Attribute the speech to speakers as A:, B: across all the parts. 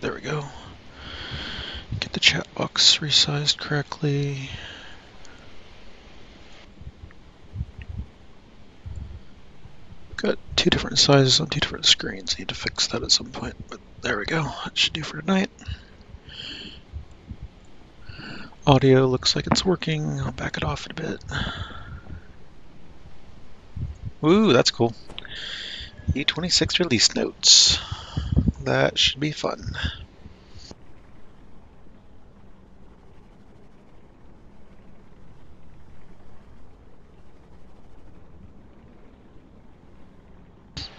A: There we go. Get the chat box resized correctly. Got two different sizes on two different screens. Need to fix that at some point, but there we go. That should do for tonight. Audio looks like it's working. I'll back it off a bit. Ooh, that's cool. E26 release notes. That should be fun.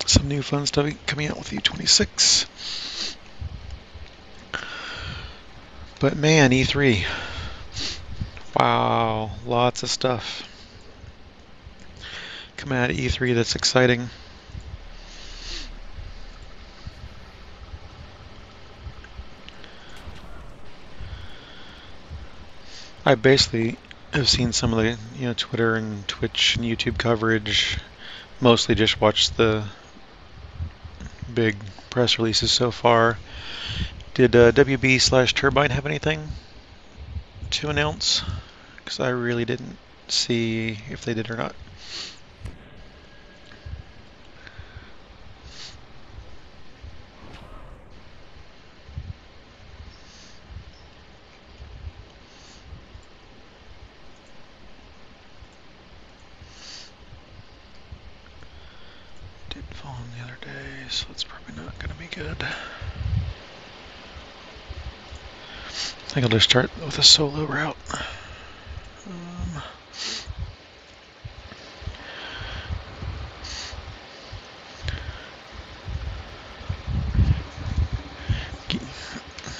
A: Some new fun stuff coming out with E26. But man, E3. Wow, lots of stuff coming out of E3 that's exciting. I basically have seen some of the Twitter and Twitch and YouTube coverage. Mostly just watched the big press releases so far. Did WB/Turbine have anything to announce? Because I really didn't see if they did or not. Did fall on the other day, so it's probably not going to be good. I think I'll just start with a solo route.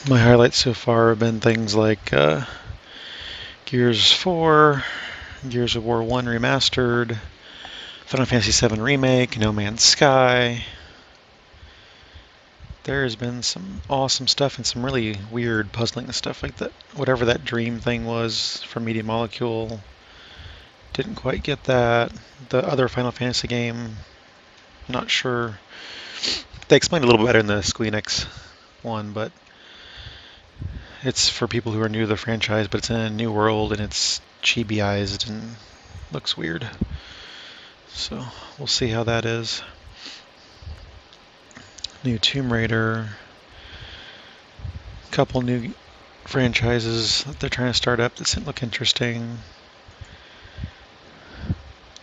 A: My highlights so far have been things like Gears 4, Gears of War 1 Remastered, Final Fantasy VII Remake, No Man's Sky. There has been some awesome stuff and some really weird puzzling stuff like that. Whatever that dream thing was from Media Molecule, didn't quite get that. The other Final Fantasy game, not sure. They explained a little bit better in the Squeenix one, but it's for people who are new to the franchise, but it's in a new world and it's chibiized and looks weird. So we'll see how that is. New Tomb Raider. Couple new franchises that they're trying to start up that look interesting.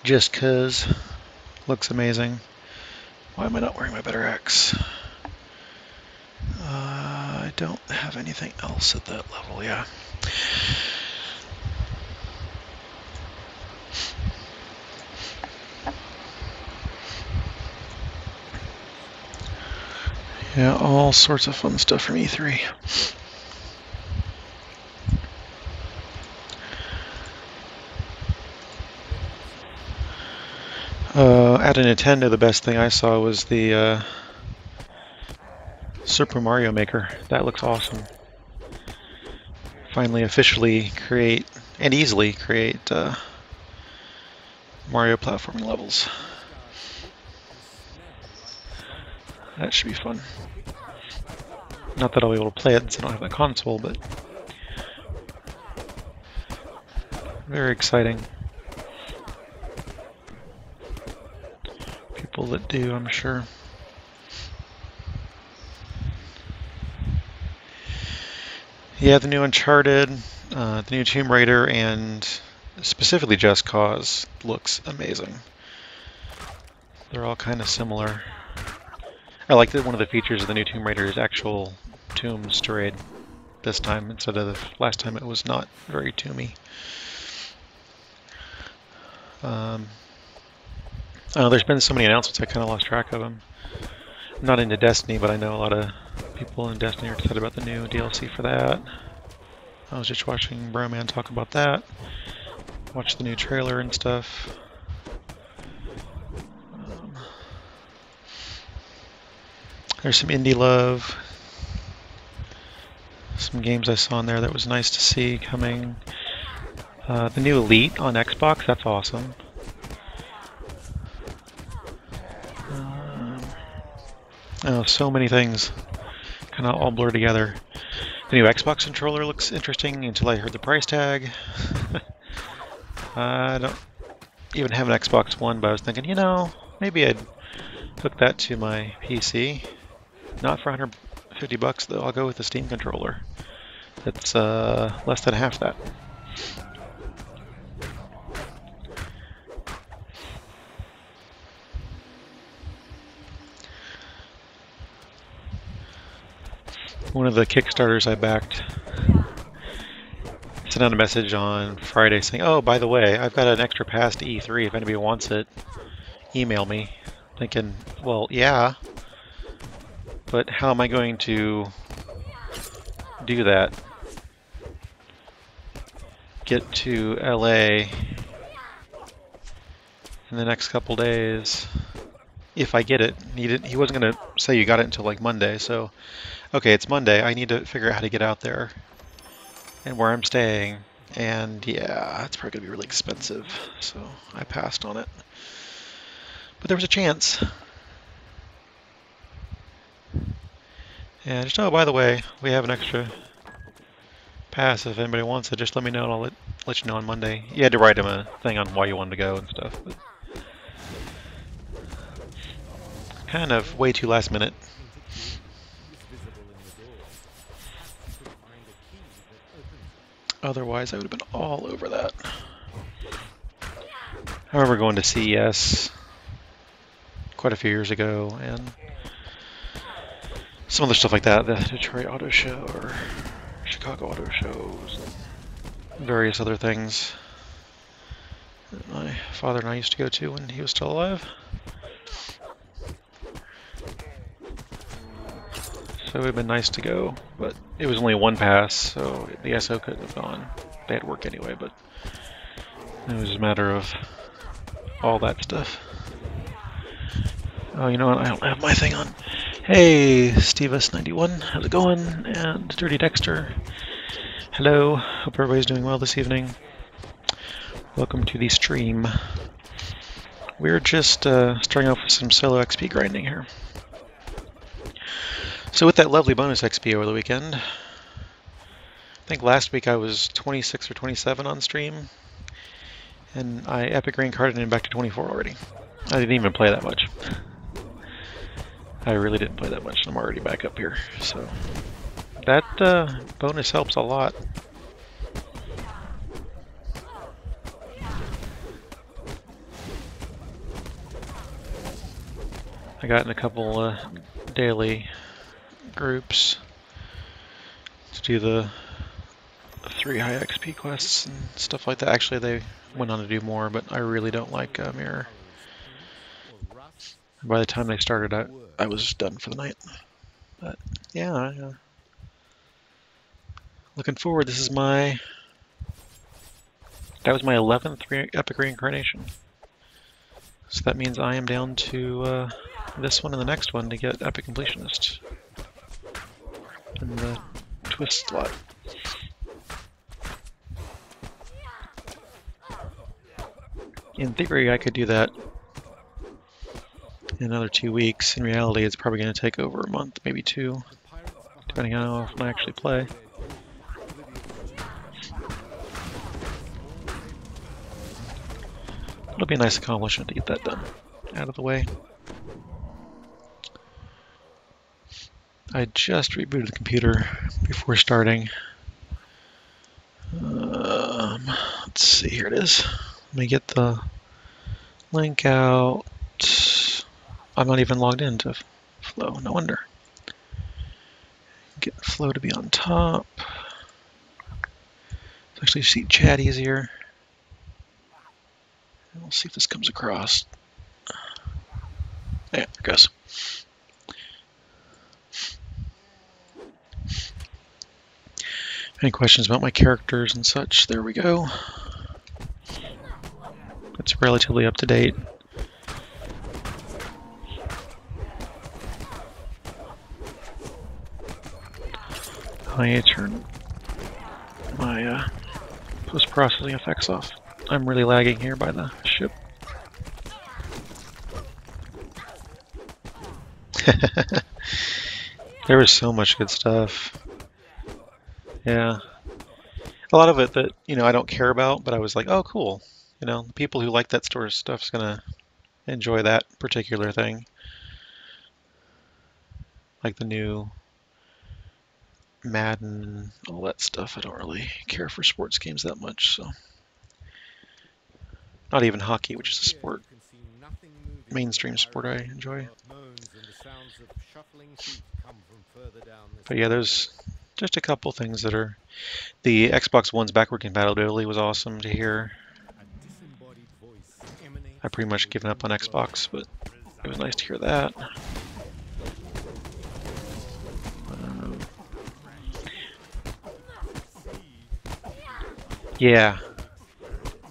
A: Just 'Cause looks amazing. Why am I not wearing my Better X? I don't have anything else at that level, yeah. Yeah, all sorts of fun stuff from E3. At a Nintendo, the best thing I saw was the Super Mario Maker. That looks awesome. Finally officially create, and easily create, Mario platforming levels. That should be fun. Not that I'll be able to play it since I don't have the console, but very exciting. People that do, I'm sure. Yeah, the new Uncharted, the new Tomb Raider, and specifically Just Cause looks amazing. They're all kind of similar. I like that one of the features of the new Tomb Raider is actual tombs to raid this time, instead of the last time it was not very tomby. There's been so many announcements I kind of lost track of them. I'm not into Destiny, but I know a lot of people in Destiny are excited about the new DLC for that. I was just watching Broman talk about that. Watched the new trailer and stuff. There's some indie love. Some games I saw in there that was nice to see coming. The new Elite on Xbox, that's awesome. Oh, so many things kind of all blur together. The new Xbox controller looks interesting until I heard the price tag. I don't even have an Xbox One, but I was thinking, you know, maybe I'd hook that to my PC. Not for $150 though. I'll go with the Steam controller. It's less than half that. One of the Kickstarters I backed sent out a message on Friday saying, oh, by the way, I've got an extra pass to E3. If anybody wants it, email me. Thinking, well, yeah, but how am I going to do that? Get to LA in the next couple days if I get it. He wasn't going to say you got it until like Monday, so okay, it's Monday. I need to figure out how to get out there and where I'm staying, and yeah, it's probably going to be really expensive, so I passed on it. But there was a chance. And just, oh, by the way, we have an extra pass. If anybody wants it, just let me know and I'll let you know on Monday. You had to write him a thing on why you wanted to go and stuff, but kind of way too last minute. Otherwise, I would have been all over that. I remember going to CES quite a few years ago, and some other stuff like that, the Detroit Auto Show or Chicago Auto Shows, and various other things that my father and I used to go to when he was still alive. So it would have been nice to go, but it was only one pass, so the SO couldn't have gone. They had work anyway, but it was a matter of all that stuff. Oh, you know what? I don't have my thing on. Hey, Stevis91, how's it going? And Dirty Dexter, hello. Hope everybody's doing well this evening. Welcome to the stream. We're just starting off with some solo XP grinding here. So with that lovely bonus XP over the weekend, I think last week I was 26 or 27 on stream, and I epic green carded in back to 24 already. I didn't even play that much. I really didn't play that much, and I'm already back up here. So that bonus helps a lot. I got in a couple daily groups to do the 3 high XP quests and stuff like that. Actually, they went on to do more, but I really don't like Mirror. By the time they started, I was done for the night. But yeah, looking forward. This is that was my 11th epic reincarnation. So that means I am down to this one and the next one to get epic completionist in the twist slot. In theory, I could do that in another 2 weeks. In reality, it's probably going to take over a month, maybe 2, depending on how often I actually play. It'll be a nice accomplishment to get that done, out of the way. I just rebooted the computer before starting. Let's see, here it is. Let me get the link out. I'm not even logged into Flow, no wonder. Get Flow to be on top. Let's actually see chat easier. And we'll see if this comes across. Yeah, there it goes. Any questions about my characters and such? There we go. It's relatively up to date. I need to turn my post-processing effects off. I'm really lagging here by the ship. There was so much good stuff. Yeah. A lot of it that, I don't care about, but I was like, oh, cool. The people who like that sort of stuff's gonna enjoy that particular thing. Like the new Madden, all that stuff. I don't really care for sports games that much, so. Not even hockey, which is a sport, mainstream sport I enjoy. But yeah, there's just a couple things that are... The Xbox One's backward compatibility was awesome to hear. I've pretty much given up on Xbox, but it was nice to hear that. Yeah.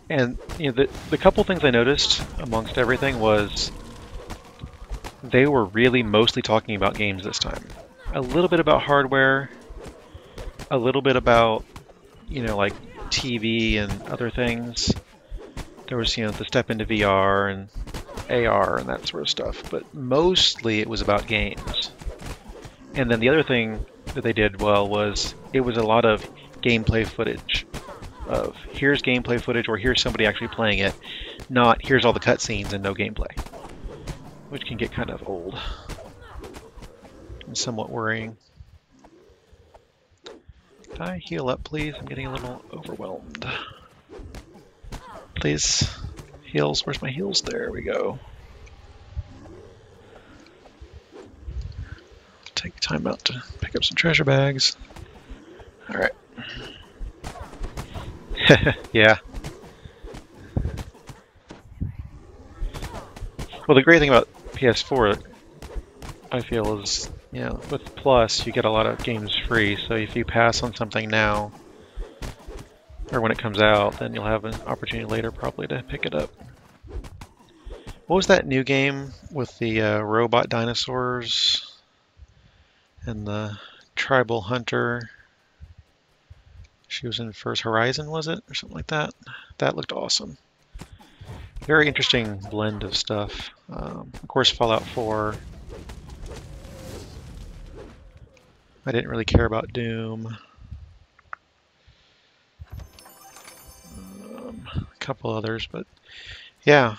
A: And the couple things I noticed amongst everything was they were really mostly talking about games this time. A little bit about hardware, a little bit about, like TV and other things. There was, the step into VR and AR and that sort of stuff, but mostly it was about games. And then the other thing that they did well was it was a lot of gameplay footage. Of here's gameplay footage or here's somebody actually playing it, not here's all the cutscenes and no gameplay, which can get kind of old and somewhat worrying. Can I heal up, please? I'm getting a little overwhelmed. Please, heals. Where's my heals? There we go. Take time out to pick up some treasure bags. All right. Yeah. Well, the great thing about PS4, I feel, is, with Plus, you get a lot of games free. So if you pass on something now, or when it comes out, then you'll have an opportunity later probably to pick it up. What was that new game with the robot dinosaurs and the tribal hunter? She was in First Horizon, was it? Or something like that? That looked awesome. Very interesting blend of stuff. Of course, Fallout 4. I didn't really care about Doom. A couple others, but yeah.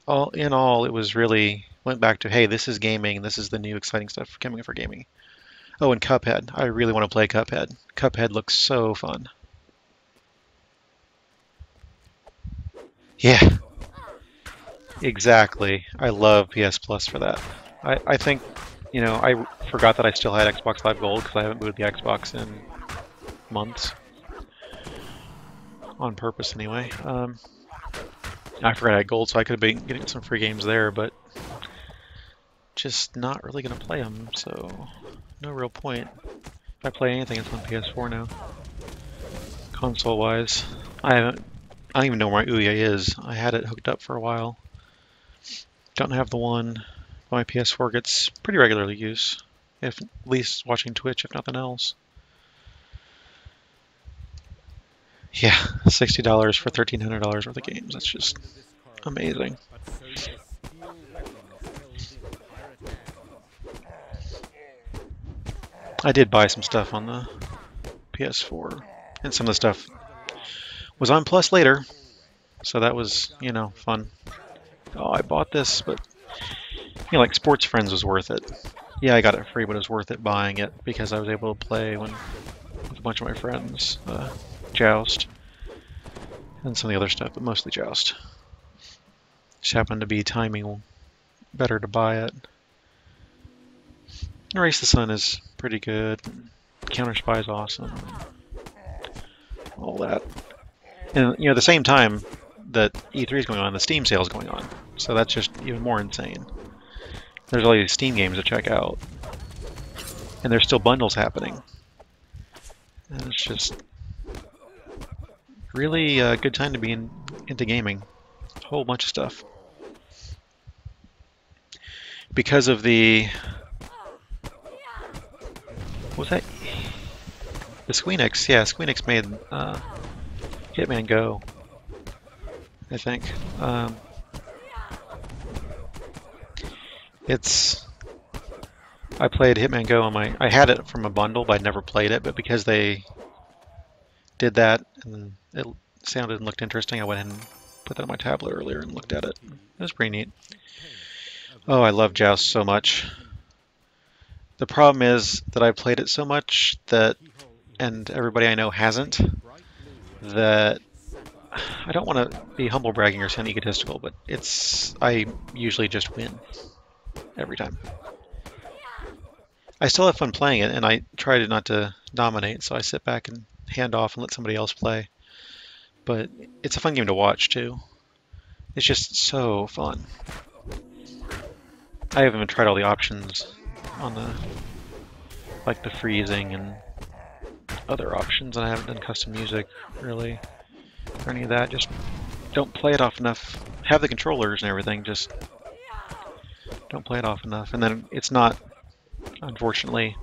A: All in all, it was really went back to, hey, this is gaming. This is the new exciting stuff coming for gaming. Oh, and Cuphead. I really want to play Cuphead. Cuphead looks so fun. Yeah. Exactly. I love PS Plus for that. I think, I forgot that I still had Xbox Live Gold because I haven't moved the Xbox in months. On purpose, anyway. I forgot I had Gold, so I could have been getting some free games there, but just not really going to play them, so no real point. If I play anything, it's on PS4 now. Console-wise. I don't even know where my Ouya is. I had it hooked up for a while. Don't have the one. My PS4 gets pretty regularly used. At least watching Twitch, if nothing else. Yeah, $60 for $1,300 worth of games. That's just amazing. I did buy some stuff on the PS4, and some of the stuff was on Plus later, so that was, fun. Oh, I bought this, but, like Sports Friends was worth it. Yeah, I got it free, but it was worth it buying it because I was able to play with a bunch of my friends. Joust, and some of the other stuff, but mostly Joust. Just happened to be timing better to buy it. Race the Sun is pretty good. Counter Spy is awesome. All that. And, at the same time that E3 is going on, the Steam sale is going on. So that's just even more insane. There's all these Steam games to check out. And there's still bundles happening. And it's just really a good time to be into gaming. A whole bunch of stuff. Because of the... What was that? The Squeenix. Yeah, Squeenix made Hitman Go, I think. I played Hitman Go on my... I had it from a bundle, but I'd never played it. But because they did that and it sounded and looked interesting, I went and put that on my tablet earlier and looked at it. It was pretty neat. Oh, I love Joust so much. The problem is that I've played it so much that, and everybody I know hasn't, that I don't want to be humble bragging or sound egotistical, but I usually just win every time. I still have fun playing it, and I try not to dominate, so I sit back and hand off and let somebody else play. But it's a fun game to watch too. It's just so fun. I haven't even tried all the options on like the freezing and other options, and I haven't done custom music really or any of that. Just don't play it off enough. Have the controllers and everything, just don't play it off enough. And then it's not, unfortunately,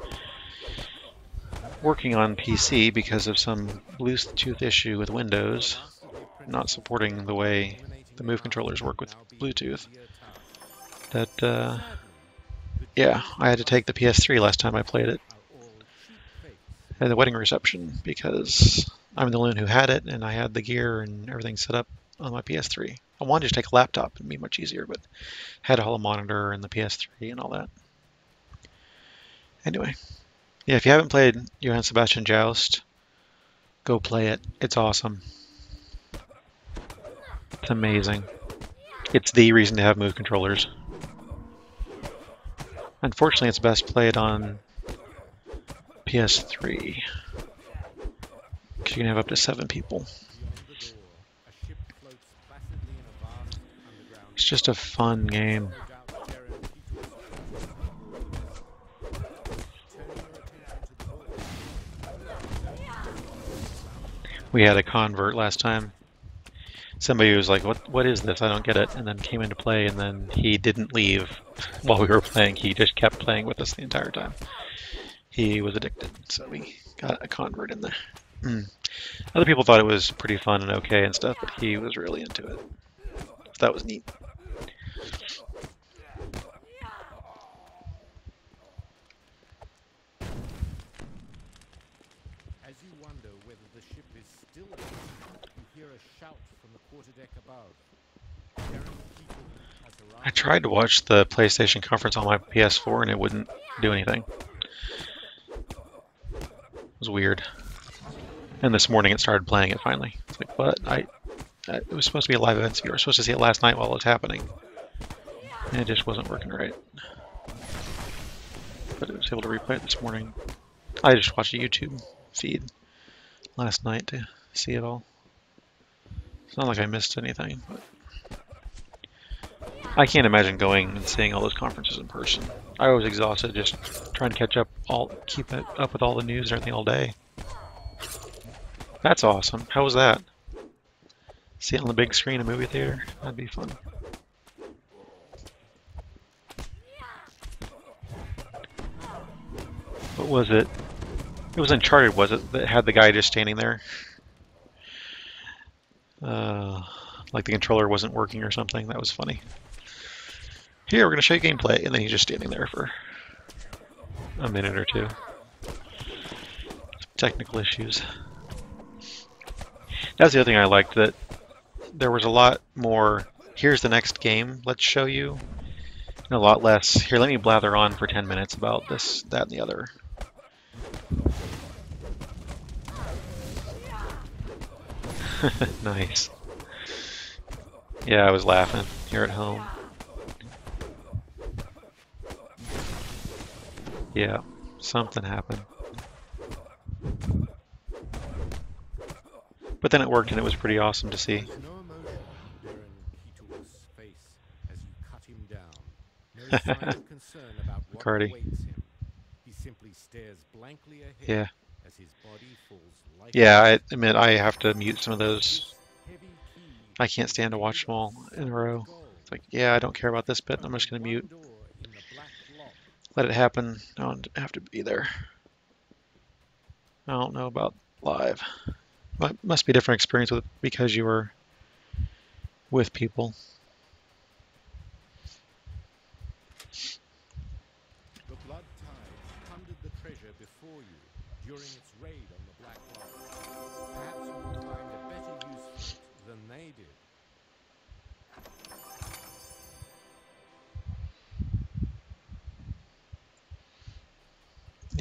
A: working on PC because of some Bluetooth issue with Windows, not supporting the way the Move controllers work with Bluetooth. That, yeah, I had to take the PS3 last time I played it at the wedding reception because I'm the only one who had it, and I had the gear and everything set up on my PS3. I wanted to just take a laptop, it'd be much easier, but had to hold a monitor and the PS3 and all that. Anyway, yeah, if you haven't played Johann Sebastian Joust, go play it. It's awesome. It's amazing. It's the reason to have Move controllers. Unfortunately, it's best played on PS3, because you can have up to 7 people. It's just a fun game. We had a convert last time. Somebody was like, what is this? I don't get it. And then came into play, and then he didn't leave while we were playing. He just kept playing with us the entire time. He was addicted, so we got a convert in there. Other people thought it was pretty fun and okay and stuff, but he was really into it. So that was neat.
B: As you wonder whether the ship is still aboard, you hear a shout from the quarterdeck above.
A: I tried to watch the PlayStation conference on my PS4 and it wouldn't do anything. It was weird. And this morning it started playing it finally. It's like, what? It was supposed to be a live event, so you were supposed to see it last night while it was happening. And it just wasn't working right. But I was able to replay it this morning. I just watched a YouTube feed last night to see it all. It's not like I missed anything, but I can't imagine going and seeing all those conferences in person. I was exhausted just trying to catch up, keep it up with all the news and everything all day. That's awesome. How was that? See it on the big screen in a movie theater? That'd be fun. What was it? It was Uncharted, was it? That had the guy just standing there? Like the controller wasn't working or something. That was funny. Here, we're going to show you gameplay. And then he's just standing there for a minute or two. Technical issues. That's the other thing I liked, that there was a lot more, here's the next game, let's show you. And a lot less, here, let me blather on for 10 minutes about this, that, and the other. Nice. Yeah, I was laughing here at home. Yeah, something happened. But then it worked, and it was pretty awesome to see. McCarty. Yeah. Yeah, I admit I have to mute some of those. I can't stand to watch them all in a row. It's like, yeah, I don't care about this bit. I'm just going to mute. Let it happen. I don't have to be there. I don't know about live. Must be a different experience because you were with people.
B: The blood during its raid on the Black Lodge. Perhaps you will find a better use for it than they did.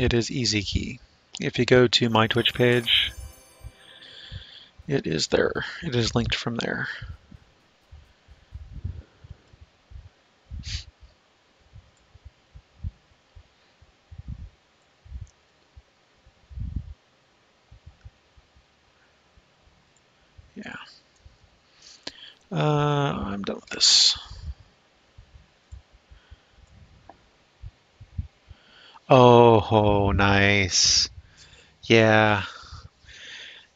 A: It is easy key. If you go to my Twitch page, it is there. It is linked from there. Yeah. I'm done with this. Oh, nice. Yeah.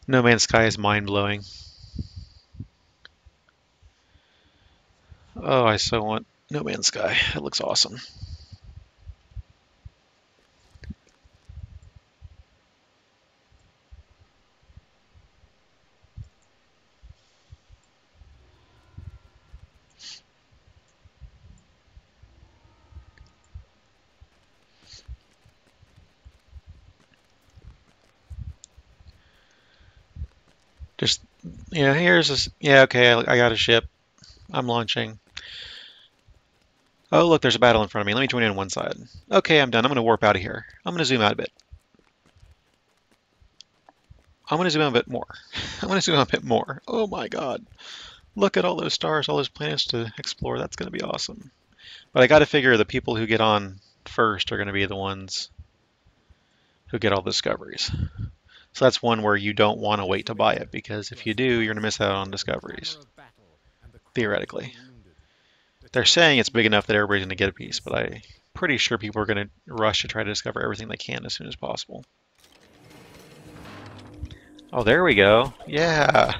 A: No Man's Sky is mind-blowing. Oh, I so want No Man's Sky. It looks awesome. Just, yeah, here's this. Yeah, okay, I got a ship. I'm launching. Oh, look, there's a battle in front of me. Let me join in on one side. Okay, I'm done. I'm going to warp out of here. I'm going to zoom out a bit. I'm going to zoom out a bit more. I'm going to zoom out a bit more. Oh my God. Look at all those stars, all those planets to explore. That's going to be awesome. But I got to figure the people who get on first are going to be the ones who get all the discoveries. So that's one where you don't want to wait to buy it, because if you do, you're going to miss out on discoveries, theoretically. They're saying it's big enough that everybody's going to get a piece, but I'm pretty sure people are going to rush to try to discover everything they can as soon as possible. Oh, there we go. Yeah.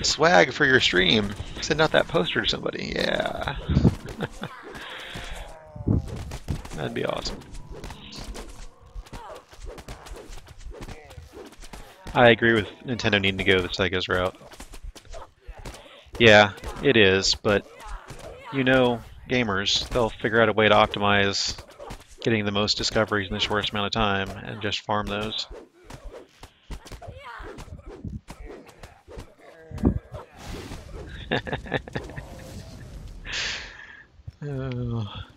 A: Swag for your stream. Send out that poster to somebody. Yeah. That'd be awesome. I agree with Nintendo needing to go the Sega's route. Yeah, it is, but you know, gamers, they'll figure out a way to optimize getting the most discoveries in the shortest amount of time and just farm those.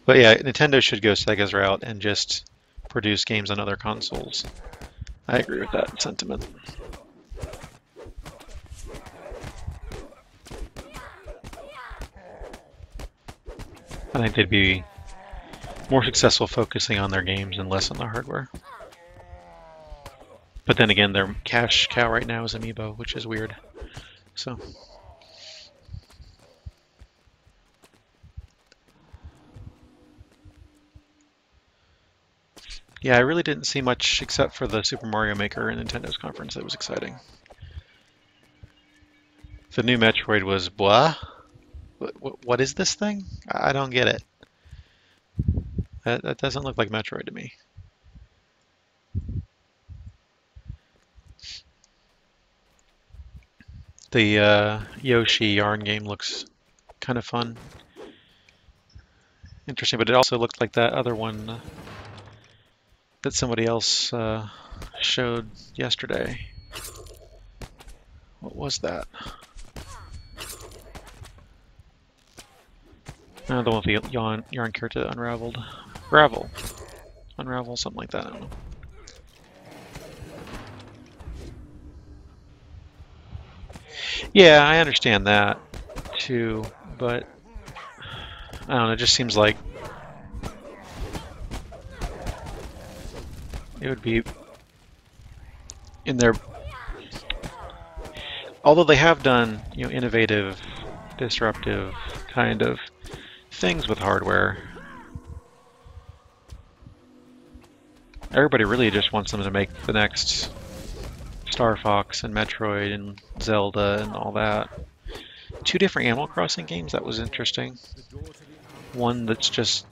A: But yeah, Nintendo should go Sega's route and just produce games on other consoles. I agree with that sentiment. I think they'd be more successful focusing on their games and less on the hardware. But then again, their cash cow right now is Amiibo, which is weird. So. Yeah, I really didn't see much except for the Super Mario Maker in Nintendo's conference that was exciting. The new Metroid was blah. What is this thing? I don't get it. That doesn't look like Metroid to me. The Yoshi Yarn game looks kind of fun. Interesting, but it also looked like that other one that somebody else showed yesterday. What was that? The one with the yarn character that unraveled. Unravel, something like that, I don't know. Yeah, I understand that too, but I don't know, it just seems like it would be in their... Although they have done, you know, innovative, disruptive kind of things with hardware, everybody really just wants them to make the next Star Fox and Metroid and Zelda and all that. 2 different Animal Crossing games, that was interesting. One that's just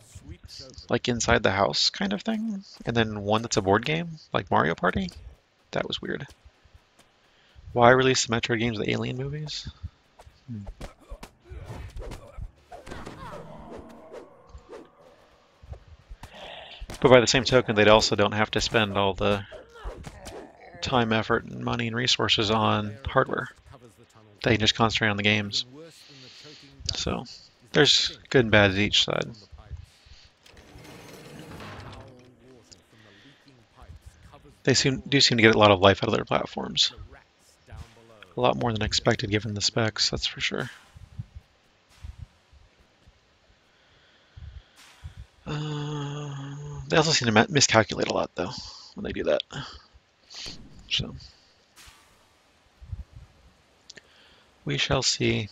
A: like inside the house kind of thing, and then one that's a board game, like Mario Party. That was weird. Why release the Metroid games, the Alien movies? But by the same token, they also don't have to spend all the time, effort, and money and resources on hardware. They can just concentrate on the games. So there's good and bad at each side. They do seem to get a lot of life out of their platforms. A lot more than expected given the specs, that's for sure. They also seem to miscalculate a lot, though, when they do that. So we shall see.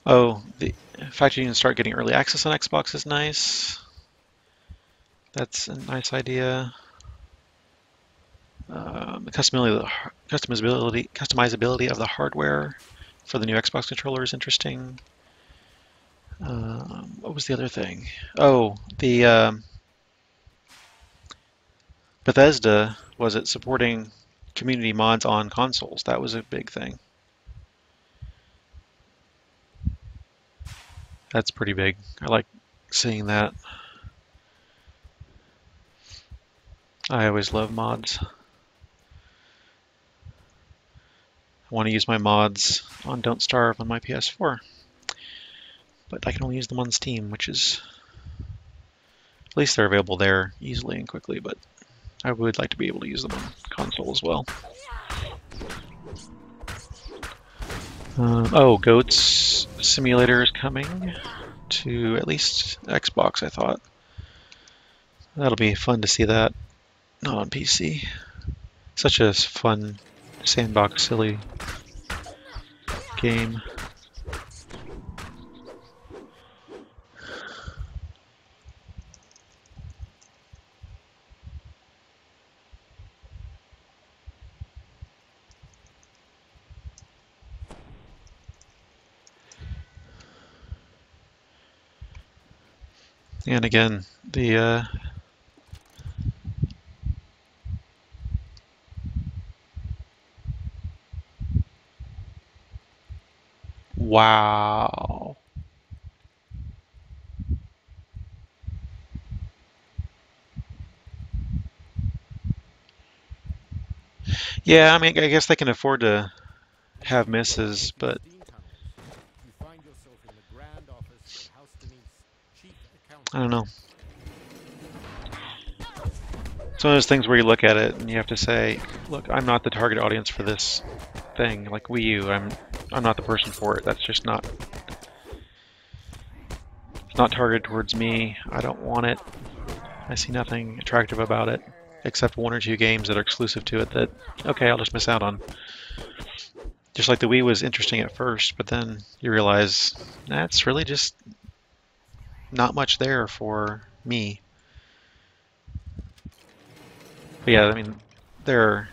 A: Oh, the fact you can start getting early access on Xbox is nice. That's a nice idea. The customizability of the hardware for the new Xbox controller is interesting. What was the other thing? Oh, the Bethesda, was it supporting community mods on consoles? That was a big thing. That's pretty big. I like seeing that. I always love mods. I want to use my mods on Don't Starve on my PS4, but I can only use them on Steam, which is, at least they're available there easily and quickly, but I would like to be able to use them on console as well. Oh, Goats Simulator is coming to at least Xbox, I thought. That'll be fun to see that. Not on PC. Such a fun, sandbox, silly game. And again, the wow. Yeah, I mean, I guess they can afford to have misses, but I don't know. It's one of those things where you look at it and you have to say, look, I'm not the target audience for this thing. Like Wii U, I'm not the person for it. That's just not, it's not targeted towards me. I don't want it. I see nothing attractive about it, except one or two games that are exclusive to it that, okay, I'll just miss out on. Just like the Wii was interesting at first, but then you realize that's really just not much there for me. But yeah, I mean, there are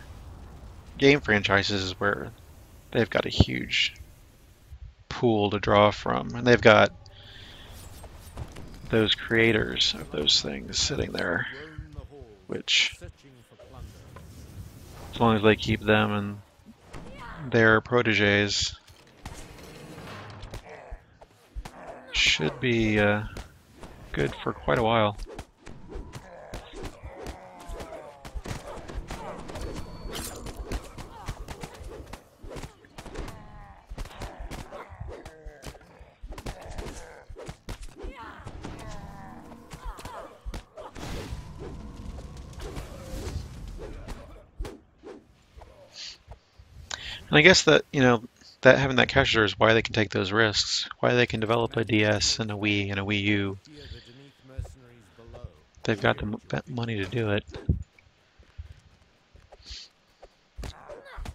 A: game franchises where they've got a huge pool to draw from, and they've got those creators of those things sitting there, which, as long as they keep them and their proteges, should be good for quite a while. And I guess that, that having that cash reserve is why they can take those risks, why they can develop a DS and a Wii and a Wii U. They've got the money to do it.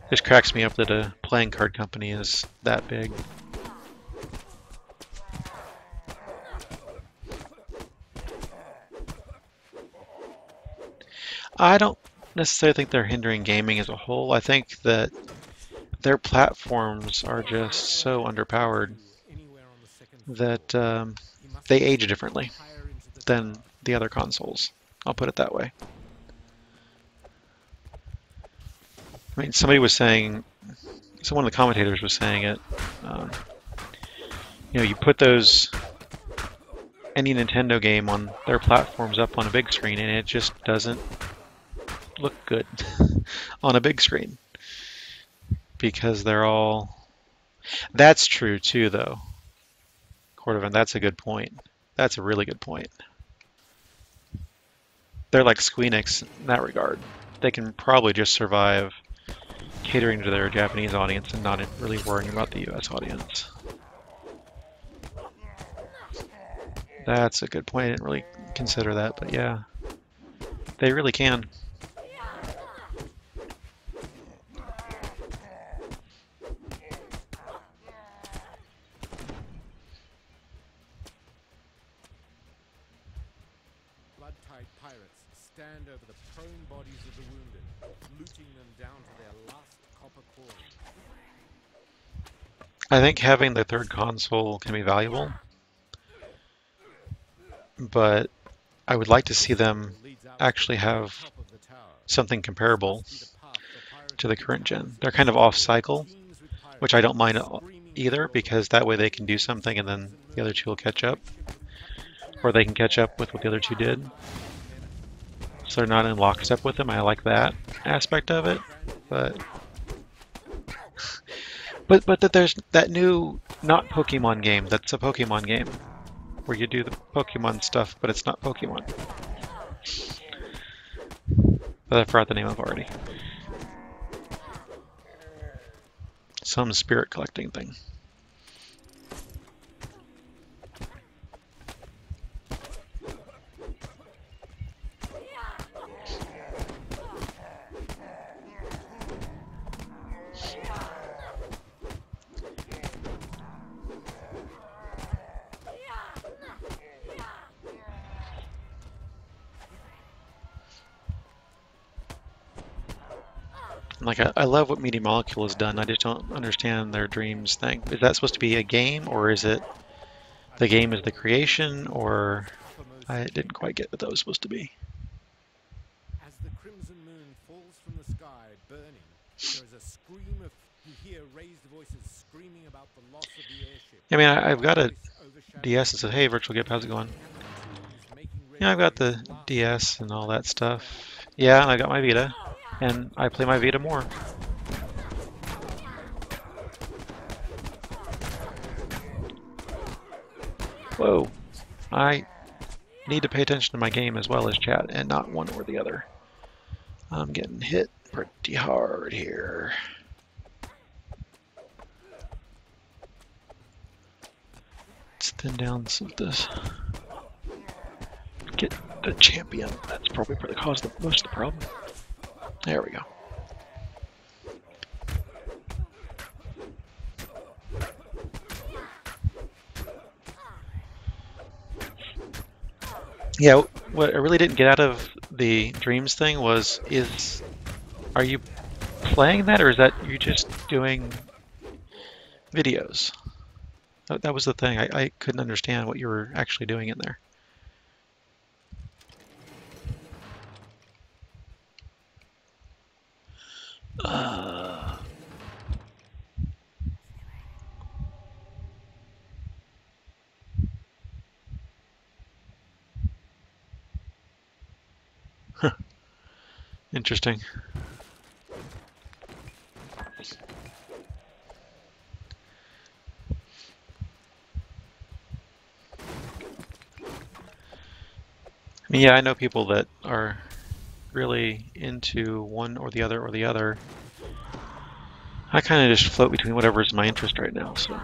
A: Just cracks me up that a playing card company is that big. I don't necessarily think they're hindering gaming as a whole. I think that their platforms are just so underpowered that they age differently than the other consoles. I'll put it that way. I mean, somebody was saying, so one of the commentators was saying it, You know, you put any Nintendo game on their platforms up on a big screen, and it just doesn't look good on a big screen because they're all. That's true too, though. Cordovan, that's a good point. That's a really good point. They're like Squeenix in that regard. They can probably just survive catering to their Japanese audience and not really worrying about the US audience. That's a good point. I didn't really consider that, but yeah, they really can.
B: Blood-tide pirates stand over the prone bodies of the wounded, looting them down to their last copper coin.
A: I think having the third console can be valuable, but I would like to see them actually have something comparable to the current gen. They're kind of off cycle, which I don't mind either, because that way they can do something and then the other two will catch up, or they can catch up with what the other two did. So they're not in lockstep with them. I like that aspect of it, but that there's that new not Pokemon game that's a Pokemon game where you do the Pokemon stuff, but it's not Pokemon. That I forgot the name of already. Some spirit collecting thing. Like, I love what Media Molecule has done. I just don't understand their dreams thing. Is that supposed to be a game, or is it the game is the creation, or I didn't quite get what that was supposed to be.
B: As the crimson moon falls from the sky, burning, there is a scream of. You hear raised voices screaming about the loss of the airship.
A: I mean, I've got a DS that says, "Hey, Virtual Gip, how's it going?" Yeah, I've got the DS and all that stuff. Yeah, I got my Vita, and I play my Vita more. Whoa. I need to pay attention to my game as well as chat, and not one or the other. I'm getting hit pretty hard here. Let's thin down some of this. Get the champion. That's probably for the cause of most of the problem. There we go. Yeah, what I really didn't get out of the dreams thing was, are you playing that, or is that you just doing videos? That was the thing. I couldn't understand what you were actually doing in there. Interesting. I mean, yeah, I know people that are really into one or the other or the other. I kind of just float between whatever's my interest right now, so.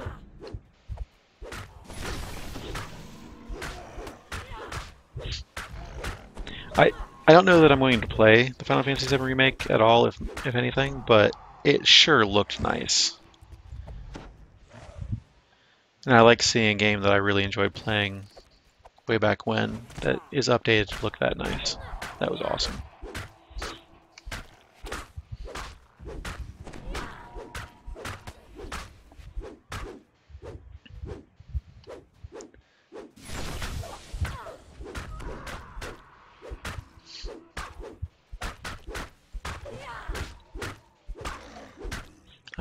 A: I don't know that I'm going to play the Final Fantasy VII Remake at all, if anything, but it sure looked nice. And I like seeing a game that I really enjoyed playing way back when that is updated to look that nice. That was awesome.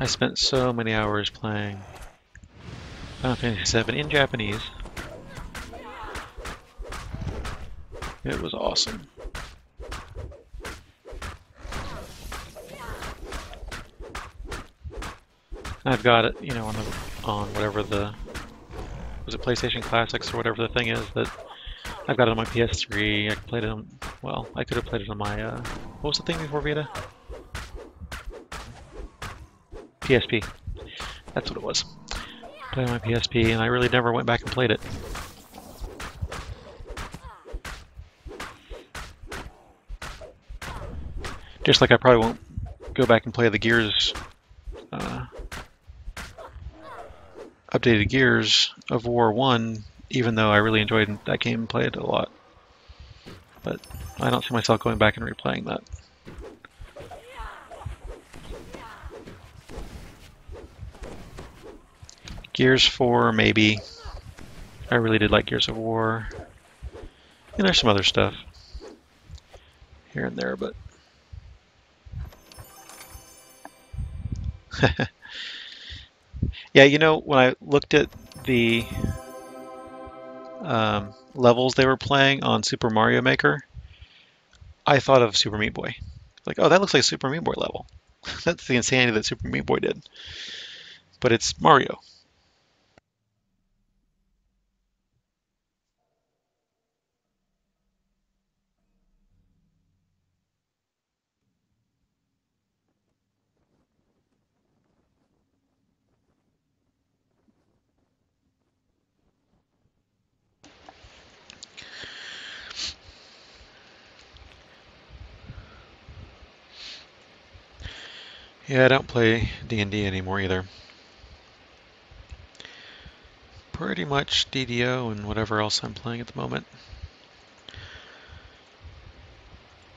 A: I spent so many hours playing. Final Fantasy VII in Japanese. It was awesome. I've got it, you know, on whatever the was it PlayStation Classics or whatever the thing is that I've got it on my PS3. I played it on, well, I could have played it on my what was the thing before Vita? PSP. That's what it was. Played on my PSP, and I really never went back and played it. Just like I probably won't go back and play the Gears, updated Gears of War 1, even though I really enjoyed that game and played it a lot. But I don't see myself going back and replaying that. Gears 4, maybe. I really did like Gears of War. And there's some other stuff here and there, but yeah, you know, when I looked at the levels they were playing on Super Mario Maker, I thought of Super Meat Boy. Like, oh, that looks like a Super Meat Boy level. That's the insanity that Super Meat Boy did. But it's Mario. Yeah, I don't play D&D anymore either. Pretty much DDO and whatever else I'm playing at the moment.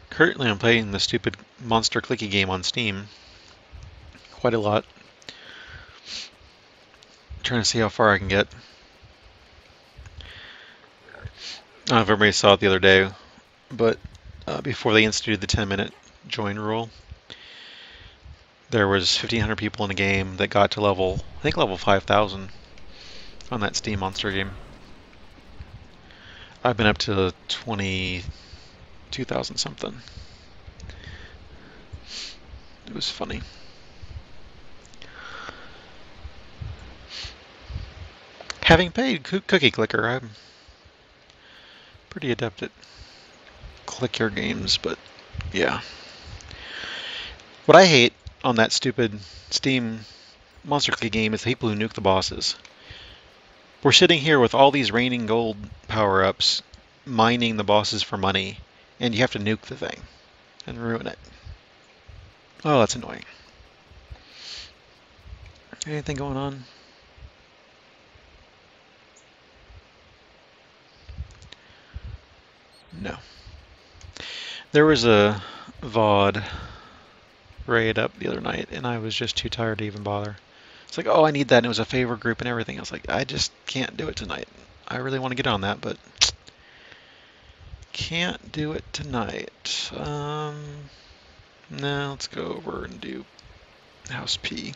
A: Currently I'm playing the stupid monster clicky game on Steam. Quite a lot. Trying to see how far I can get. I don't know if everybody saw it the other day, but before they instituted the 10-minute join rule, there was 1,500 people in a game that got to level, I think level 5,000 on that Steam monster game. I've been up to 22,000 something. It was funny. Having played Cookie Clicker, I'm pretty adept at click your games, but yeah. What I hate on that stupid Steam Monster Clicky game is the people who nuke the bosses. We're sitting here with all these raining gold power-ups, mining the bosses for money, and you have to nuke the thing and ruin it. Oh, that's annoying. Anything going on? No. There was a VOD raid up the other night, and I was just too tired to even bother. It's like, oh, I need that, and it was a favor group and everything. I was like, I just can't do it tonight. I really want to get on that, but can't do it tonight. No, let's go over and do House P.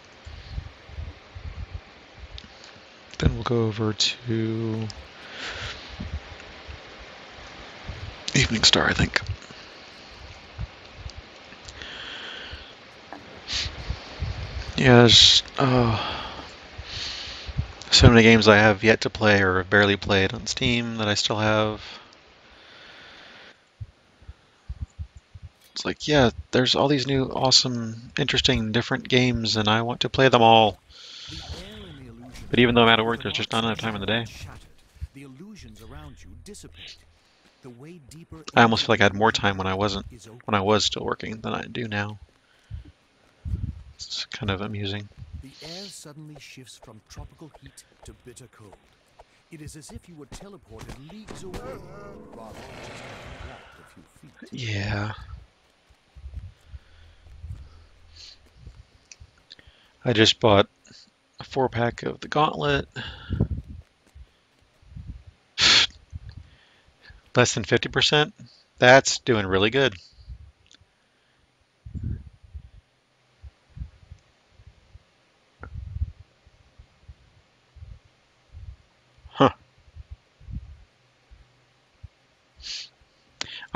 A: Then we'll go over to Evening Star, I think. Yeah, there's so many games I have yet to play or have barely played on Steam that I still have. It's like, yeah, there's all these new, awesome, interesting, different games, and I want to play them all.
B: The air in the illusion
A: But even though I'm out of
B: if
A: work,
B: an
A: there's just not enough time in the day.
B: shattered, the illusions around you dissipate. The way deeper
A: I
B: into
A: almost feel like I had more
B: illusion
A: time when I wasn't,
B: is open.
A: when I was still working than I do now. It's kind of amusing.
B: The air suddenly shifts from tropical heat to bitter cold. It is as if you were teleported leagues away, rather than just having walked a few feet.
A: Yeah. I just bought a 4-pack of the Gauntlet. Less than 50%? That's doing really good.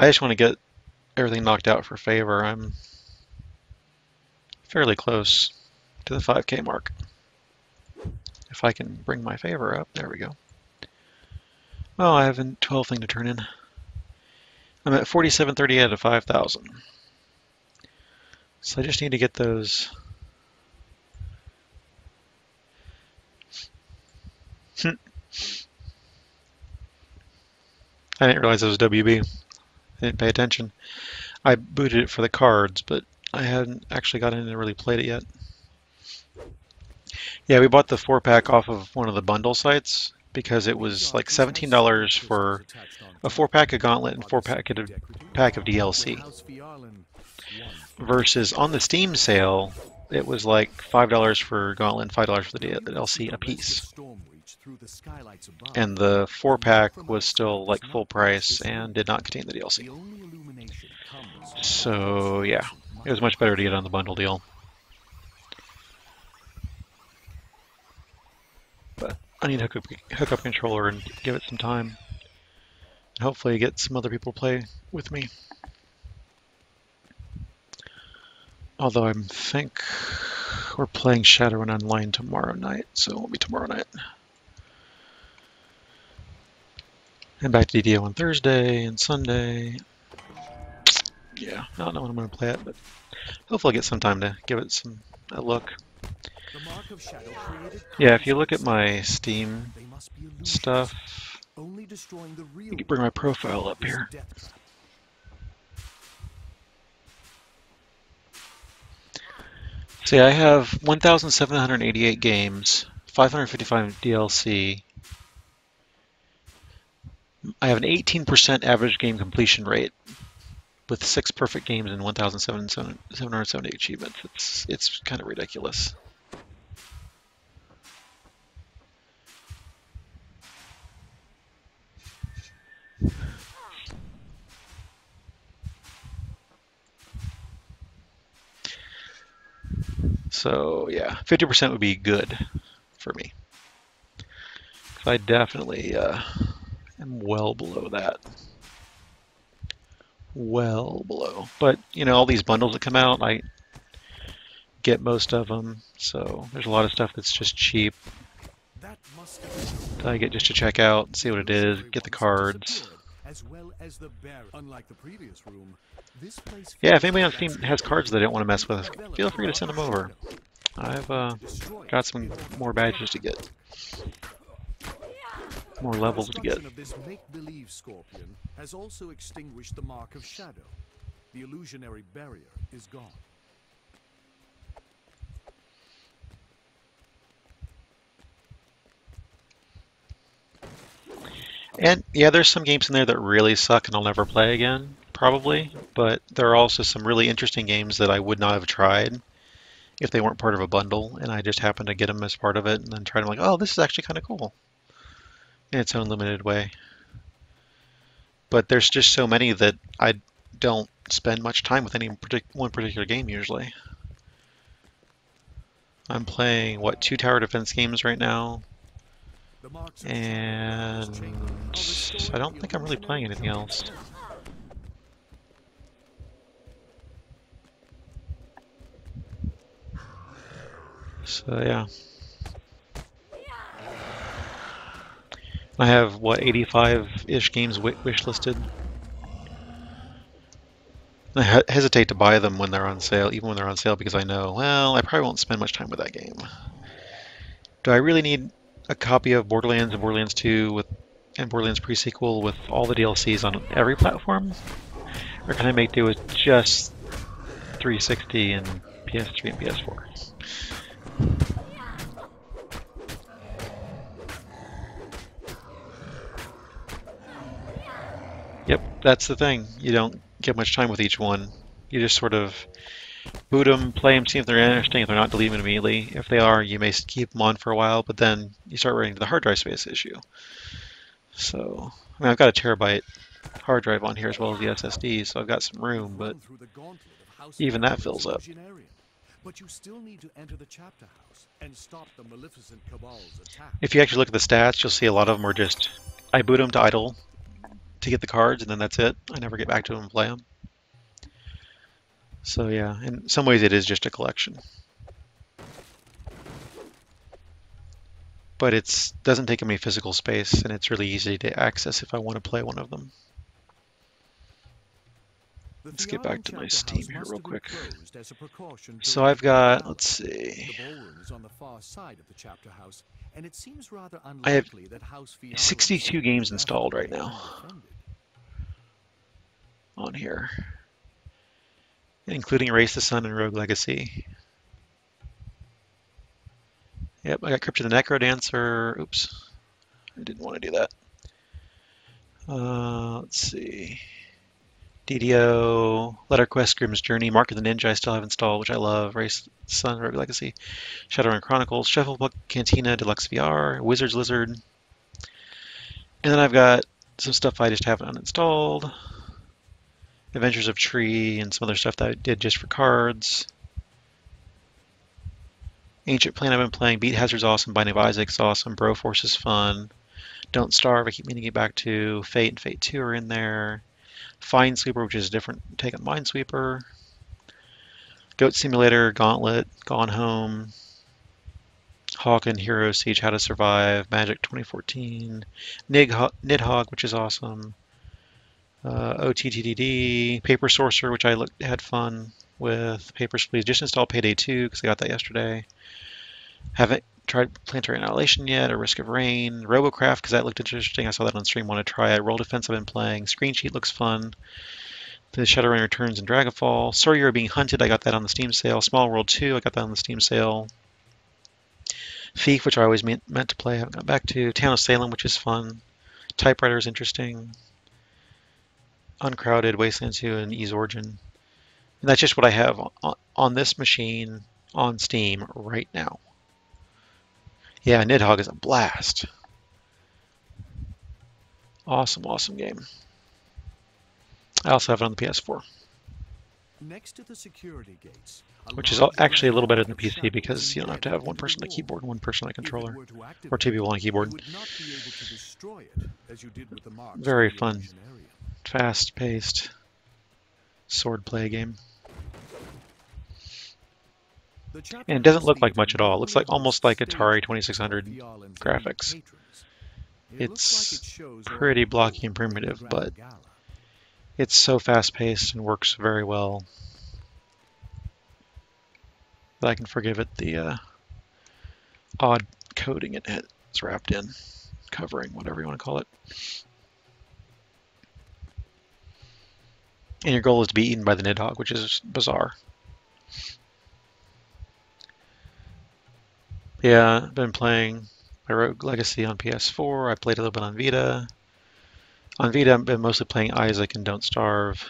A: I just want to get everything knocked out for favor. I'm fairly close to the 5K mark. If I can bring my favor up, there we go. Oh, I have a 12 thing to turn in. I'm at 4730 out of 5,000. So I just need to get those. I didn't realize it was WB. I didn't pay attention. I booted it for the cards, but I hadn't actually got in and really played it yet. Yeah, we bought the 4-pack off of one of the bundle sites because it was like $17 for a 4-pack of Gauntlet and 4-pack of DLC. Versus on the Steam sale, it was like $5 for Gauntlet and $5 for the DLC a piece. And the 4-pack was still like full price and did not contain the DLC. So yeah, it was much better to get on the bundle deal. But I need to hook up a controller and give it some time. And hopefully get some other people to play with me. Although I think we're playing Shadowrun Online tomorrow night, so it won't be tomorrow night. And back to DDO on Thursday and Sunday. Yeah, I don't know when I'm going to play it, but hopefully I'll get some time to give it a look. Yeah, if you look at my Steam stuff, you can bring my profile up here. See, I have 1,788 games, 555 DLC. I have an 18% average game completion rate with 6 perfect games and 1,770 achievements. It's kind of ridiculous. So yeah, 50% would be good for me. I definitely am well below that. Well below. But, you know, all these bundles that come out, I get most of them. So there's a lot of stuff that's just cheap that I get just to check out, see what it is, get the cards. Yeah, if anybody on Steam has cards that I don't want to mess with, feel free to send them over. I've got some more badges to get. More levels to get.
B: This make-believe scorpion has also extinguished the mark of shadow. The illusionary barrier is gone.
A: And yeah, there's some games in there that really suck and I'll never play again, probably. But there are also some really interesting games that I would not have tried if they weren't part of a bundle, and I just happened to get them as part of it and then try them like, oh, this is actually kind of cool. In its own limited way. But there's just so many that I don't spend much time with any one particular game usually. I'm playing, what, 2 tower defense games right now, and I don't think I'm really playing anything else. So yeah. I have, what, 85-ish games wishlisted. I hesitate to buy them when they're on sale, even when they're on sale, because I know, well, I probably won't spend much time with that game. Do I really need a copy of Borderlands and Borderlands 2 and Borderlands Pre-Sequel with all the DLCs on every platform? Or can I make do with just 360 and PS3 and PS4? Yep, that's the thing. You don't get much time with each one. You just sort of boot them, play them, see if they're interesting. If they're not, delete them immediately. If they are, you may keep them on for a while, but then you start running into the hard drive space issue. So, I mean, I've got a terabyte hard drive on here as well as the SSD, so I've got some room, but even that fills up.
B: But you still need to enter the chapter house and stop the Maleficent Cabal's attack.
A: If you actually look at the stats, you'll see a lot of them are just, I boot them to idle, to get the cards, and then that's it. I never get back to them and play them. So yeah, in some ways it is just a collection. But it doesn't take up any physical space, and it's really easy to access if I want to play one of them. Let's get back to my Steam here real quick. So I've got, let's see,
B: The ballroom's on the far side of the chapter house, and it seems rather
A: I have
B: unlikely that House Fiala
A: 62 games
B: would
A: installed right
B: be
A: now
B: undefended.
A: on here, including Race the Sun and Rogue Legacy. Yep, I got Crypt of the Necrodancer. Oops, I didn't want to do that. Let's see. DDO, Letter Quest, Grimm's Journey, Mark of the Ninja I still have installed, which I love. Race the Sun, Rogue Legacy, Shadowrun Chronicles, Shufflebook, Cantina, Deluxe VR, Wizard's Lizard. And then I've got some stuff I just haven't uninstalled. Adventures of Tree and some other stuff that I did just for cards. Ancient Plane I've been playing. Beat Hazard's awesome. Binding of Isaac's awesome. Broforce is fun. Don't Starve I keep meaning to get back to. Fate and Fate 2 are in there. Finesweeper, which is a different take on Minesweeper. Goat Simulator, Gauntlet, Gone Home. Hawken, Hero Siege, How to Survive, Magic 2014. Nidhogg, which is awesome. OTTDD, Paper Sorcerer, which I had fun with. Papers, Please. Just installed Payday 2 because I got that yesterday. Haven't tried Planetary Annihilation yet, or Risk of Rain. Robocraft, because that looked interesting. I saw that on stream, want to try it. Roll Defense I've been playing. Screen Sheet looks fun. The Shadowrun Returns and Dragonfall. Sorry You're Being Hunted, I got that on the Steam sale. Small World 2, I got that on the Steam sale. Thief, which I always meant to play, I haven't got back to. Town of Salem, which is fun. Typewriter is interesting. Uncrowded, Wasteland 2, and Ease Origin. And that's just what I have on this machine on Steam right now. Yeah, Nidhogg is a blast. Awesome, awesome game. I also have it on the PS4.
B: Next to the security gates,
A: which is actually a little better than the PC because you don't have to have one person on a keyboard and one person on a controller, or two people on a keyboard. Very fun, fast-paced sword play game. And it doesn't look like much at all. It looks like almost like Atari 2600 graphics. It's pretty blocky and primitive, but it's so fast-paced and works very well that I can forgive it the odd coating it has wrapped in, covering, whatever you want to call it. And your goal is to be eaten by the Nidhogg, which is bizarre. Yeah, I've been playing my Rogue Legacy on PS4. I played a little bit on Vita. On Vita, I've been mostly playing Isaac and Don't Starve.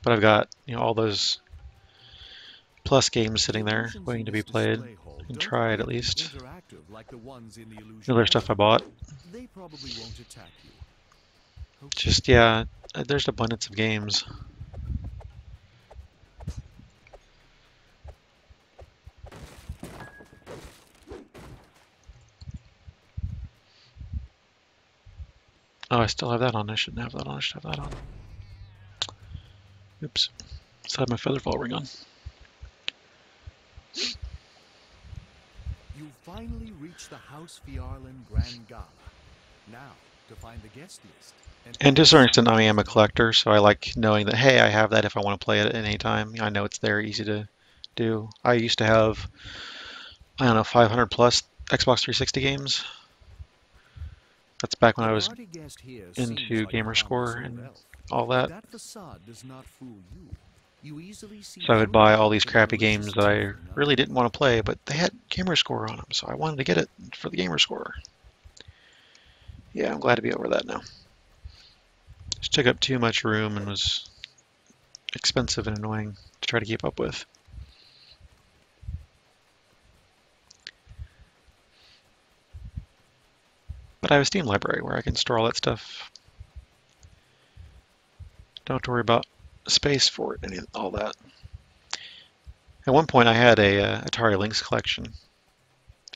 A: But I've got, all those Plus games sitting there waiting to be played and tried at least. The other stuff I bought. Just, yeah, there's abundance of games. Oh, I still have that on. I shouldn't have that on. I should have that on. Oops. Still have my Featherfall ring on.
B: You finally reached the House Fiarlan Grand Gala. Now, to find the guest list.
A: And to a certain extent, I am a collector, so I like knowing that, hey, I have that if I want to play it at any time. I know it's there, easy to do. I used to have, 500 plus Xbox 360 games. That's back when I was into Gamerscore and all that. So I would buy all these crappy games that I really didn't want to play, but they had Gamerscore on them, so I wanted to get it for the Gamerscore. Yeah, I'm glad to be over that now. Just took up too much room and was expensive and annoying to try to keep up with. But I have a Steam library where I can store all that stuff. Don't have to worry about space for it and all that. At one point I had a Atari Lynx collection.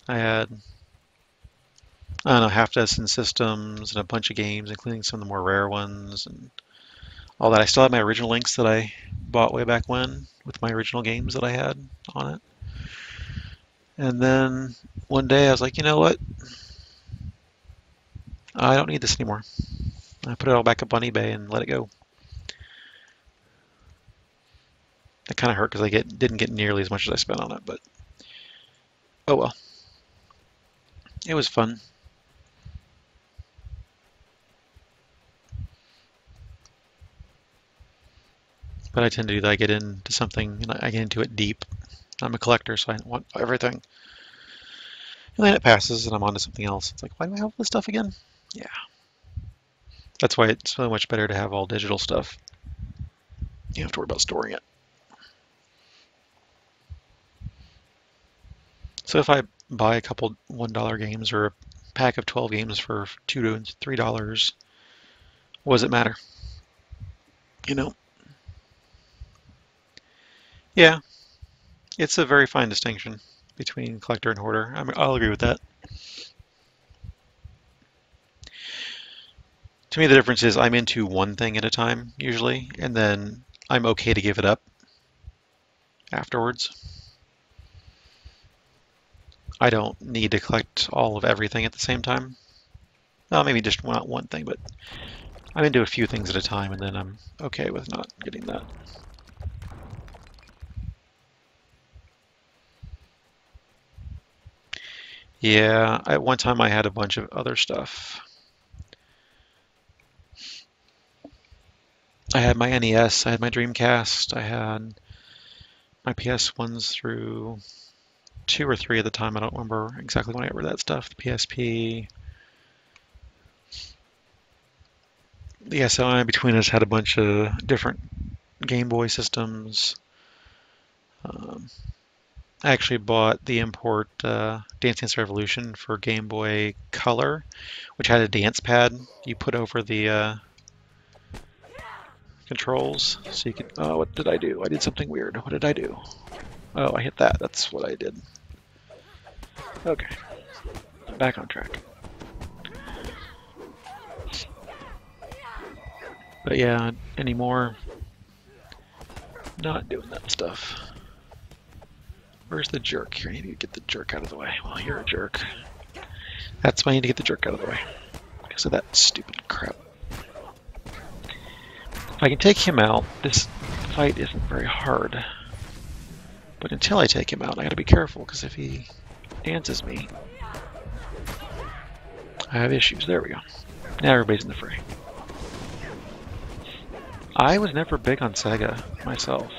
A: I had I don't know, half dozen systems and a bunch of games, including some of the more rare ones and all that. I still have my original links that I bought way back when with my original games that I had on it. And then one day I was like, you know what? I don't need this anymore. I put it all back up on eBay and let it go. It kind of hurt because I didn't get nearly as much as I spent on it, but oh well. It was fun. But I tend to do that. I get into something and I get into it deep. I'm a collector, so I want everything. And then it passes and I'm on to something else. It's like, why do I have all this stuff again? Yeah. That's why it's so much better to have all digital stuff. You don't have to worry about storing it. So if I buy a couple $1 games or a pack of 12 games for $2 to $3, what does it matter? You know? Yeah, it's a very fine distinction between collector and hoarder. I'll agree with that. To me, the difference is I'm into one thing at a time, usually, and then I'm okay to give it up afterwards. I don't need to collect all of everything at the same time. Well, maybe just not one thing, but I'm into a few things at a time, and then I'm okay with not getting that. Yeah, at one time I had a bunch of other stuff. I had my NES, I had my Dreamcast, I had my PS1s through 2 or 3 at the time. I don't remember exactly when I got rid of that stuff. The PSP. The SOI between us had a bunch of different Game Boy systems. I actually bought the import Dance Dance Revolution for Game Boy Color, which had a dance pad you put over the controls. So you could, oh, what did I do? I did something weird. What did I do? Oh, I hit that. That's what I did. Okay, back on track. But yeah, anymore, not doing that stuff. Where's the jerk? Here, I need to get the jerk out of the way. Well, you're a jerk. That's why I need to get the jerk out of the way. Because of that stupid crap. If I can take him out, this fight isn't very hard. But until I take him out, I gotta be careful, because if he dances me, I have issues. There we go. Now everybody's in the fray. I was never big on Sega myself.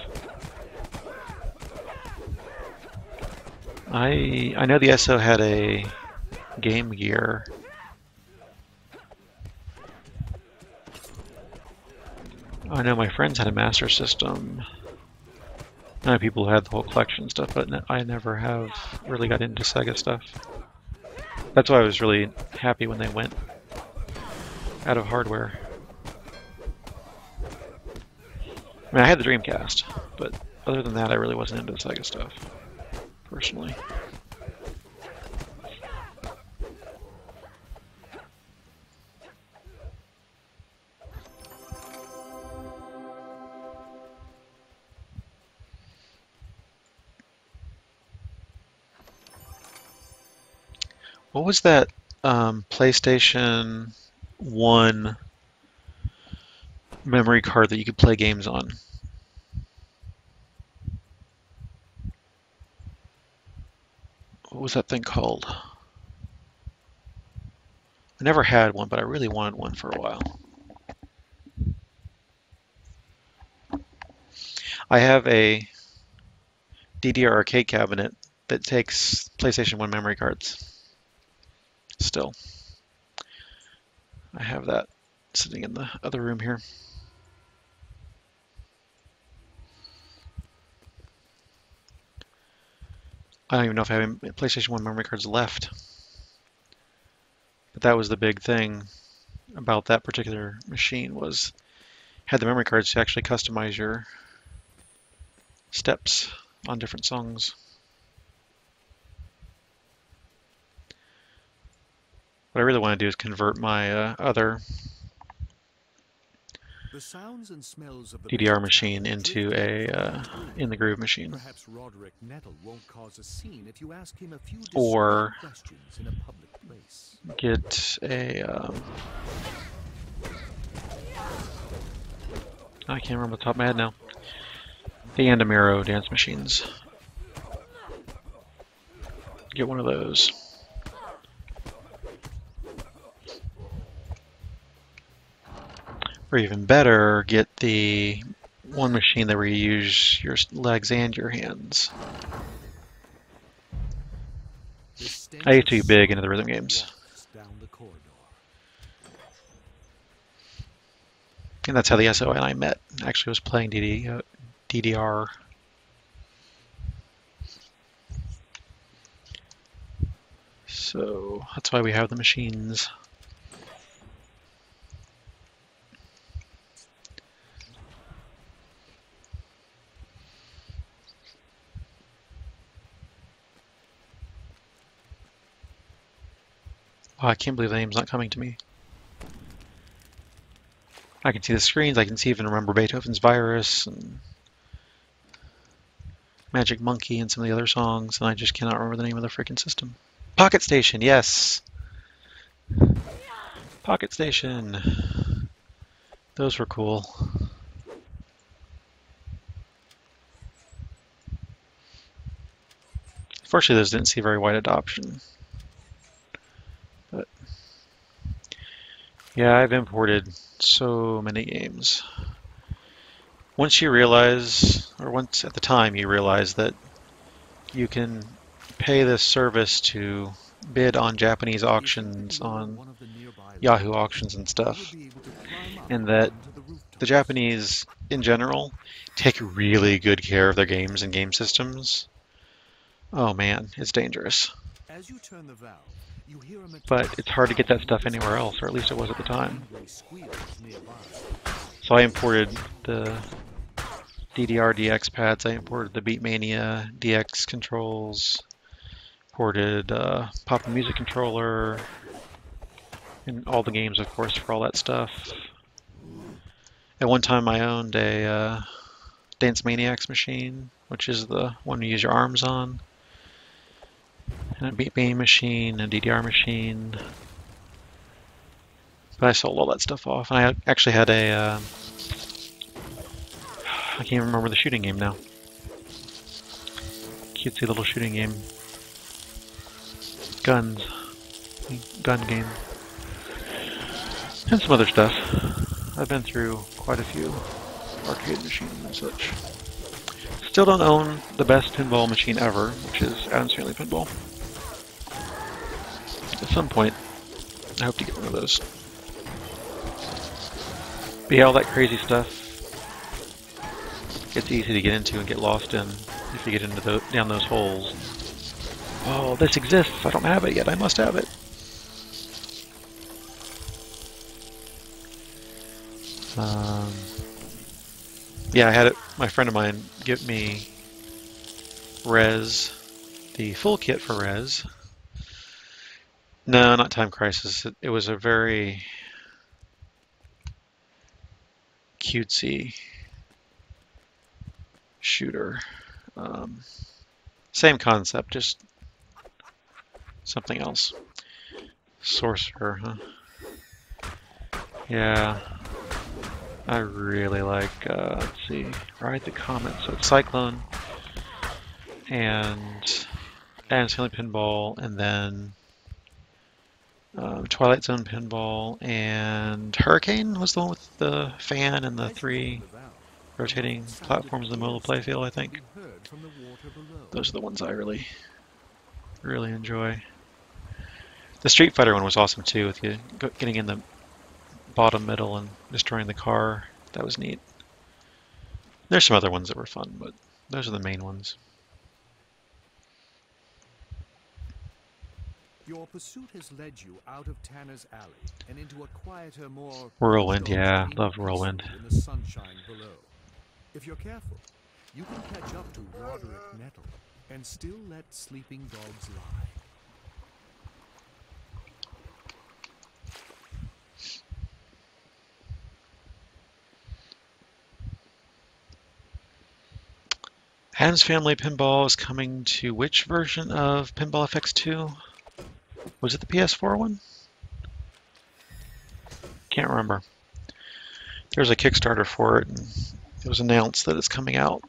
A: I know the SO had a Game Gear. I know my friends had a Master System. I know people who had the whole collection and stuff, but I never have really got into Sega stuff. That's why I was really happy when they went out of hardware. I mean, I had the Dreamcast, but other than that, I really wasn't into Sega stuff, personally. What was that PlayStation 1 memory card that you could play games on? What was that thing called? I never had one, but I really wanted one for a while. I have a DDR arcade cabinet that takes PlayStation 1 memory cards. Still. I have that sitting in the other room here. I don't even know if I have any PlayStation 1 memory cards left. But that was the big thing about that particular machine was had the memory cards to actually customize your steps on different songs. What I really want to do is convert my other
B: The sounds and smells of the
A: DDR
B: big
A: machine
B: town
A: into
B: drift up
A: a
B: from the tomb.
A: in the groove machine,
B: Perhaps Roderick Nettle won't cause a scene if you ask him a few
A: or
B: discreet questions in a public place.
A: get a I can't remember the top of my head now. The Andamiro dance machines. Get one of those. Or even better, get the one machine that where you use your legs and your hands. I used to be big into the rhythm games.
B: Down the corridor.
A: And that's how the SO and I met. Actually was playing DDR. So that's why we have the machines. Oh, I can't believe the name's not coming to me. I can see the screens, I can see even remember Beethoven's Virus and Magic Monkey and some of the other songs, and I just cannot remember the name of the freaking system. Pocket Station, yes! Pocket Station. Those were cool. Fortunately, those didn't see very wide adoption. But yeah, I've imported so many games. Once you realize, or once at the time you realize that you can pay this service to bid on Japanese auctions on Yahoo auctions and stuff, and that the Japanese in general take really good care of their games and game systems. Oh man, it's dangerous.
B: As you turn the valve, you hear a
A: But it's hard to get that stuff anywhere else, or at least it was at the time. So I imported the DDR DX pads, I imported the Beatmania DX controls, imported Pop Music controller, and all the games, of course, for all that stuff. At one time I owned a Dance Maniacs machine, which is the one you use your arms on, and a Beatmania machine, a DDR machine. But I sold all that stuff off, and I actually had a I can't even remember the shooting game now. Cutesy little shooting game. Guns. Gun game. And some other stuff. I've been through quite a few arcade machines and such. Still don't own the best pinball machine ever, which is Adams Family Pinball. At some point, I hope to get one of those. But yeah, all that crazy stuff, it's easy to get into and get lost in if you get into down those holes. Oh, this exists. I don't have it yet. I must have it. Yeah, I had it. My friend of mine give me Rez, the full kit for Rez. No, not Time Crisis. It was a very cutesy shooter. Same concept, just something else. Sorcerer, huh? Yeah. I really like, let's see, Ride the Comet. So it's Cyclone and Adams Family Pinball, and then Twilight Zone Pinball, and Hurricane was the one with the fan and the 3 rotating platforms in the middle of the playfield, I think. Those are the ones I really enjoy. The Street Fighter one was awesome too, with you getting in the bottom middle and destroying the car. That was neat. There's some other ones that were fun, but those are the main ones.
B: Your pursuit has led you out of Tanner's Alley and into a quieter, more
A: Whirlwind, yeah, love Whirlwind.
B: in the sunshine below. If you're careful, you can catch up to Roderick Nettle and still let sleeping dogs lie.
A: Adam's Family Pinball is coming to which version of Pinball FX2? Was it the PS4 one? Can't remember. There's a Kickstarter for it, and it was announced that it's coming out.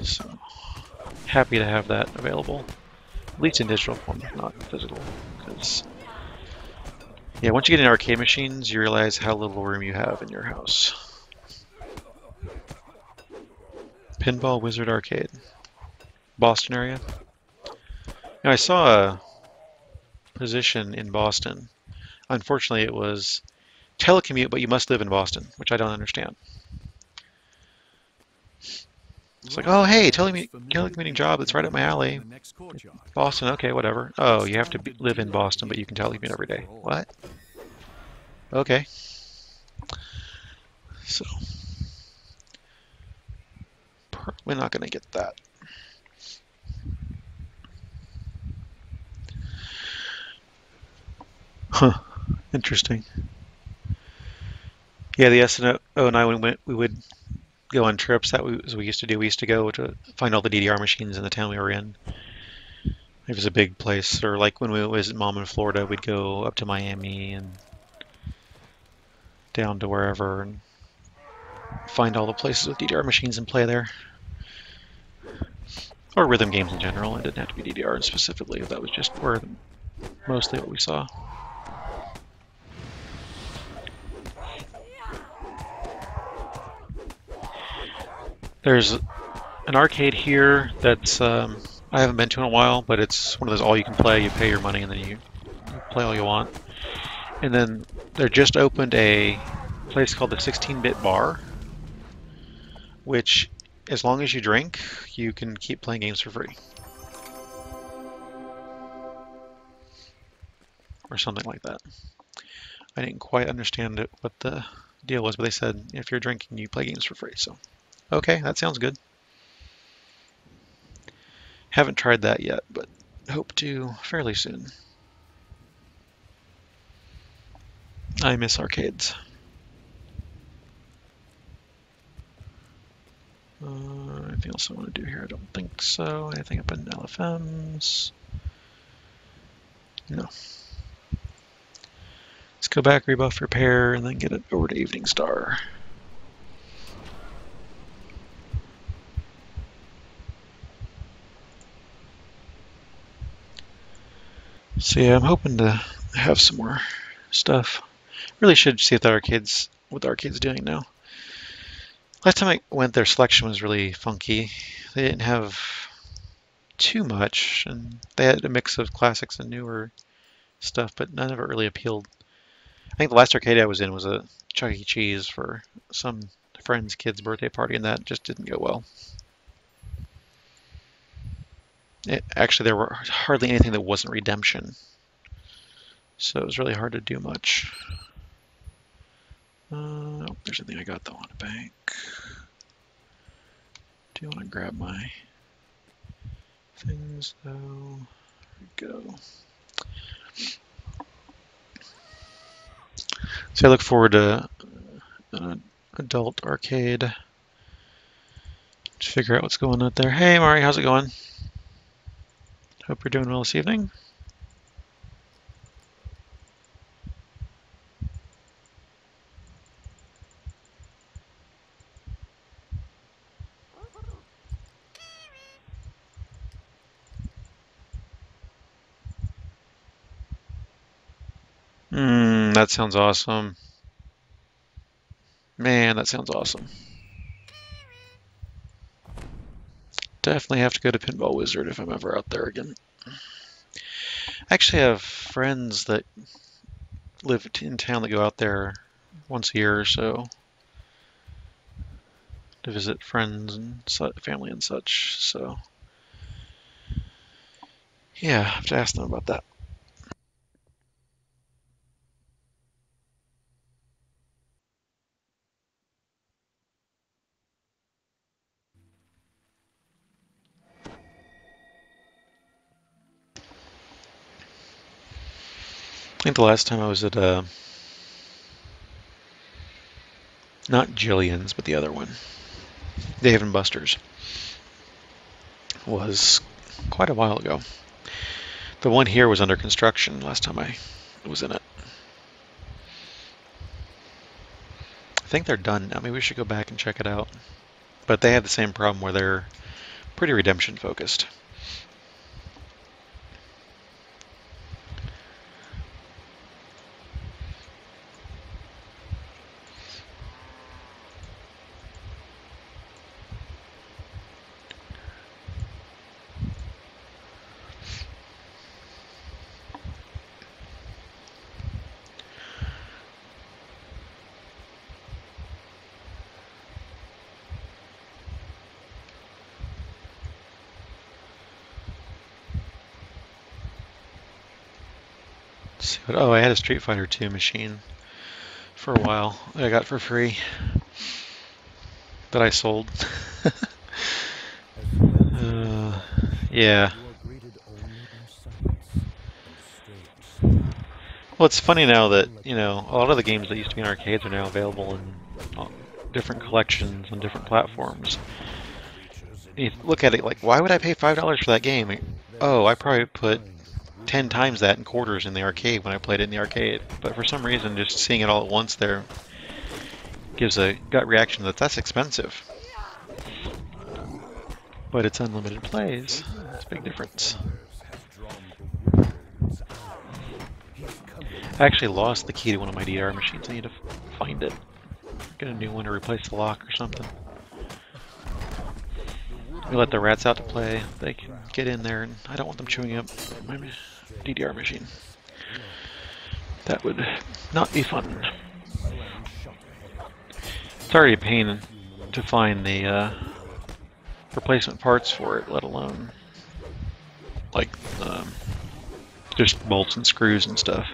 A: So, happy to have that available. At least in digital form, not physical. Because, yeah, once you get into arcade machines, you realize how little room you have in your house. Pinball Wizard Arcade. Boston area. Now, I saw a position in Boston. Unfortunately, it was telecommute, but you must live in Boston, which I don't understand. It's like, oh, hey, telecommuting job that's right up my alley. Boston, okay, whatever. Oh, you have to live in Boston, but you can telecommute every day. What? Okay. So, probably not going to get that. Huh. Interesting. Yeah, the SNO09, we would go on trips that we used to do. We used to go to find all the DDR machines in the town we were in. It was a big place. Or like when we was Mom in Florida, we'd go up to Miami and down to wherever and find all the places with DDR machines and play there. Or rhythm games in general. It didn't have to be DDR specifically. That was just where mostly what we saw. There's an arcade here that's I haven't been to in a while, but it's one of those all you can play. You pay your money and then you play all you want. And then they just opened a place called the 16-Bit Bar, which, as long as you drink, you can keep playing games for free. Or something like that. I didn't quite understand what the deal was, but they said if you're drinking, you play games for free. So, okay, that sounds good. Haven't tried that yet, but hope to fairly soon. I miss arcades. Anything else I want to do here? I don't think so. Anything up in LFMs? No. Let's go back, rebuff, repair, and then get it over to Evening Star. So yeah, I'm hoping to have some more stuff. Really should see if what the arcade's doing now. Last time I went, their selection was really funky. They didn't have too much, and they had a mix of classics and newer stuff, but none of it really appealed. I think the last arcade I was in was a Chuck E. Cheese for some friend's kid's birthday party, and that just didn't go well. Actually, there were hardly anything that wasn't redemption, so it was really hard to do much. Oh, there's anything I got though on a bank. Do you want to grab my things though? There we go. So I look forward to an adult arcade to figure out what's going on there. Hey Mari, how's it going? Hope you're doing well this evening. That sounds awesome. Man, that sounds awesome. Definitely have to go to Pinball Wizard if I'm ever out there again. I actually have friends that live in town that go out there once a year or so to visit friends and family and such. So, yeah, I have to ask them about that. I think the last time I was at not Jillian's, but the other one. Dave and Buster's was quite a while ago. The one here was under construction last time I was in it. I think they're done now. Maybe we should go back and check it out. But they have the same problem where they're pretty redemption focused. See what, oh, I had a Street Fighter 2 machine for a while that I got for free that I sold. Yeah. Well, it's funny now that, you know, a lot of the games that used to be in arcades are now available in different collections on different platforms. You look at it like, why would I pay $5 for that game? Oh, I probably put 10 times that in quarters in the arcade when I played it in the arcade. But for some reason, just seeing it all at once there gives a gut reaction that that's expensive. But it's unlimited plays. That's a big difference. I actually lost the key to one of my DR machines. I need to find it. Get a new one to replace the lock or something. We let the rats out to play. They can get in there, and I don't want them chewing up my DDR machine. That would not be fun. It's already a pain to find the replacement parts for it, let alone like just bolts and screws and stuff.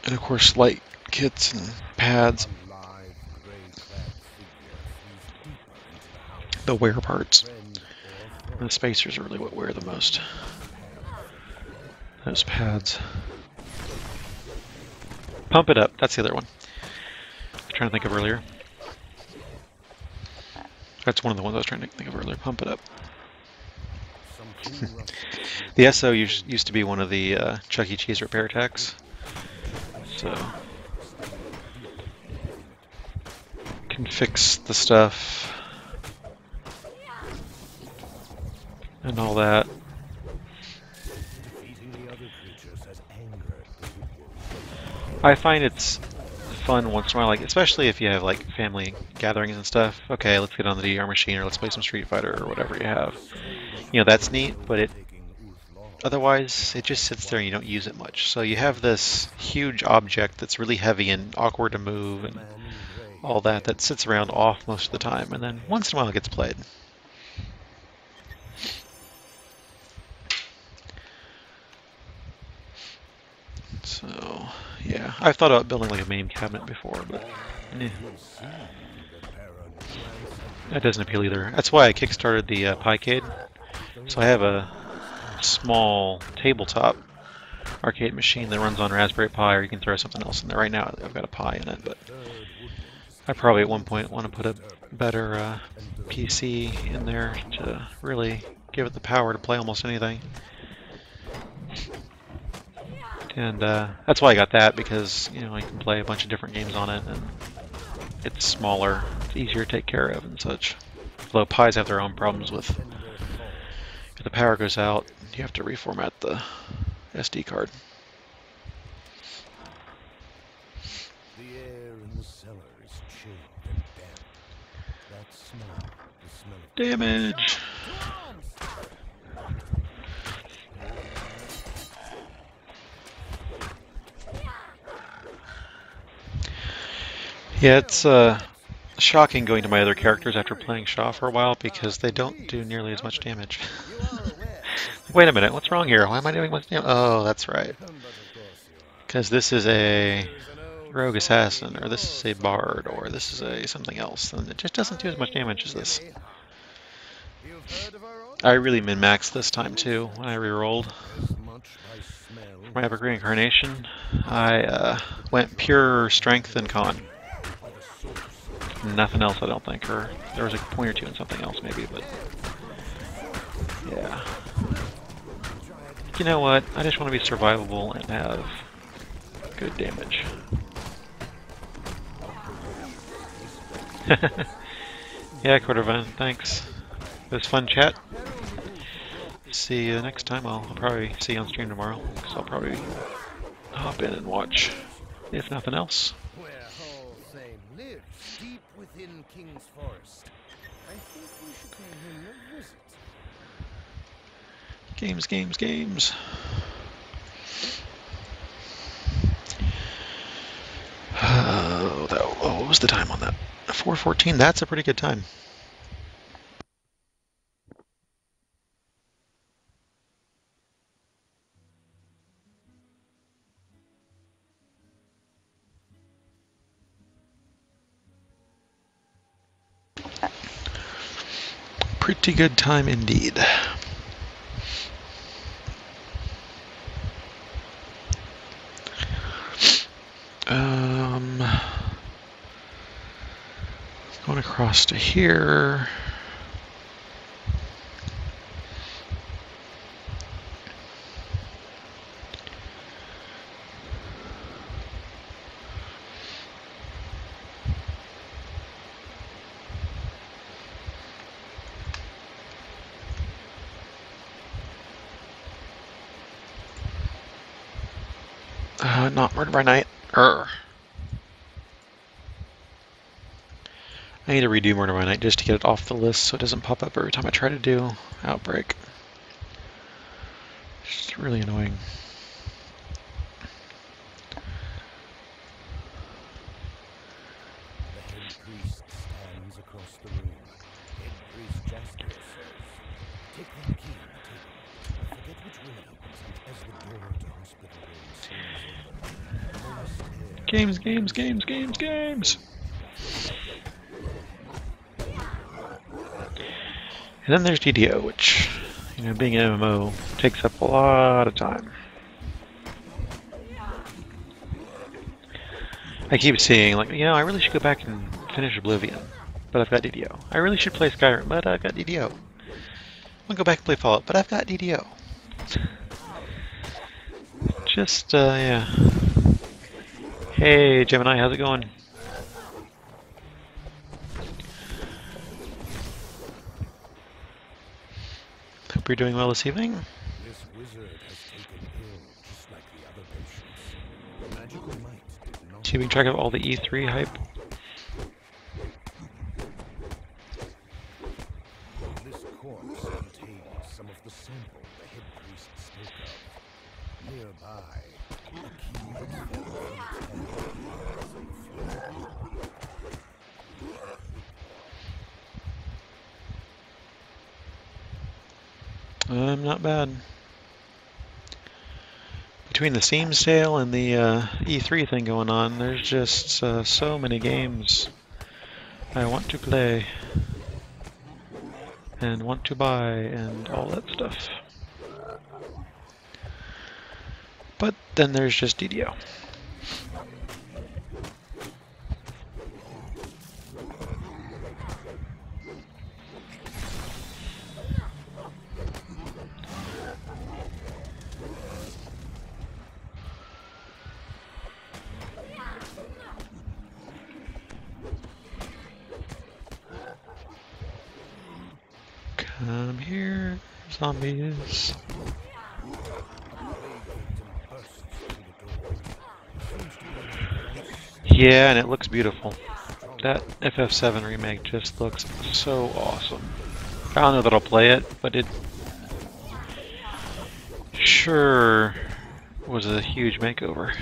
A: And of course light kits and pads. The wear parts. And the spacers are really what wear the most. Those pads. Pump It Up, that's the other one. I was trying to think of earlier. That's one of the ones I was trying to think of earlier. Pump It Up. The SO used to be one of the Chuck E. Cheese repair techs. So can fix the stuff and all that. I find it's fun once in a while, like especially if you have like family gatherings and stuff. Okay, let's get on the DDR machine or let's play some Street Fighter or whatever you have. You know, that's neat, but otherwise it just sits there and you don't use it much. So you have this huge object that's really heavy and awkward to move and all that sits around off most of the time, and then once in a while it gets played. So yeah, I've thought about building like a main cabinet before, but that doesn't appeal either. That's why I kickstarted the Piecade. So I have a small tabletop arcade machine that runs on Raspberry Pi, or you can throw something else in there. Right now I've got a Pi in it, but I probably at one point want to put a better PC in there to really give it the power to play almost anything. And that's why I got that, because you know I can play a bunch of different games on it, and it's smaller, it's easier to take care of and such. Although Pis have their own problems with if the power goes out, you have to reformat the SD card.
B: The air in the cellar is chilled and damp. That smell, the smell of
A: Damage! Yeah, it's shocking going to my other characters after playing Shaw for a while because they don't do nearly as much damage. Wait a minute, what's wrong here? Why am I doing much damage? Oh, that's right. Because this is a rogue assassin, or this is a bard, or this is a something else, and it just doesn't do as much damage as this. I really min-maxed this time too when I re-rolled. For my Epic Reincarnation, I went pure strength and con. Nothing else, I don't think. Or there was a point or two in something else, maybe, but yeah. You know what? I just want to be survivable and have good damage. Yeah, Quartervine, thanks. It was fun chat. See you next time. I'll probably see you on stream tomorrow, because I'll probably hop in and watch, if nothing else.
B: Where Hall Thane lives, deep within King's Forest. I think we should pay him a visit.
A: Games, games, games. What was the time on that? 4:14. That's a pretty good time. Pretty good time indeed. Going across to here. Not Murder by Night. I need to redo Murder by Night just to get it off the list so it doesn't pop up every time I try to do Outbreak. It's just really annoying.
B: The head priest stands across the room. Head priest Jasper says, "Take that key on the table. Forget which room it opens, and as the door to hospital room swings open,
A: Games, games, games, games, games! And then there's DDO, which, you know, being an MMO, takes up a lot of time. I keep seeing, like, you know, I really should go back and finish Oblivion, but I've got DDO. I really should play Skyrim, but I've got DDO. I'm gonna go back and play Fallout, but I've got DDO. Just, yeah. Hey, Gemini, how's it going? Hope you're doing well this evening.
B: This wizard has taken ill, just like the other patients. Magical might did not.
A: Keeping track of all the E3 hype.
B: This corpse contains some of the sample the head priest spoke of. Nearby, a key that fell from its hand lies on the floor.
A: Not bad. Between the Steam sale and the E3 thing going on, there's just so many games I want to play and want to buy and all that stuff. But then there's just DDO. Come here, zombies. Yeah, and it looks beautiful. That FF7 remake just looks so awesome. I don't know that I'll play it, but it sure was a huge makeover.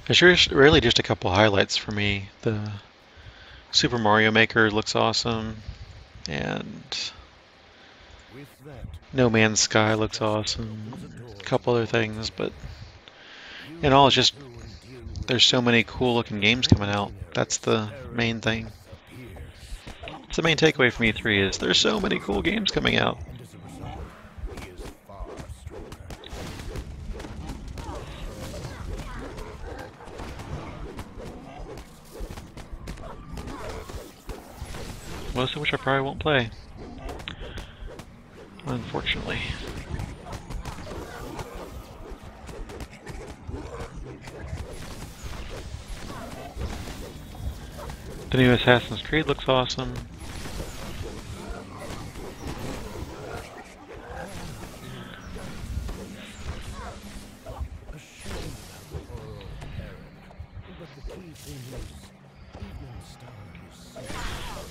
A: There's really just a couple highlights for me. The Super Mario Maker looks awesome, and No Man's Sky looks awesome. A couple other things, but in all, it's just there's so many cool looking games coming out. That's the main thing. the main takeaway from E3 is there's so many cool games coming out.
B: And as a result, he is far stronger.
A: Most of which I probably won't play. Unfortunately. The new Assassin's Creed looks awesome.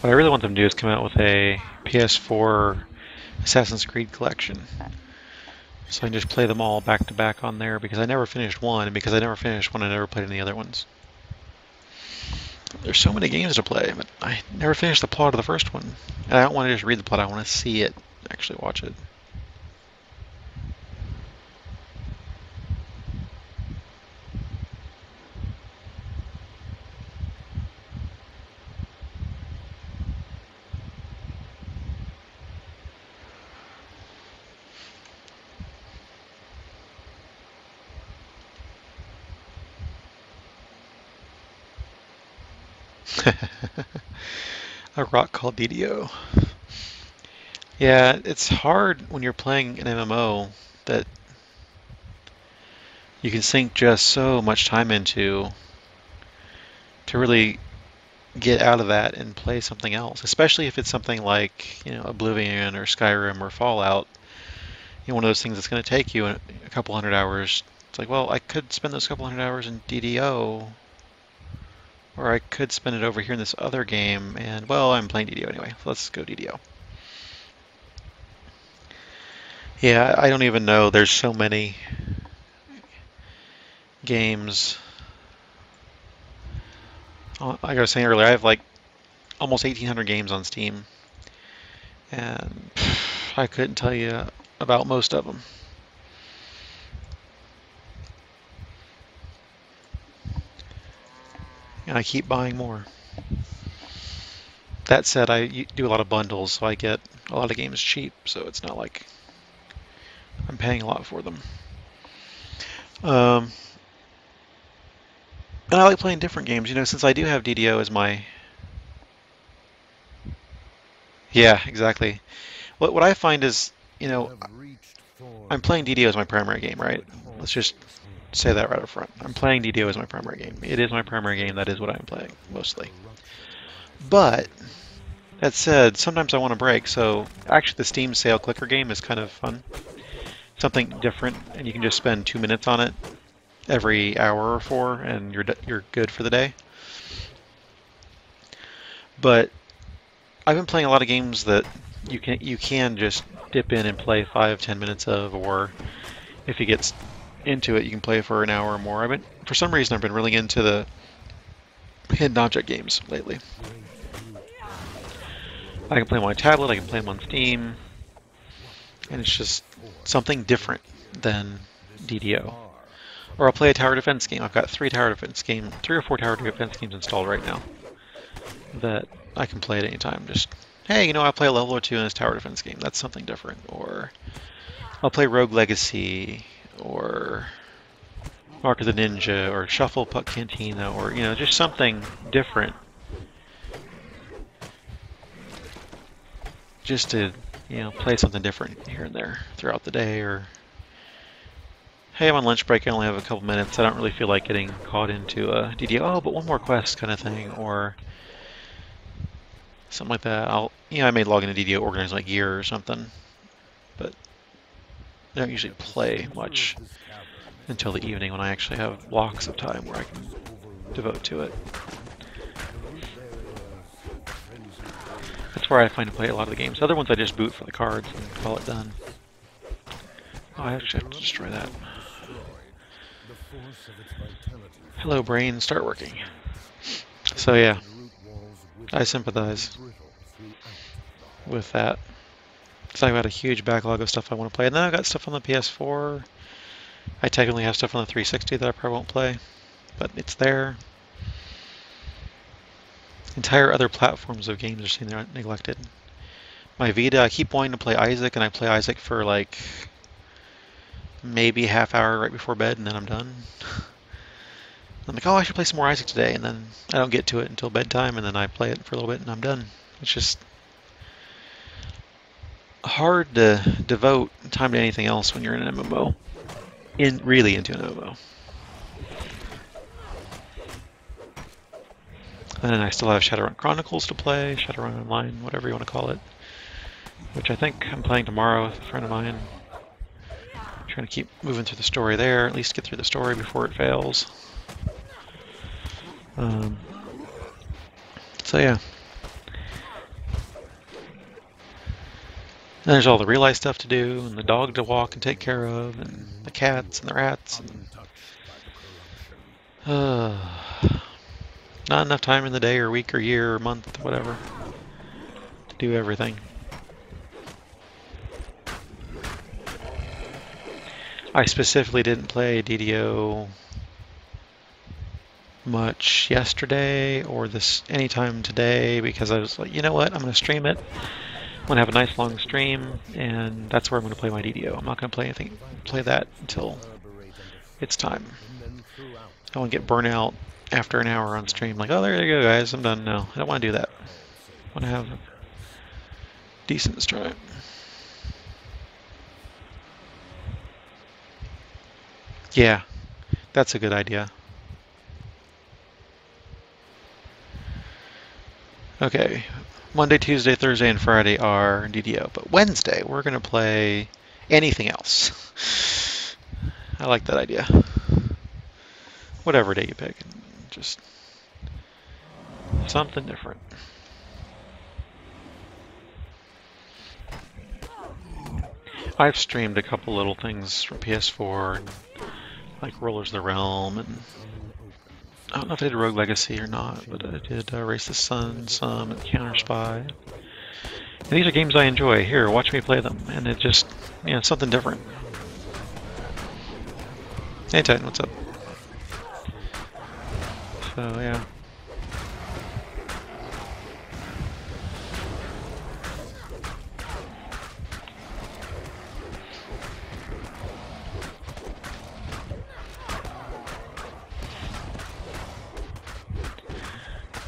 A: What I really want them to do is come out with a PS4 Assassin's Creed collection. So I can just play them all back to back on there because I never finished one, and because I never finished one, I never played any other ones. There's so many games to play, but I never finished the plot of the first one. And I don't want to just read the plot, I want to see it, actually watch it. A rock called DDO. Yeah, it's hard when you're playing an MMO that you can sink just so much time into to really get out of that and play something else, especially if it's something like, Oblivion or Skyrim or Fallout. One of those things that's going to take you a couple hundred hours. It's like, well, I could spend those couple hundred hours in DDO, or I could spend it over here in this other game, and, well, I'm playing DDO anyway, so let's go DDO. Yeah, I don't even know. There's so many games. Like I was saying earlier, I have like almost 1,800 games on Steam, and I couldn't tell you about most of them. And I keep buying more. That said, I do a lot of bundles, so I get a lot of games cheap, so it's not like I'm paying a lot for them. And I like playing different games, since I do have DDO as my... Yeah, exactly. What I find is, I'm playing DDO as my primary game, right? Let's just say that right up front. I'm playing DDO as my primary game. It is my primary game. That is what I'm playing, mostly. But, that said, sometimes I want to break, so actually the Steam sale clicker game is kind of fun. Something different, and you can just spend 2 minutes on it every hour or 4, and you're good for the day. But I've been playing a lot of games that you can just dip in and play 5-10 minutes of, or if you get into it, you can play for an hour or more. For some reason, I've been really into the hidden object games lately. I can play them on my tablet, I can play them on Steam, and it's just something different than DDO. Or I'll play a tower defense game. I've got 3 or 4 tower defense games installed right now that I can play at any time. Just, hey, I'll play a level or 2 in this tower defense game. That's something different. Or I'll play Rogue Legacy, or Mark of the Ninja, or Shuffle Puck Cantina, or, just something different. Just to, play something different here and there throughout the day, or hey, I'm on lunch break, I only have a couple minutes, I don't really feel like getting caught into a DDO, but one more quest kind of thing, or something like that. I may log into DDO, organize my gear or something, but I don't usually play much until the evening when I actually have blocks of time where I can devote to it. That's where I find to play a lot of the games. Other ones I just boot for the cards and call it done. Oh, I actually have to destroy that. Hello, brain, start working. So yeah, I sympathize with that. So I've got a huge backlog of stuff I want to play. And then I've got stuff on the PS4. I technically have stuff on the 360 that I probably won't play, but it's there. Entire other platforms of games are seen there neglected. My Vita, I keep wanting to play Isaac, and I play Isaac for like maybe a half hour right before bed, and then I'm done. I'm like, oh, I should play some more Isaac today, and then I don't get to it until bedtime, and then I play it for a little bit, and I'm done. It's just hard to devote time to anything else when you're in an MMO. Really into an MMO. And then I still have Shadowrun Chronicles to play, Shadowrun Online, whatever you want to call it, which I think I'm playing tomorrow with a friend of mine. Trying to keep moving through the story there, at least get through the story before it fails. So yeah. And there's all the real life stuff to do, and the dog to walk and take care of, and the cats and the rats. And, not enough time in the day or week or year or month or whatever to do everything. I specifically didn't play DDO much yesterday or this anytime today because I was like, you know what, I'm going to stream it. I'm going to have a nice long stream, and that's where I'm going to play my DDO. I'm not going to play that until it's time. I want to get burnt out after an hour on stream. Like, oh, there you go, guys, I'm done. No, I don't want to do that. I want to have a decent stream. Yeah, that's a good idea. Okay, Monday, Tuesday, Thursday, and Friday are DDO, but Wednesday we're going to play anything else. I like that idea. Whatever day you pick, just something different. I've streamed a couple little things from PS4, like Rollers of the Realm, and I don't know if I did Rogue Legacy or not, but I did Race the Sun some, and Counter Spy. And these are games I enjoy. Here, watch me play them, and it just, something different. Hey Titan, what's up? So, yeah.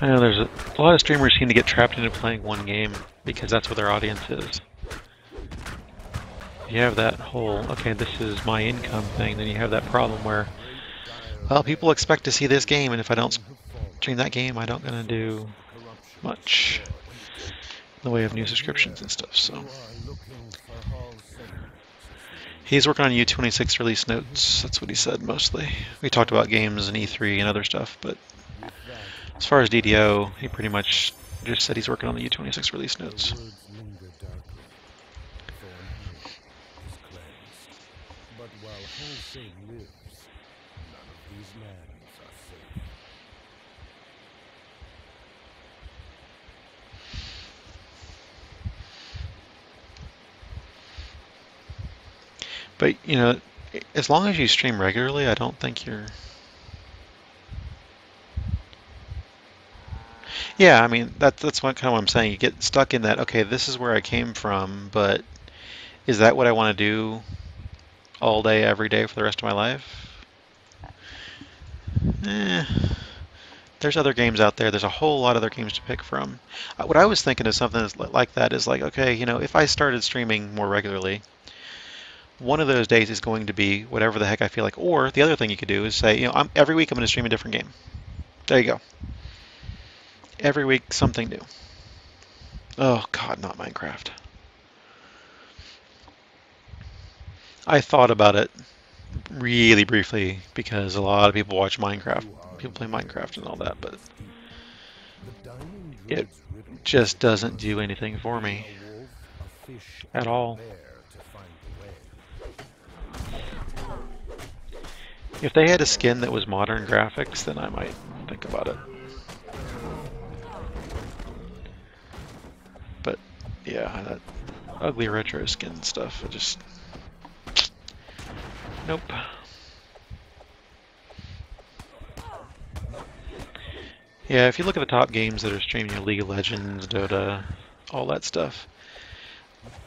A: I know there's a lot of streamers seem to get trapped into playing one game because that's what their audience is. You have that whole, okay, this is my income thing, then you have that problem where, well, people expect to see this game, and if I don't stream that game, I don't gonna do much in the way of new subscriptions and stuff, so. He's working on U26 release notes, that's what he said mostly. We talked about games and E3 and other stuff, but as far as DDO, he pretty much just said he's working on the U26 release notes. But, as long as you stream regularly, I don't think you're... Yeah, I mean, that's kind of what I'm saying. You get stuck in that, okay, this is where I came from, but is that what I want to do all day, every day for the rest of my life? There's other games out there. There's a whole lot of other games to pick from. What I was thinking of something like that is like, okay, if I started streaming more regularly, one of those days is going to be whatever the heck I feel like. Or the other thing you could do is say, every week I'm going to stream a different game. There you go. Every week, something new. Oh, God, not Minecraft. I thought about it really briefly because a lot of people watch Minecraft. People play Minecraft and all that, but it just doesn't do anything for me at all. If they had a skin that was modern graphics, then I might think about it. But yeah, that ugly retro skin stuff, it just... Nope. Yeah, if you look at the top games that are streaming, League of Legends, Dota, all that stuff,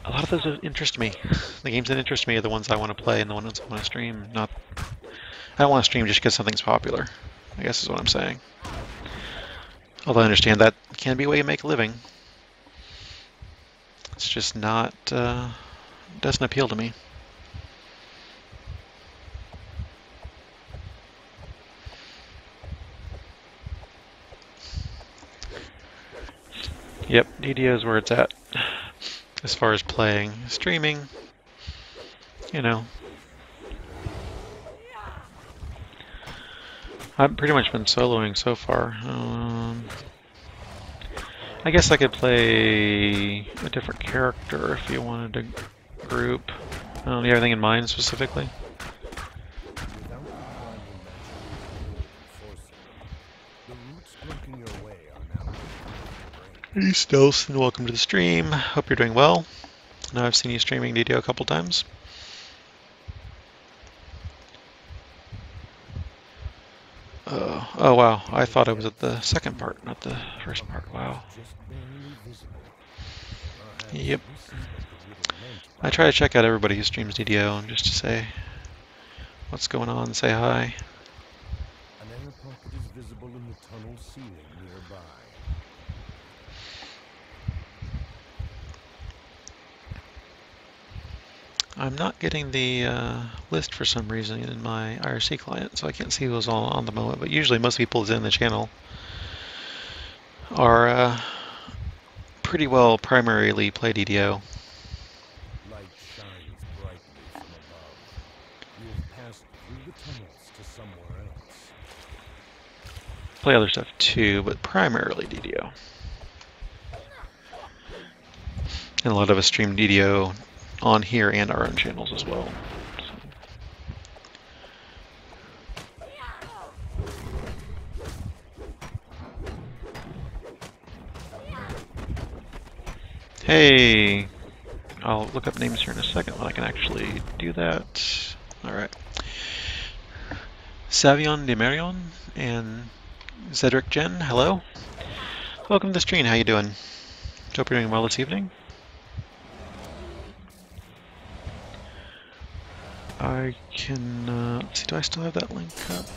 A: a lot of those interest me. The games that interest me are the ones I want to play and the ones I want to stream. Not, I don't want to stream just because something's popular, I guess is what I'm saying. Although I understand that can be a way to make a living. It's just not, doesn't appeal to me. Yep, DDO is where it's at. As far as playing, streaming, you know. I've pretty much been soloing so far. I guess I could play a different character if you wanted to group. Do you have anything in mind specifically? Hey Stealth, and welcome to the stream. Hope you're doing well. I know I've seen you streaming DDO a couple times. Oh wow, I thought I was at the second part, not the first part. Wow. Yep. I try to check out everybody who streams DDO just to say what's going on, say hi.
B: An air pocket is visible in the tunnel ceiling nearby.
A: I'm not getting the list for some reason in my IRC client, so I can't see who's all on the moment, but usually most people in the channel are pretty well primarily play DDO.
B: Light shines brightly from above. You have passed through the tunnels to somewhere else.
A: Play other stuff too, but primarily DDO. And a lot of us stream DDO on here and our own channels as well. Hey, I'll look up names here in a second when I can actually do that. All right. Savion Demarion and Cedric Jen, hello. Welcome to the stream. How you doing? Hope you're doing well this evening. I can, let's see, do I still have that link up?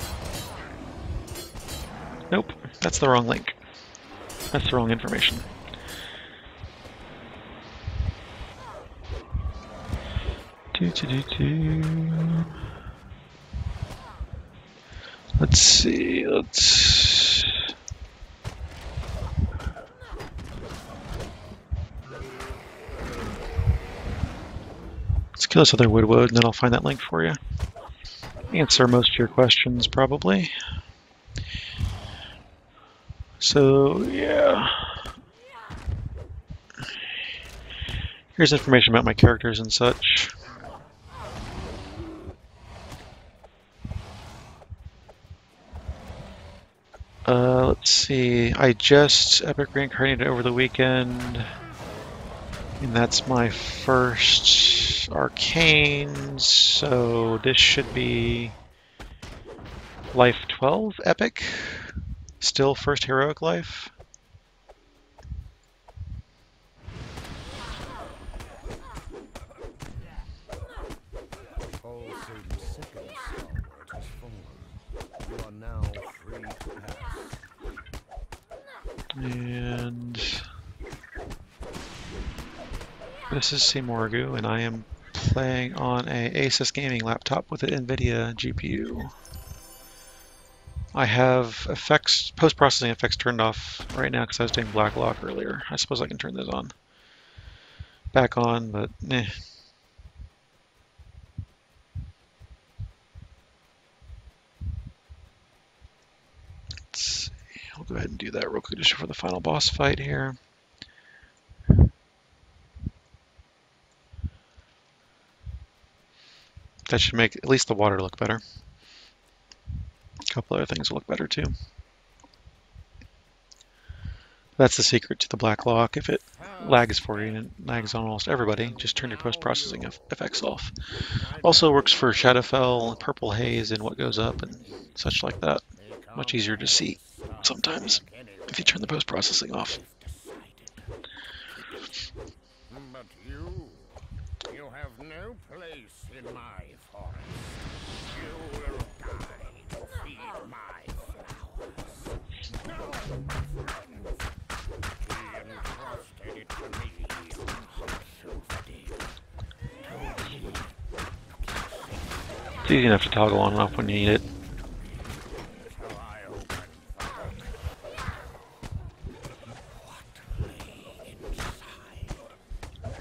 A: Nope, that's the wrong link. That's the wrong information. Let's see, let's kill this other wood, and then I'll find that link for you. Answer most of your questions, probably. So, yeah. Here's information about my characters and such. Let's see. I just epic reincarnated over the weekend, and that's my first arcane, so this should be life 12 epic. Still first heroic life.
B: All save the second stalwart has fallen. You are now free to pass.
A: And this is Simorgu, and I am playing on a Asus gaming laptop with an NVIDIA GPU. I have effects, post-processing effects turned off right now because I was doing Blacklock earlier. I suppose I can turn those on. Back on, but eh. Let's see. I'll go ahead and do that real quick just for the final boss fight here. That should make at least the water look better. A couple other things will look better too. That's the secret to the black lock. If it lags for you, and it lags on almost everybody, just turn your post-processing effects off. Also works for Shadowfell, Purple Haze, and what goes up and such like that. Much easier to see. sometimes if you turn the post-processing off.
B: But you have no place in my forest. You will die to feed my flowers. No, my friends. He entrusted it to me on
A: It's easy enough to toggle on and off when you need it.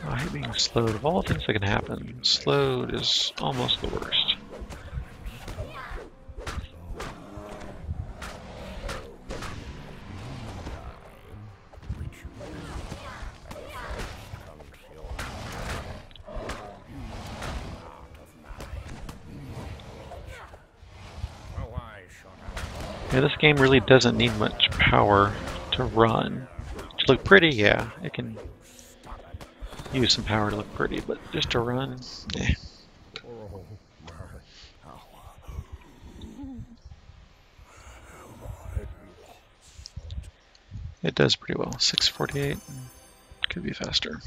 A: I hate being slowed. Of all things that can happen, slowed is almost the worst. Yeah, this game really doesn't need much power to run. To look pretty, yeah, it can use some power to look pretty, but just to run, eh. It does pretty well. 648, could be faster.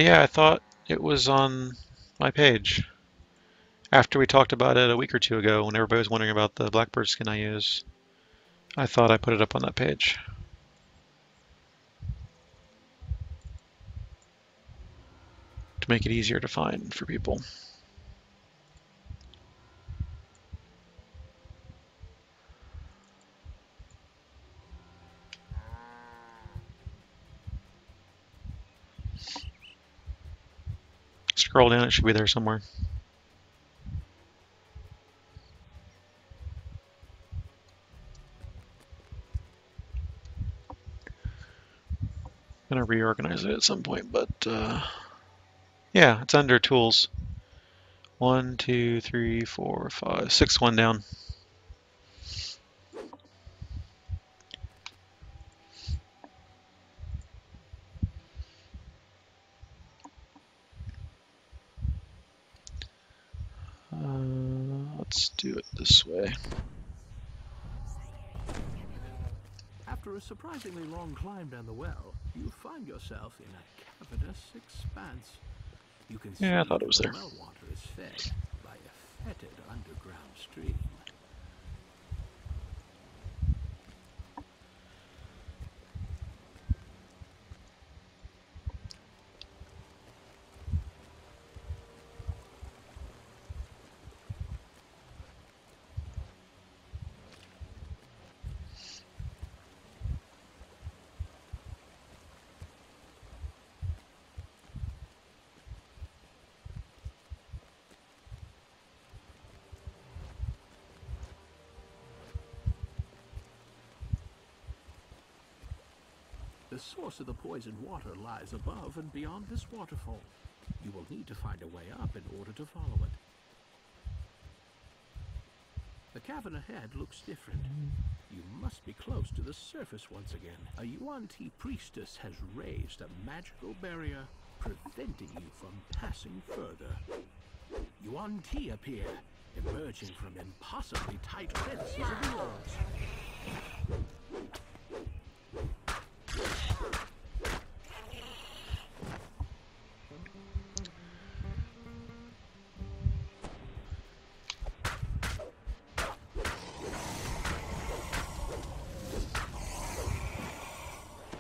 A: Yeah, I thought it was on my page. After we talked about it a week or two ago, when everybody was wondering about the Blackbird skin I use, I thought I put it up on that page. To make it easier to find for people. Scroll down, it should be there somewhere. I'm gonna reorganize it at some point, but yeah, it's under tools. 1, 2, 3, 4, 5, 6, one down. Let's do it this way.
C: After a surprisingly long climb down the well, you find yourself in a cavernous expanse. You can see
A: Yeah, I thought it was
C: the
A: there.
C: well water is fed by a fetid underground stream. The source of the poisoned water lies above and beyond this waterfall. You will need to find a way up in order to follow it. The cavern ahead looks different. You must be close to the surface once again. A Yuan-Ti priestess has raised a magical barrier, preventing you from passing further. Yuan-Ti appear, emerging from impossibly tight fences of the walls.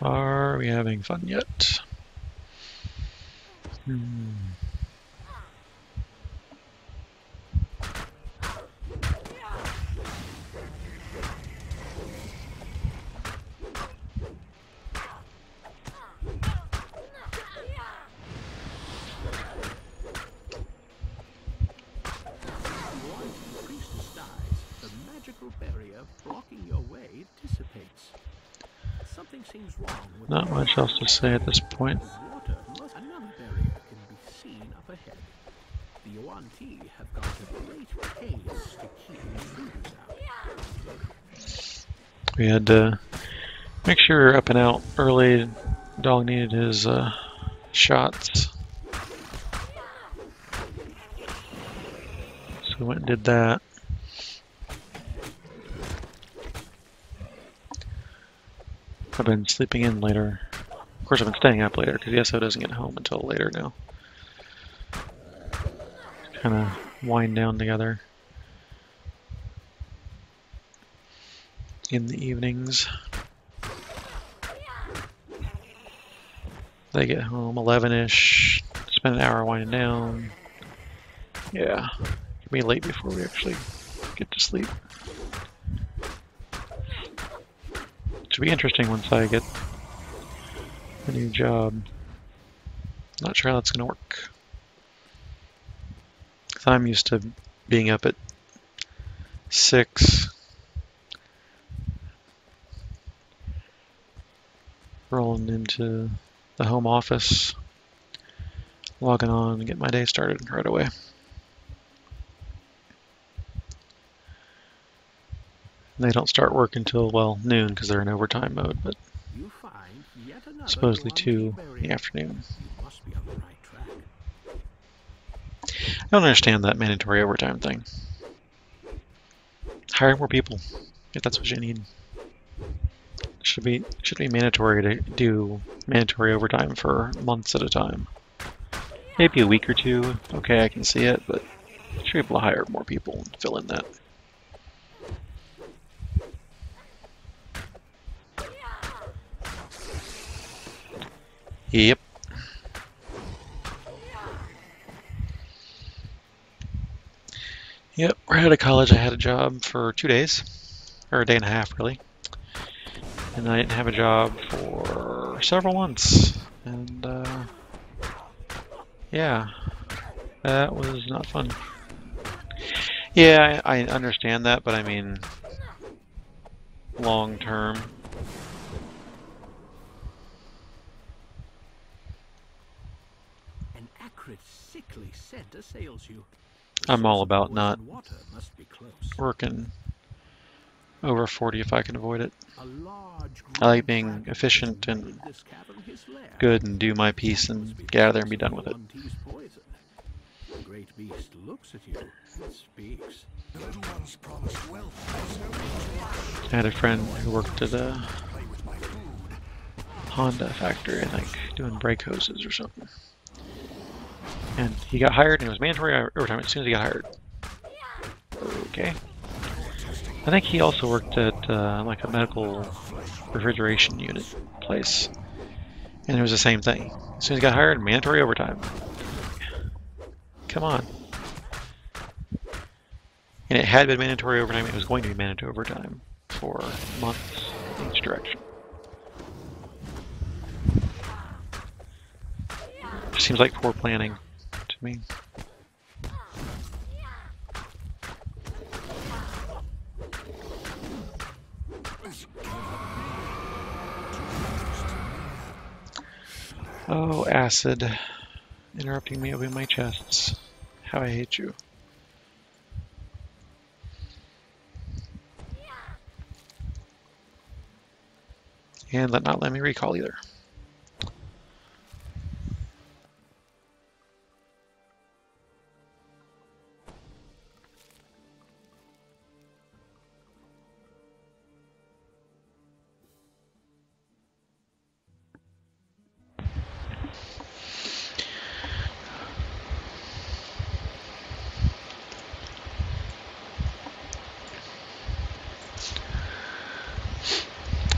A: Are we having fun yet?
C: Barrier blocking your way dissipates. Something seems wrong with
A: Not
C: the
A: much else to say at this point.
C: water. Another barrier can be seen up ahead. The Yuan-Ti have gone to great pains to keep intruders out.
A: We had to make sure we were up and out early. Dog needed his shots. So we went and did that. I've been sleeping in later. Of course, I've been staying up later because Yeso doesn't get home until later now. Kind of wind down together in the evenings. They get home 11-ish, spend an hour winding down. Yeah, it'll be late before we actually get to sleep. Should be interesting once I get a new job. Not sure how that's going to work. 'Cause I'm used to being up at 6, rolling into the home office, logging on and get my day started right away. And they don't start work until, well, noon because they're in overtime mode, but
C: You find yet another
A: supposedly
C: Yuan-Ti
A: 2 in
C: barrier.
A: the afternoon.
C: You must be on the right track.
A: I don't understand that mandatory overtime thing. Hire more people if that's what you need. Should be mandatory to do mandatory overtime for months at a time. Maybe a week or 2. Okay, I can see it, but you should be able to hire more people and fill in that. Yep. Yep, right out of college I had a job for 2 days, or a day and a half really. And I didn't have a job for several months. And yeah, that was not fun. Yeah, I understand that, but I mean, long term.
C: An acrid, sickly scent assails you.
A: I'm all
C: Source of
A: about not
C: poison water must be close.
A: working over 40 if I can avoid it.
C: A large
A: I like
C: green
A: being
C: dragon
A: efficient
C: has
A: and
C: made this cavern his lair.
A: good and do my piece
C: That
A: and
C: must be
A: get out of there and
C: the
A: be done with it.
C: Yuan-Ti's poison. The great beast looks at you and speaks.
B: The little ones promised wealth. There's no need to
A: I had a friend who worked at a
B: play with my food.
A: Honda factory, I think, doing brake hoses or something. And he got hired, and it was mandatory overtime as soon as he got hired. Okay. I think he also worked at like a medical refrigeration unit place, and it was the same thing. As soon as he got hired, mandatory overtime. Come on. And it had been mandatory overtime. It was going to be mandatory overtime for months in each direction. Seems like poor planning to me. Oh, acid. Interrupting me opening my chests. How I hate you. And not let me recall either.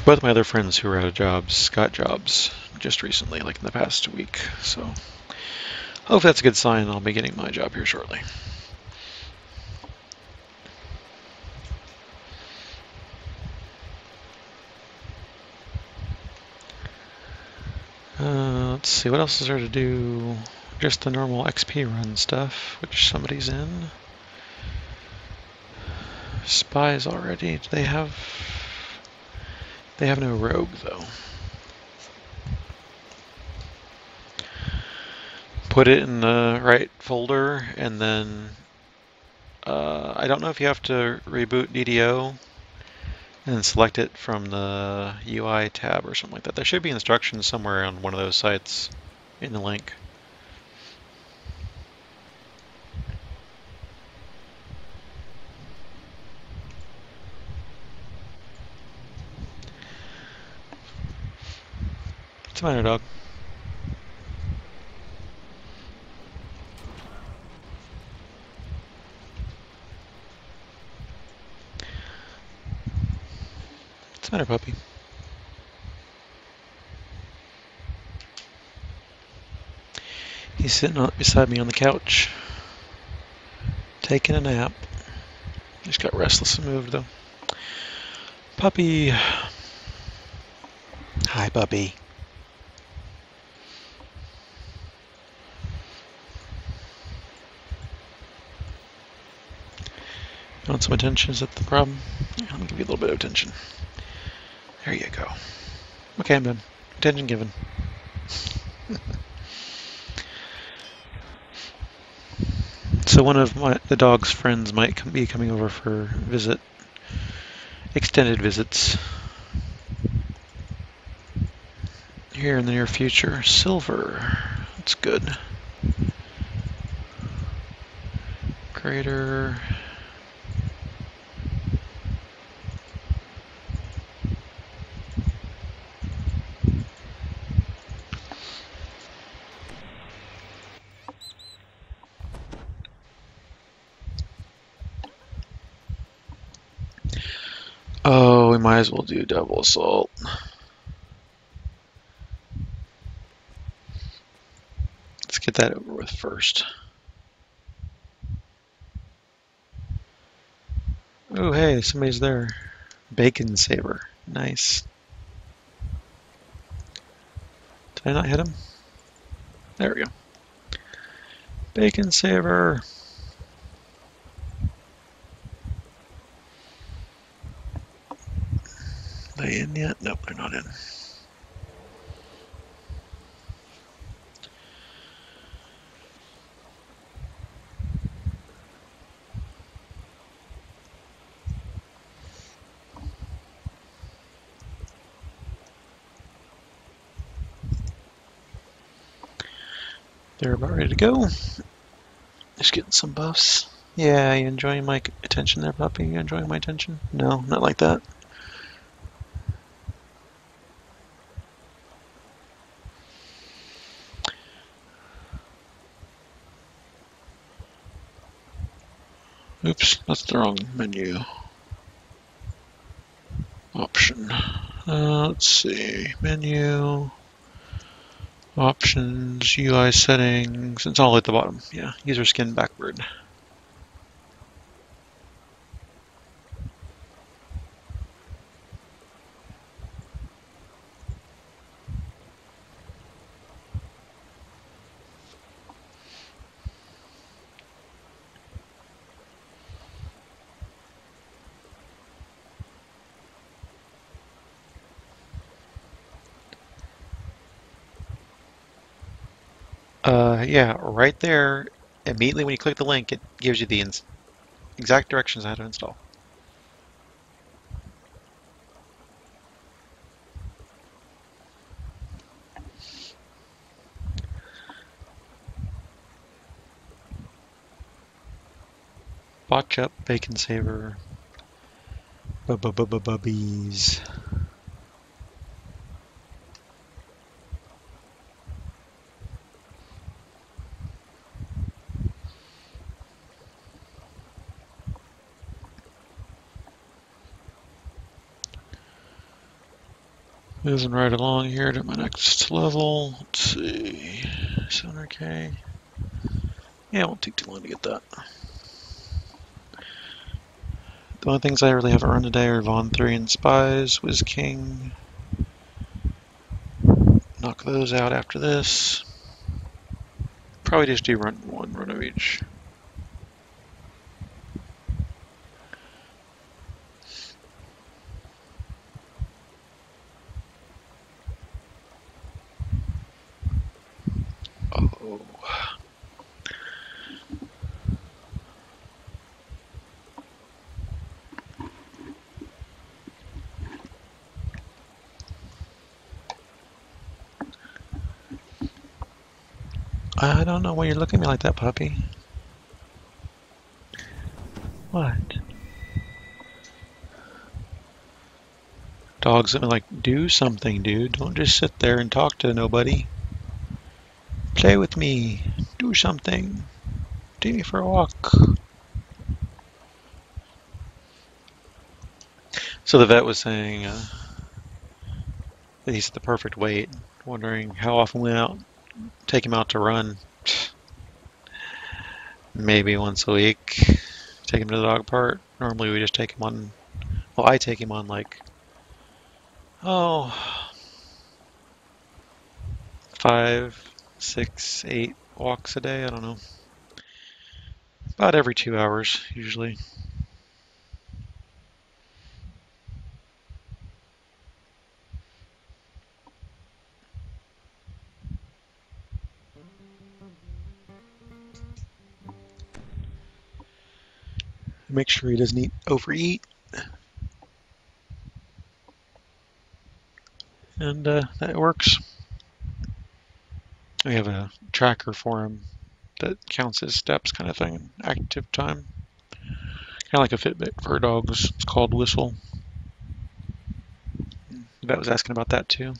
A: Both my other friends who were out of jobs got jobs just recently, like in the past week. So hopefully that's a good sign. I'll be getting my job here shortly. Let's see, what else is there to do? Just the normal XP run stuff, which somebody's in. Spies already. Do they have They have no rogue, though. Put it in the right folder, and then I don't know if you have to reboot DDO and then select it from the UI tab or something like that. There should be instructions somewhere on one of those sites in the link. What's the matter, dog? What's the matter, puppy? He's sitting beside me on the couch, taking a nap. Just got restless and moved, though. Puppy. Hi, puppy. You want some attention? Is that the problem? Yeah, let me give you a little bit of attention. There you go. Okay, I'm done. Attention given. So one of the dog's friends might be coming over for extended visits here in the near future. Silver. That's good. Greater. Oh, we might as well do double assault. Let's get that over with first. Oh, hey, somebody's there. Bacon saver. Nice. Did I not hit him? There we go. Bacon saver. They in yet? Nope, they're not in. They're about ready to go. Just getting some buffs. Yeah, you enjoying my attention there, puppy? You enjoying my attention? No, not like that. Oops, that's the wrong menu. Option. Let's see. Menu. Options, UI settings. It's all at the bottom. Yeah, user skin backward. Yeah, right there. Immediately when you click the link, it gives you the exact directions on how to install. Botch up, bacon saver, bubbies. Moving right along here to my next level. Let's see, 700k. Yeah, it won't take too long to get that. The only things I really haven't run today are Von 3 and Spies, Wiz King. Knock those out after this. Probably just do one run of each. Oh. I don't know why you're looking at me like that, puppy. What? Dog's like, do something, dude. Don't just sit there and talk to nobody. Play with me. Do something. Take me for a walk. So the vet was saying that he's the perfect weight. Wondering how often we take him out to run. Maybe once a week. Take him to the dog park. Normally we just take him on. Well, I take him on like 5, 6, 8 walks a day. I don't know. About every 2 hours usually. Make sure he doesn't overeat. And that works. We have a tracker for him that counts his steps, kind of thing, active time. Kind of like a Fitbit for dogs. It's called Whistle. The vet was asking about that too.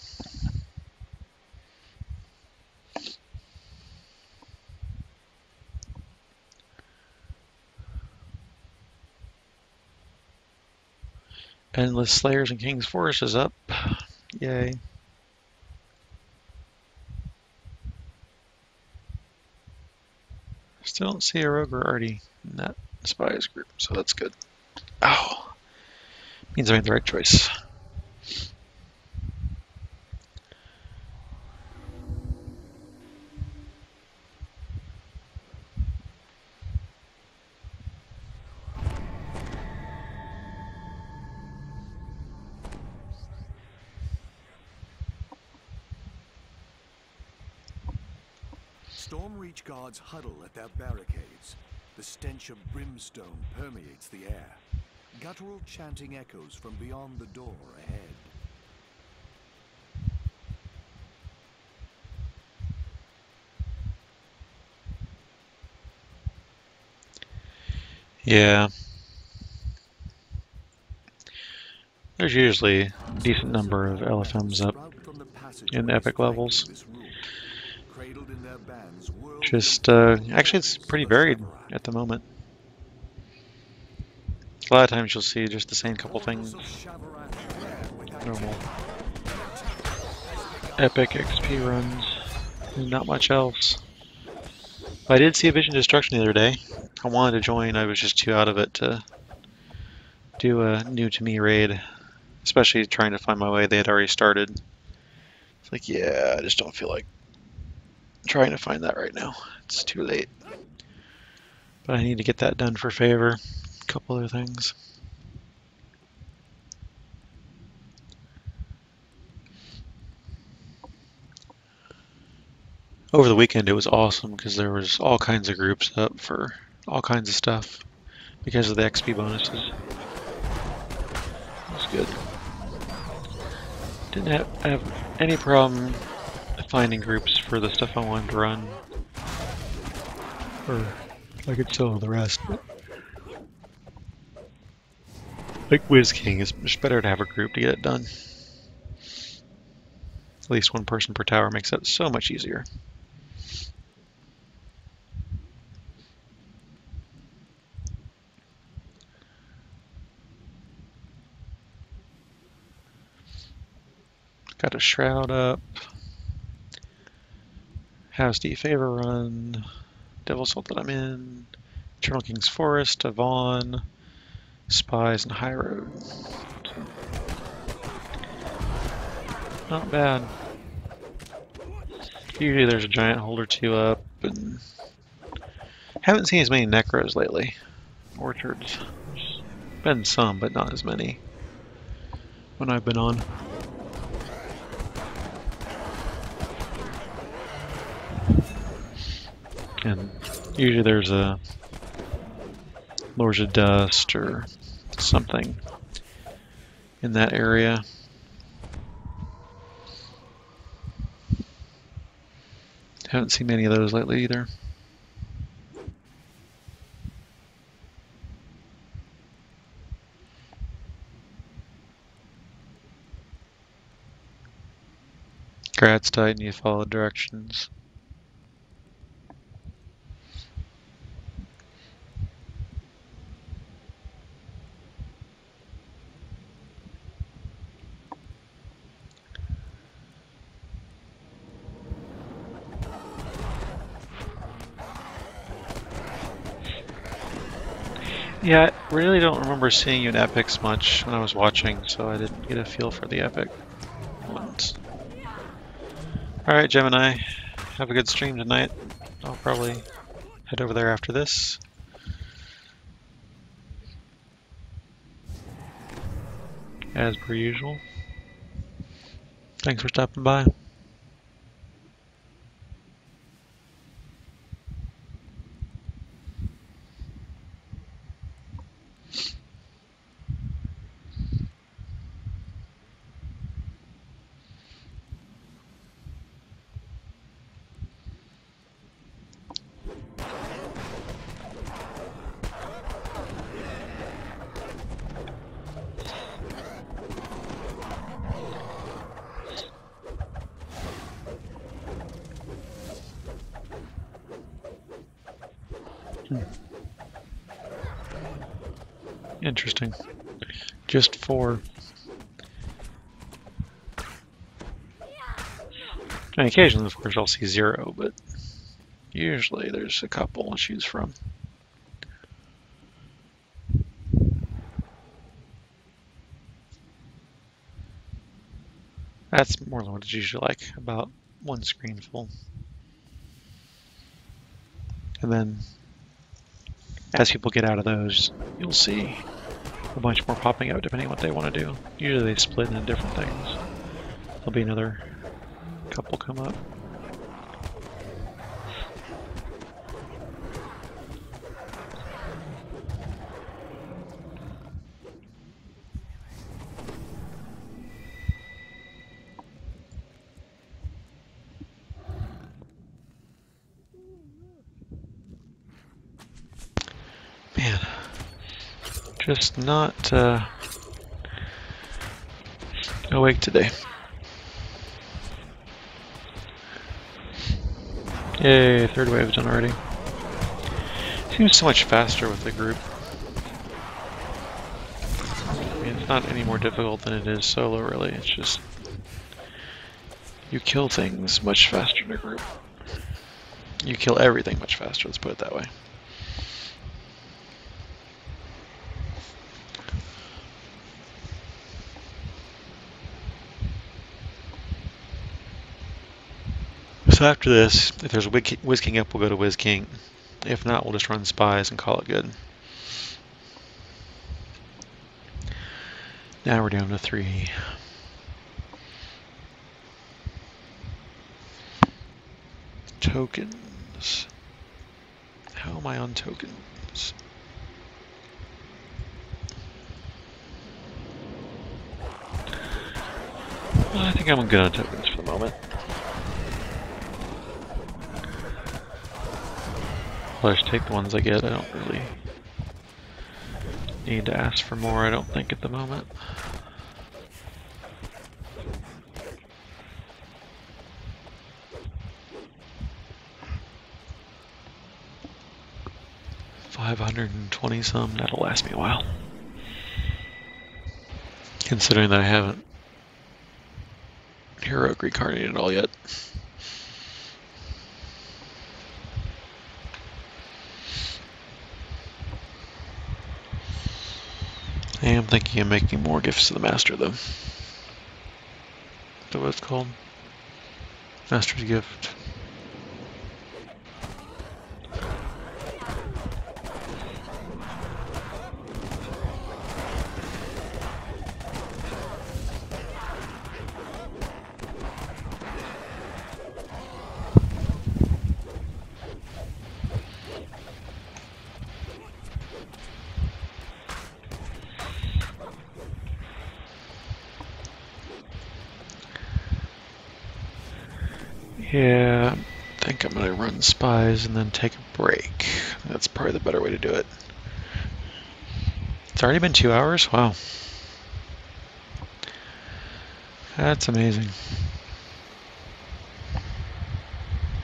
A: Endless Slayers in King's Forest is up. Yay. Still don't see a rogue or arty in that spies group, so that's good. Oh, means I made the right choice.
B: Stormreach guards huddle at their barricades. The stench of brimstone permeates the air. Guttural chanting echoes from beyond the door ahead.
A: Yeah. There's usually a decent number of LFMs up in epic levels. Just, actually it's pretty varied at the moment. A lot of times you'll see just the same couple things. Normal epic XP runs, and not much else. I did see a Vision Destruction the other day. I wanted to join, I was just too out of it to do a new to me raid. Especially trying to find my way, they had already started. It's like, yeah, I just don't feel like trying to find that right now. It's too late. But I need to get that done for Favor. A couple other things. Over the weekend it was awesome because there was all kinds of groups up for all kinds of stuff because of the XP bonuses. It was good. Didn't have any problem finding groups for the stuff I wanted to run. Or I could sell the rest. But like Wiz King, it's just better to have a group to get it done. At least one person per tower makes that so much easier. Got a Shroud up. House D Favor run. Devil's Salt that I'm in. Eternal King's Forest, Avon, Spies, and High Road. Not bad. Usually there's a giant hold or two up, and haven't seen as many Necros lately. Orchards. There's been some, but not as many when I've been on. And usually there's a Lords of Dust or something in that area. Haven't seen many of those lately either. Grad's tight and you follow directions. Yeah, I really don't remember seeing you in epics much when I was watching, so I didn't get a feel for the epic ones. Alright, Gemini, have a good stream tonight. I'll probably head over there after this. As per usual. Thanks for stopping by. Interesting. Just 4. And occasionally, of course, I'll see 0, but usually there's a couple to choose from. That's more than what it's usually like, about 1 screen full. And then, as people get out of those, you'll see a bunch more popping out depending on what they want to do. Usually they split into different things. There'll be another couple come up. Man, just not awake today. Yay, 3rd wave done already. Seems so much faster with the group. I mean, it's not any more difficult than it is solo, really. It's just you kill things much faster in a group. You kill everything much faster, let's put it that way. So after this, if there's a Whiz King up, we'll go to Whiz King. If not, we'll just run Spies and call it good. Now we're down to 3. Tokens. How am I on tokens? Well, I think I'm good on tokens for the moment. I'll just take the ones I get. I don't really need to ask for more, I don't think, at the moment. $520 some, that'll last me a while. Considering that I haven't heroic reincarnated at all yet. I am thinking of making more gifts to the Master, though. Is that what it's called? Master's Gift. Yeah, I think I'm gonna run spies and then take a break. That's probably the better way to do it. It's already been 2 hours? Wow. That's amazing.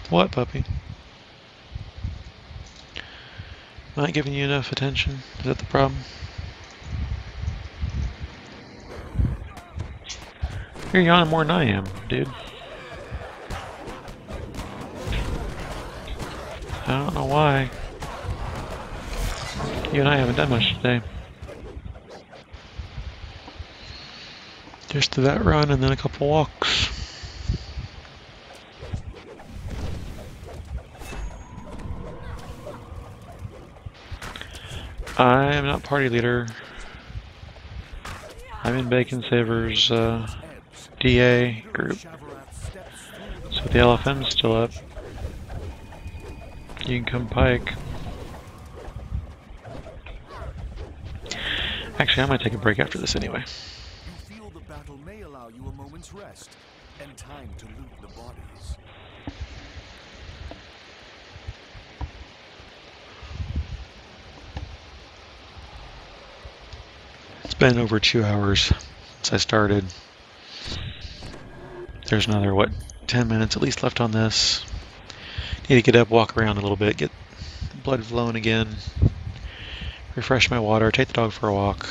A: What, puppy? Not giving you enough attention? Is that the problem? You're yawning more than I am, dude. I don't know why. You and I haven't done much today. Just that run and then a couple walks. I am not party leader. I'm in Bacon Saver's DA group. So the LFM's still up. You can come pike. Actually, I might take a break after this anyway.
B: You feel the battle may allow you a moment's rest and time to loot the bodies.
A: It's been over 2 hours since I started. There's another, what, 10 minutes at least left on this. Need to get up, walk around a little bit, get blood flowing again, refresh my water, take the dog for a walk.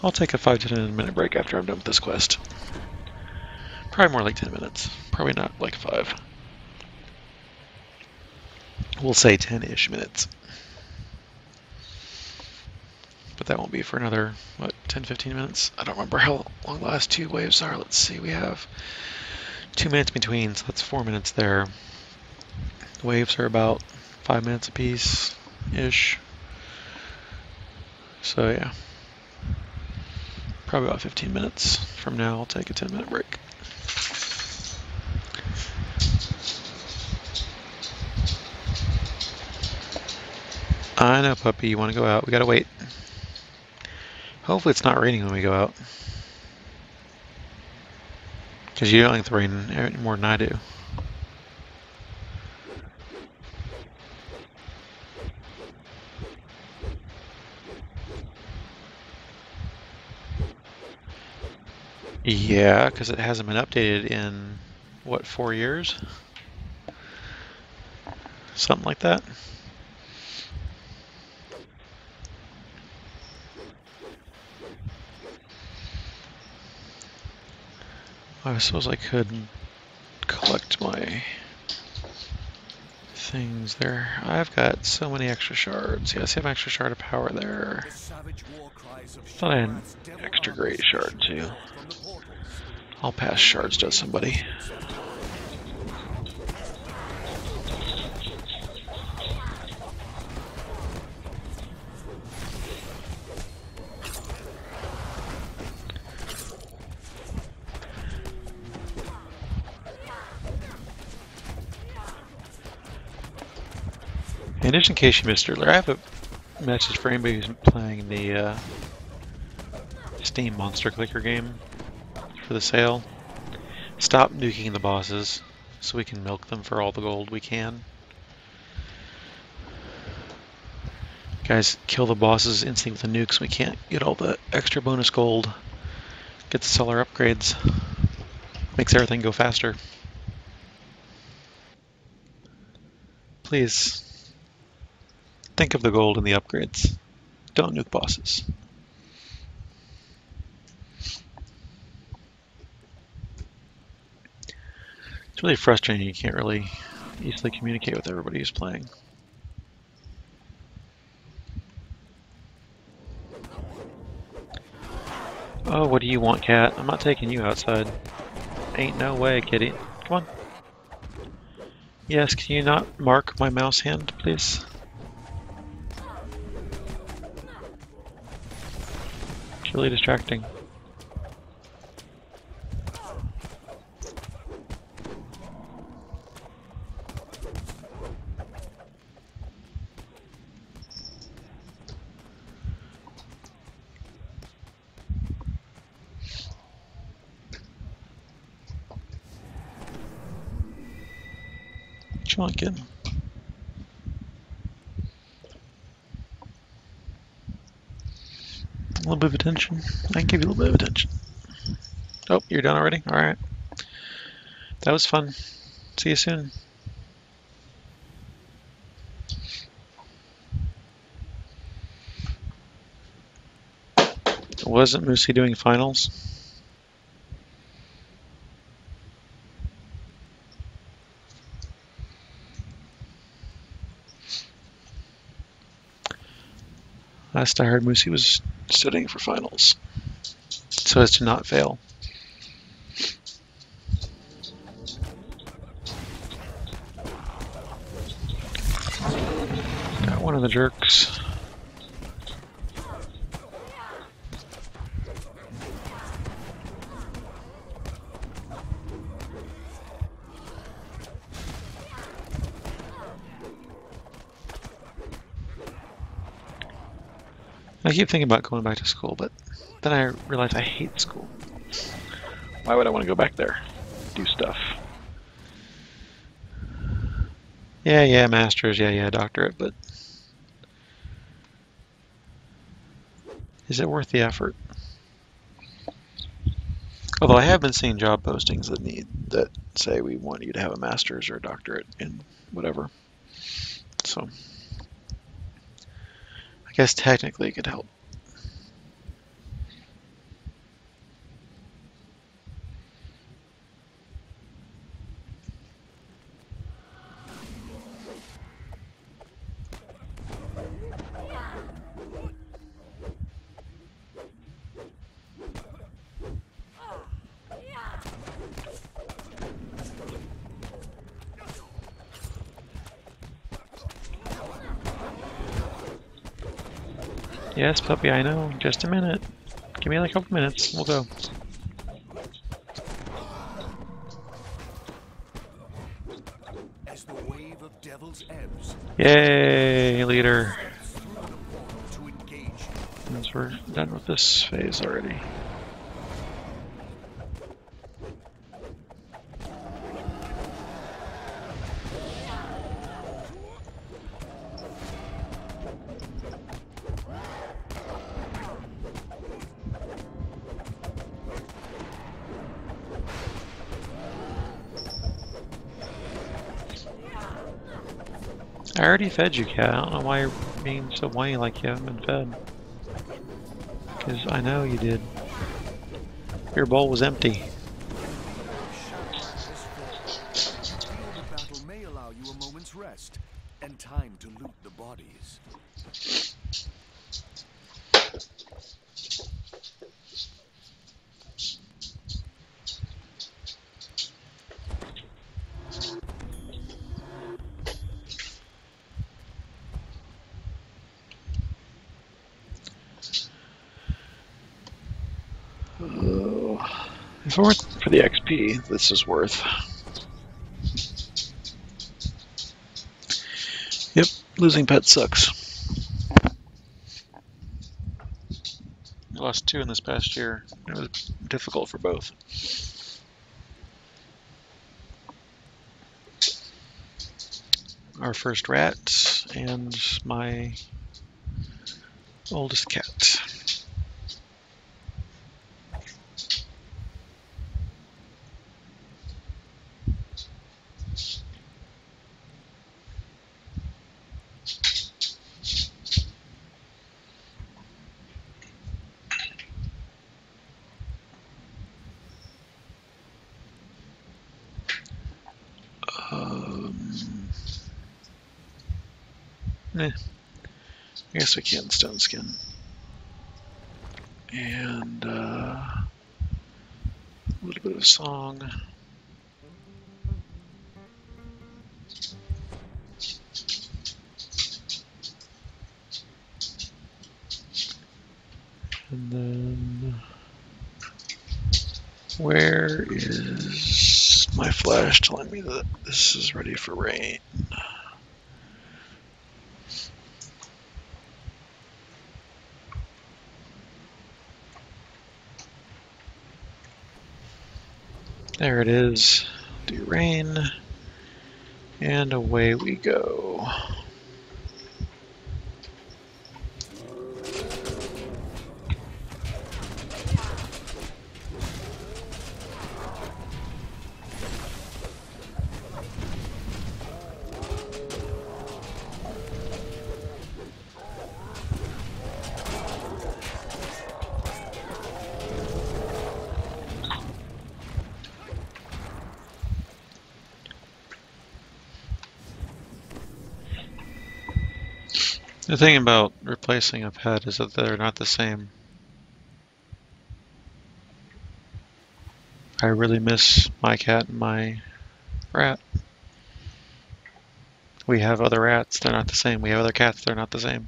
A: I'll take a 5 to 10 minute break after I'm done with this quest. Probably more like 10 minutes. Probably not like 5. We'll say 10-ish minutes. But that won't be for another, what, 10-15 minutes? I don't remember how long the last 2 waves are. Let's see, we have 2 minutes between, so that's 4 minutes there. The waves are about 5 minutes apiece-ish. So yeah. Probably about 15 minutes from now, I'll take a 10-minute break. I know, puppy, you want to go out. We gotta wait. Hopefully it's not raining when we go out. Because you don't like the rain any more than I do. Yeah, because it hasn't been updated in, what, 4 years? Something like that. I suppose I could collect my things there. I've got so many extra shards. Yes, I have an extra shard of power there. Thought I had an extra great shard too. I'll pass shards to somebody. And just in case you missed earlier, I have a message for anybody who's playing the Steam Monster Clicker game for the sale. Stop nuking the bosses so we can milk them for all the gold we can. Guys, kill the bosses instantly with the nukes. We can't get all the extra bonus gold. Get the seller upgrades. Makes everything go faster. Please, think of the gold and the upgrades. Don't nuke bosses. It's really frustrating you can't really easily communicate with everybody who's playing. Oh, what do you want, cat? I'm not taking you outside. Ain't no way, kitty. Come on. Yes, can you not mark my mouse hand, please? It's really distracting. you want, kid? A little bit of attention. I can give you a little bit of attention. Oh, you're done already? Alright. That was fun. See you soon. Wasn't Moosey doing finals? Last I heard, Moosey was studying for finals, so as to not fail. Got one of the jerks. I keep thinking about going back to school, but then I realize I hate school. Why would I want to go back there? Do stuff. Yeah, master's, yeah, doctorate, but is it worth the effort? Although I have been seeing job postings that say we want you to have a master's or a doctorate in whatever. So I guess technically it could help. Yes, puppy, I know. Just a minute. Give me like a couple minutes. We'll go.
B: As the wave of devils ebbs,
A: Yay, leader.
B: to engage.
A: Means we're done with this phase already. I already fed you, cat. I don't know why you're being so whiny like you haven't been fed. Because I know you did. Your bowl was empty.
B: The battle may allow you a moment's rest and time to loot the bodies.
A: If it weren't for the XP, this is worth. Yep, losing pets sucks. I lost 2 in this past year. It was difficult for both. Our first rat and my oldest cat. I guess we can stone skin. And a little bit of song. And then where is my flash telling me that this is ready for rain? There it is. Do rain. And away we go. The thing about replacing a pet is that they're not the same. I really miss my cat and my rat. We have other rats, they're not the same. We have other cats, they're not the same.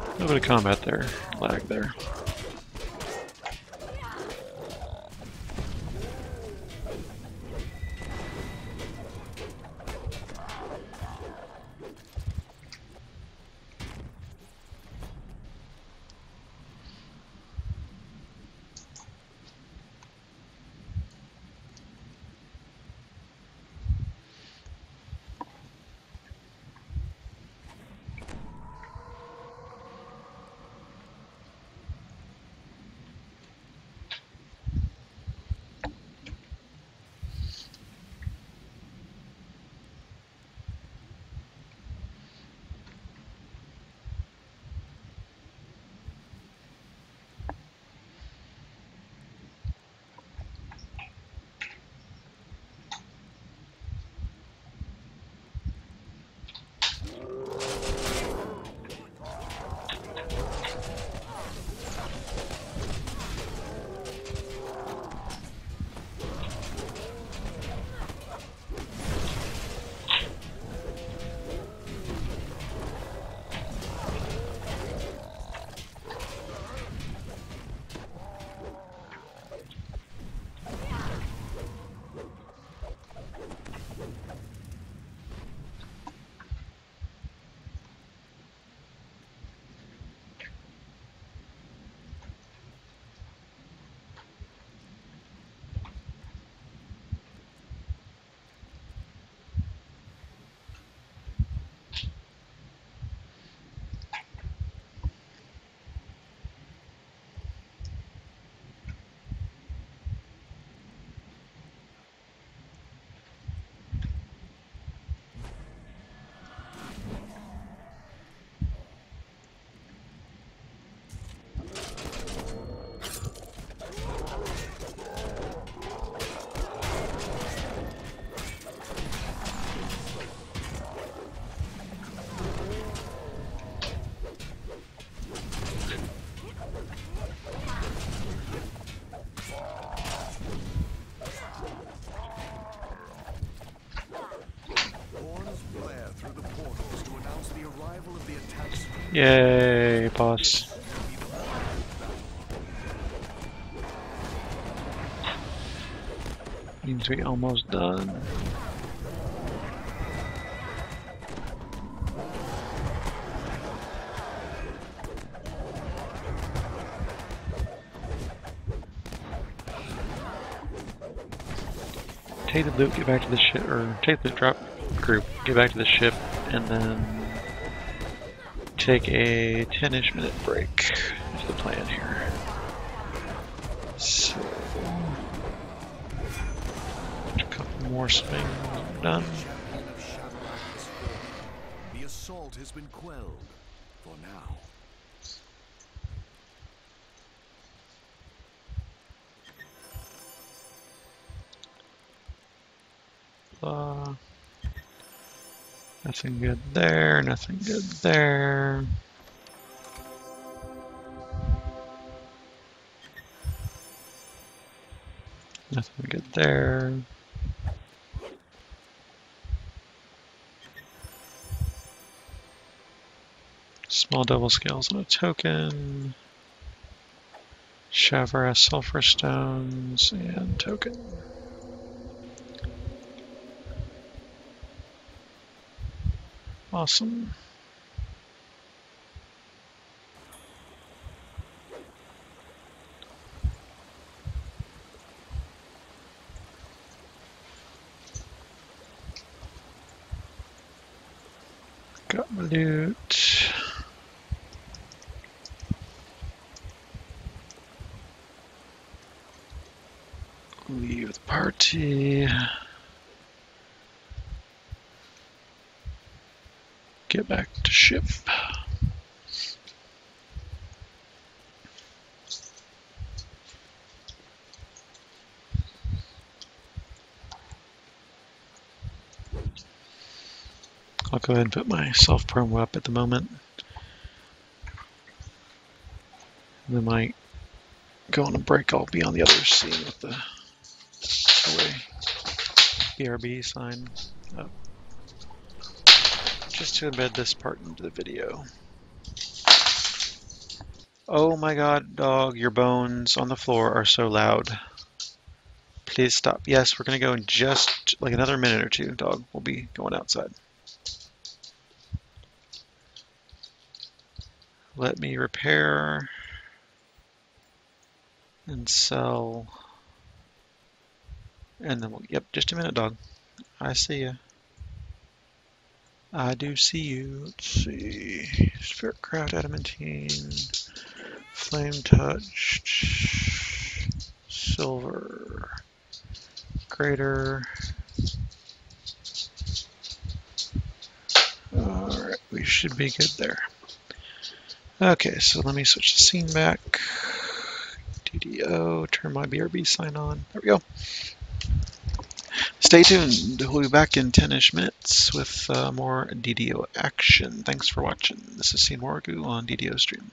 A: A little bit of combat there, lag there. Yay, boss. Means we almost done. Take the loot, get back to the ship, or take the drop group, get back to the ship, and then take a 10-ish minute break is the plan here. So, a couple more swings done.
B: The assault has been quelled for now.
A: Nothing good there, nothing good there. Nothing good there. Small double scales on a token. Chavra sulfur stones and token. Awesome. Got my loot. Leave the party. Get back to ship. I'll go ahead and put my self-promo up at the moment. And then might go on a break. I'll be on the other scene with the away BRB sign up. Just to embed this part into the video. Oh my god, dog, your bones on the floor are so loud. Please stop. Yes, we're going to go in just like another minute or two, dog. We'll be going outside. Let me repair and sell. And then we'll, yep, just a minute, dog. I see you. I do see you. Let's see. Spirit craft adamantine. Flame touched. Silver. Greater. Alright, we should be good there. Okay, so let me switch the scene back. DDO, turn my BRB sign on. There we go. Stay tuned. We'll be back in 10-ish minutes with more DDO action. Thanks for watching. This is Morgu on DDO Stream.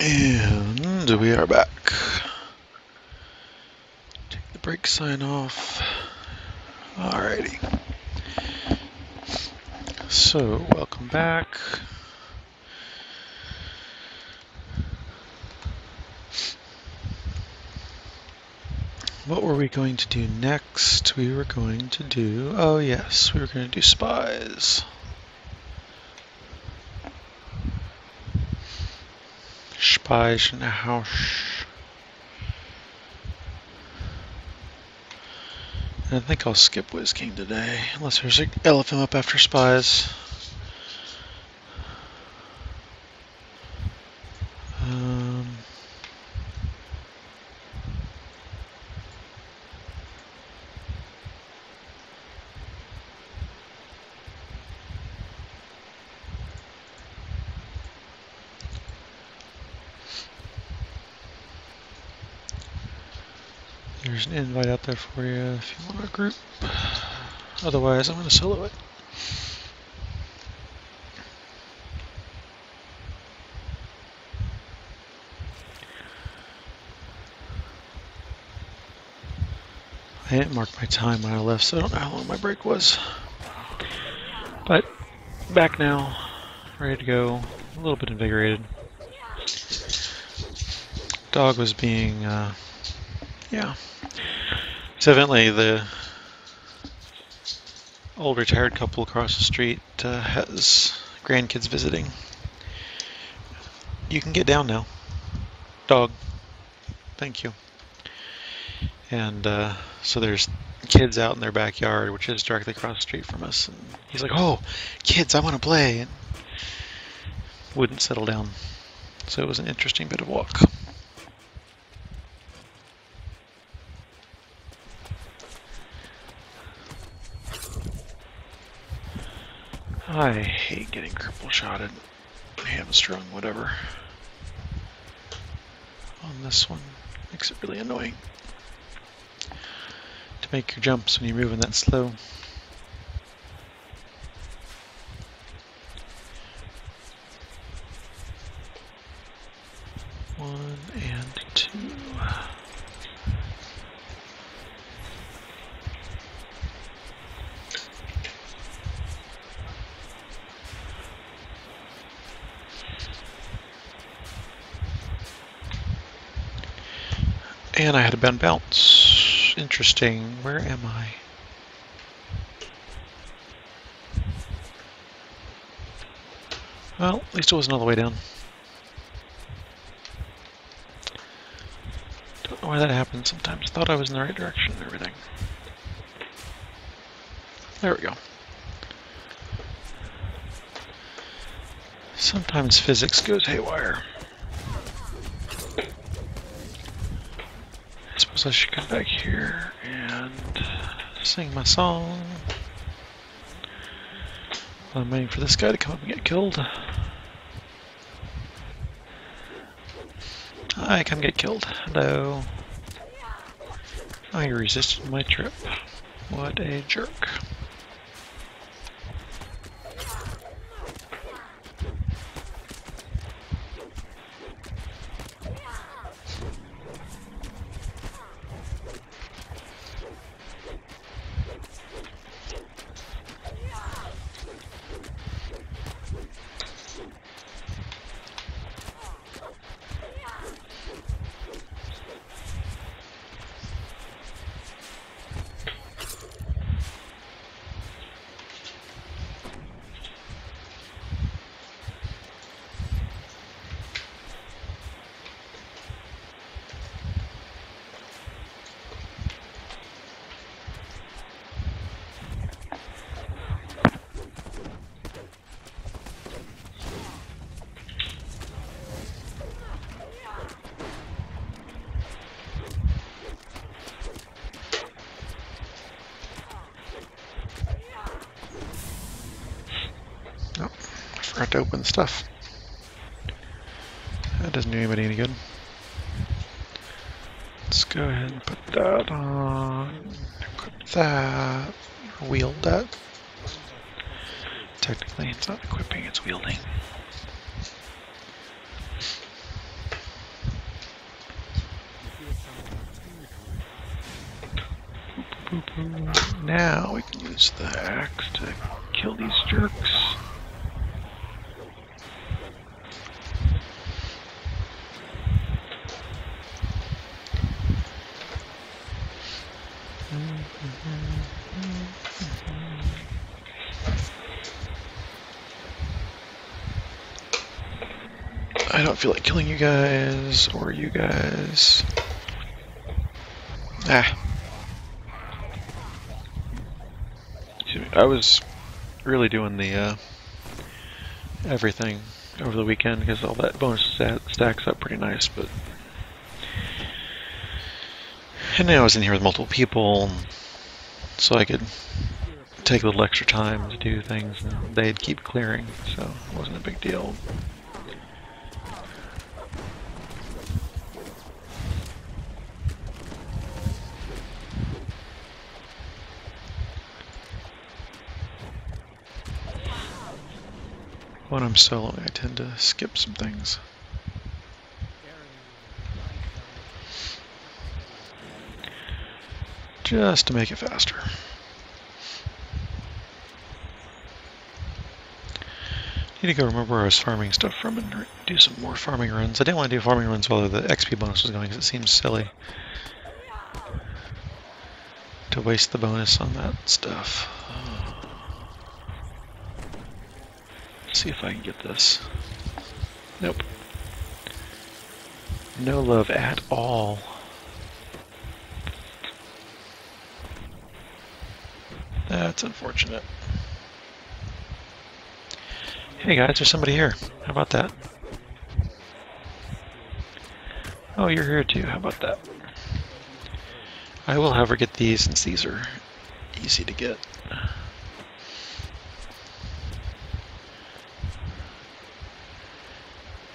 A: And we are back. Take the brake sign off. Alrighty. So, welcome back. What were we going to do next? We were going to do, oh yes, we were going to do spies. Spies in the house. And I think I'll skip Whiz King today, unless there's an elephant up after spies. There's an invite out there for you if you want a group. Otherwise, I'm going to solo it. I didn't mark my time when I left, so I don't know how long my break was. But back now, ready to go, a little bit invigorated. Dog was being, yeah. So evidently the old retired couple across the street has grandkids visiting. You can get down now. Dog. Thank you. And so there's kids out in their backyard, which is directly across the street from us. And he's like, "Oh, kids, I want to play." And wouldn't settle down. So it was an interesting bit of walk. I hate getting cripple shotted, hamstrung, whatever. On this one, makes it really annoying to make your jumps when you're moving that slow. One and two. And I had a bend bounce. Interesting. Where am I? Well, at least it wasn't all the way down. Don't know why that happens sometimes. Thought I was in the right direction and everything. There we go. Sometimes physics goes haywire. I suppose I should come back here and sing my song. I'm waiting for this guy to come up and get killed. Hi, come get killed. Hello. I resisted my trip. What a jerk. To open stuff. That doesn't do anybody any good. Let's go ahead and put that on. Equip that. Wield that. Technically, it's not equipping, it's wielding. Now we can use the axe to kill these jerks. I don't feel like killing you guys or you guys. Ah. I was really doing the everything over the weekend because all that bonus stacks up pretty nice, but and now I was in here with multiple people, so I could take a little extra time to do things, and they'd keep clearing, so it wasn't a big deal. When I'm soloing, I tend to skip some things. Just to make it faster. Need to go remember where I was farming stuff from and do some more farming runs. I didn't want to do farming runs while the XP bonus was going because it seems silly to waste the bonus on that stuff. Let's see if I can get this. Nope. No love at all. That's unfortunate. Hey guys, there's somebody here. How about that? Oh, you're here too. How about that? I will, however, get these since these are easy to get.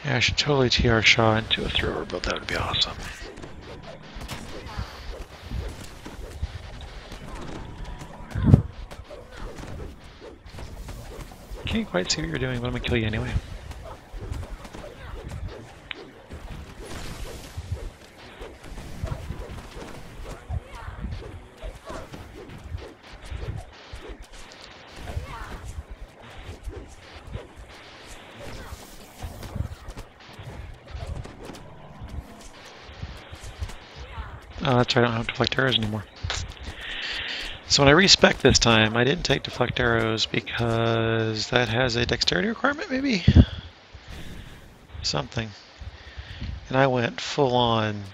A: Yeah, I should totally TR Shaw into a thrower, but that would be awesome. Can't quite see what you're doing, but I'm gonna kill you anyway. Oh, that's right, I don't have deflect arrows anymore. So when I respec this time, I didn't take deflect arrows because that has a dexterity requirement, maybe? Something. And I went full on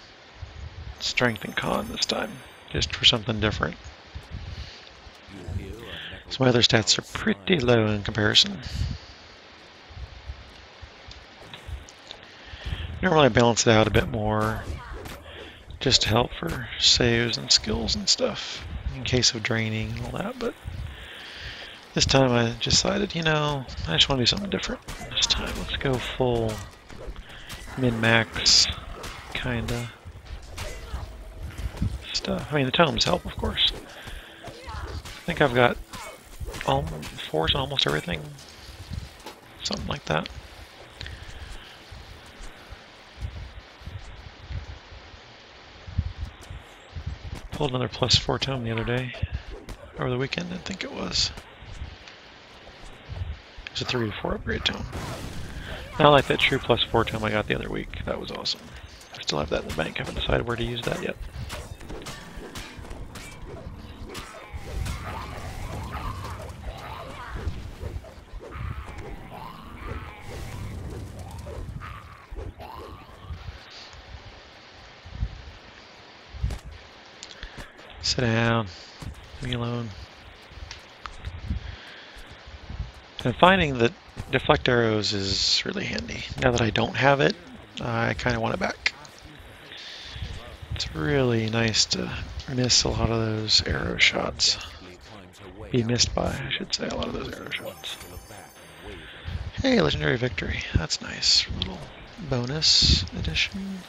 A: strength and con this time, just for something different. So my other stats are pretty low in comparison. Normally I balance it out a bit more, just to help for saves and skills and stuff, in case of draining and all that, but this time I decided, you know, I just want to do something different. This time, let's go full min-max kinda stuff. I mean, the tomes help, of course. I think I've got all 4s on almost everything. Something like that. Pulled another +4 tome the other day. Over the weekend, I think it was. It's a 3 to 4 upgrade tome. I like that true +4 tome I got the other week. That was awesome. I still have that in the bank. I haven't decided where to use that yet. Sit down. Leave me alone. I'm finding that deflect arrows is really handy. Now that I don't have it, I kind of want it back. It's really nice to miss a lot of those arrow shots. Be missed by, I should say, a lot of those arrow shots. Hey, legendary victory. That's nice. Little bonus edition.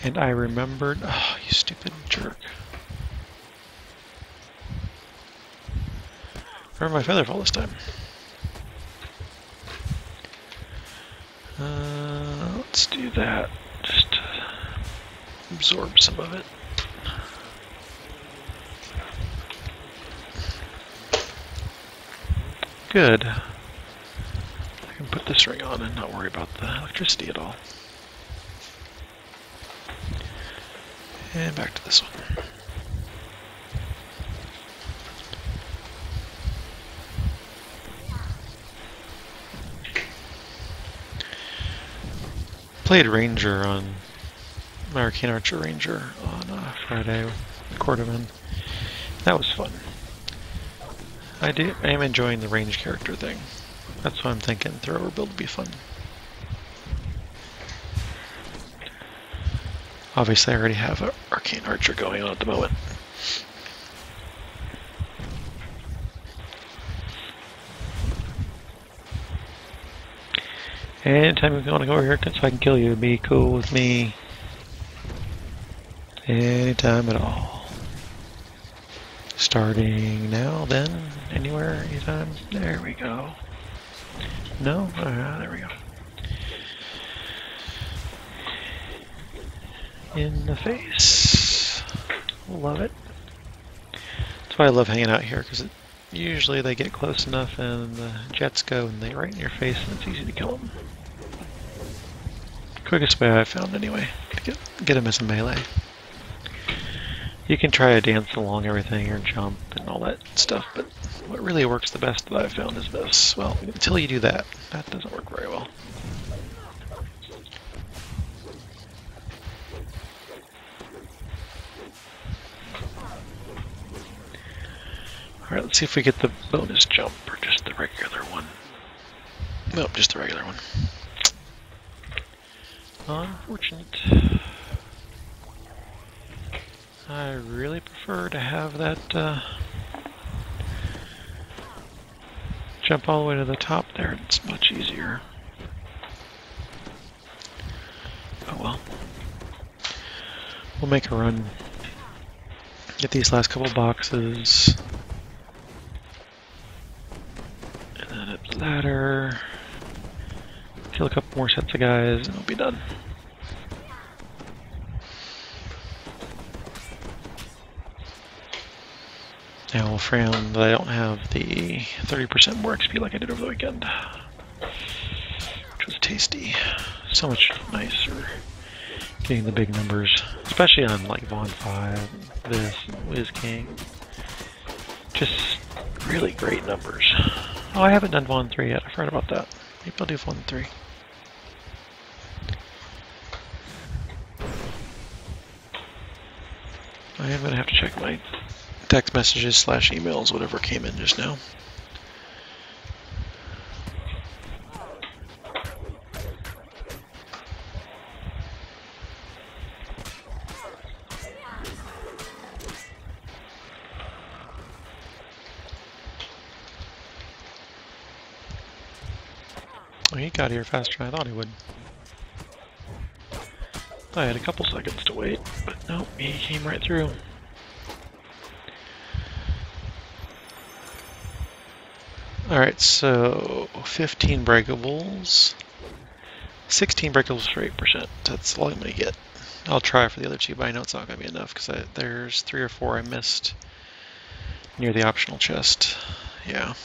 A: And I remembered. Oh, you stupid jerk. Remember my featherfall this time. Let's do that. Just to absorb some of it. good. I can put this ring on and not worry about the electricity at all. And back to this one. Played Ranger on my Arcane Archer Ranger on Friday with Cordovan. That was fun. I am enjoying the range character thing. That's why I'm thinking thrower build would be fun. Obviously, I already have an Arcane Archer going on at the moment. Anytime you want to go over here so I can kill you, be cool with me. Anytime at all. Starting now, then, anywhere, anytime. There we go. No? There we go. In the face. Love it. That's why I love hanging out here, because usually they get close enough and the jets go and they're right in your face and it's easy to kill them. Quickest way I've found anyway, to get them as a melee. You can try to dance along everything or jump and all that stuff, but what really works the best that I've found is this. Well, until you do that, that doesn't work very well. Alright, let's see if we get the bonus jump or just the regular one. Nope, just the regular one. Unfortunate. I really prefer to have that jump all the way to the top there. It's much easier. Oh well. We'll make a run. Get these last couple boxes. And then up the ladder. Kill a couple more sets of guys and we'll be done. Now we'll frown that I don't have the 30% more XP like I did over the weekend. Which was tasty. So much nicer getting the big numbers. Especially on like Vaughn 5, this, and Wiz King. Just really great numbers. Oh, I haven't done Vaughn 3 yet. I forgot about that. Maybe I'll do Vaughn 3. I am going to have to check my text messages / emails, whatever came in just now. Oh, he got here faster than I thought he would. I had a couple seconds to wait, but nope, he came right through. Alright, so 15 breakables, 16 breakables for 8%. That's all I'm going to get. I'll try for the other two, but I know it's not going to be enough because there's 3 or 4 I missed near the optional chest. Yeah.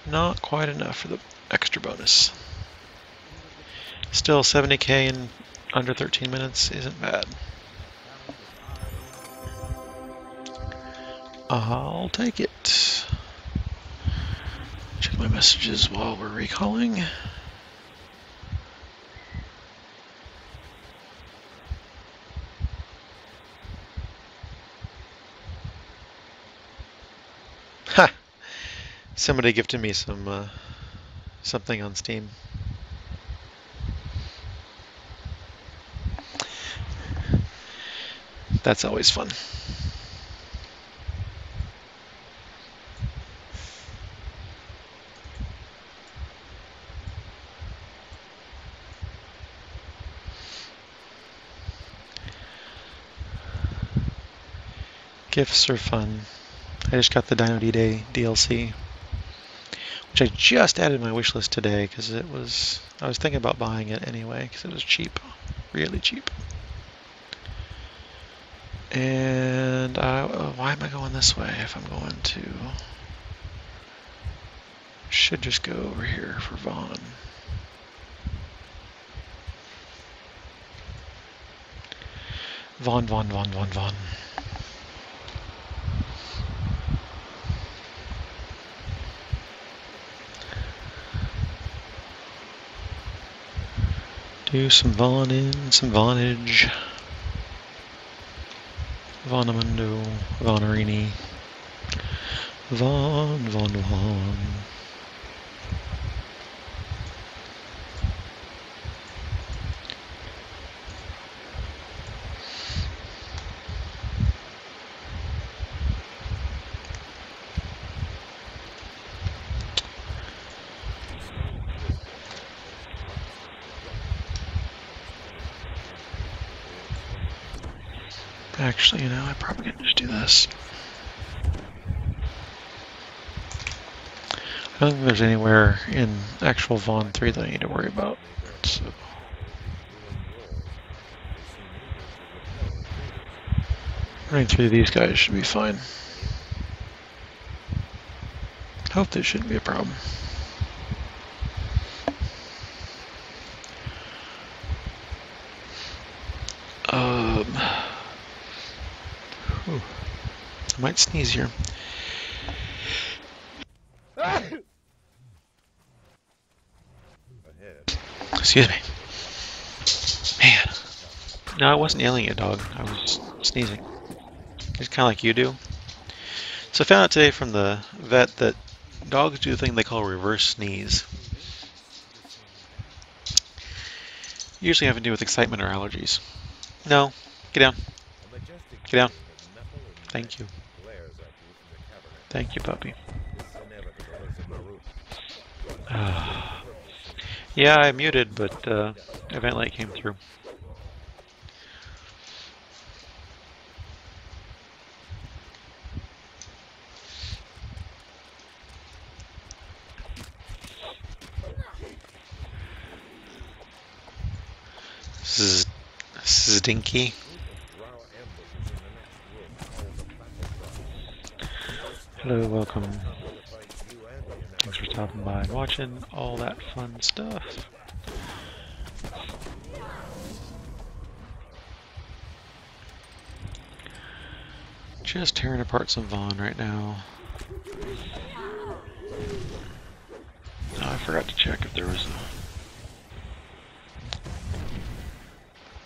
A: Not quite enough for the extra bonus. Still, 70k in under 13 minutes isn't bad. I'll take it. Check my messages while we're recalling. Ha! Somebody gifted me some something on Steam. That's always fun. Gifts are fun. I just got the Dino D-Day DLC, which I just added to my wish list today because I was thinking about buying it anyway because it was cheap, really cheap. And why am I going this way if I'm going to Should just go over here for Vaughn. Vaughn. Do some Vaughn in, some Vaughnage. Vaughnamundo, Vaughnarini. Vaughn. Actually, you know, I probably can just do this. I don't think there's anywhere in actual Vaughn 3 that I need to worry about. So. Running through these guys should be fine. Hope this shouldn't be a problem. I might sneeze here. Excuse me. Man. No, I wasn't yelling at dog. I was sneezing. It's kind of like you do. So I found out today from the vet that dogs do the thing they call reverse sneeze. Usually having to do with excitement or allergies. No. Get down. Get down. Thank you. Thank you, puppy. Yeah, I muted, but event light came through. Stinky. Hello, welcome. Thanks for stopping by and watching all that fun stuff. Just tearing apart some Vaughn right now. Oh, I forgot to check if there was a...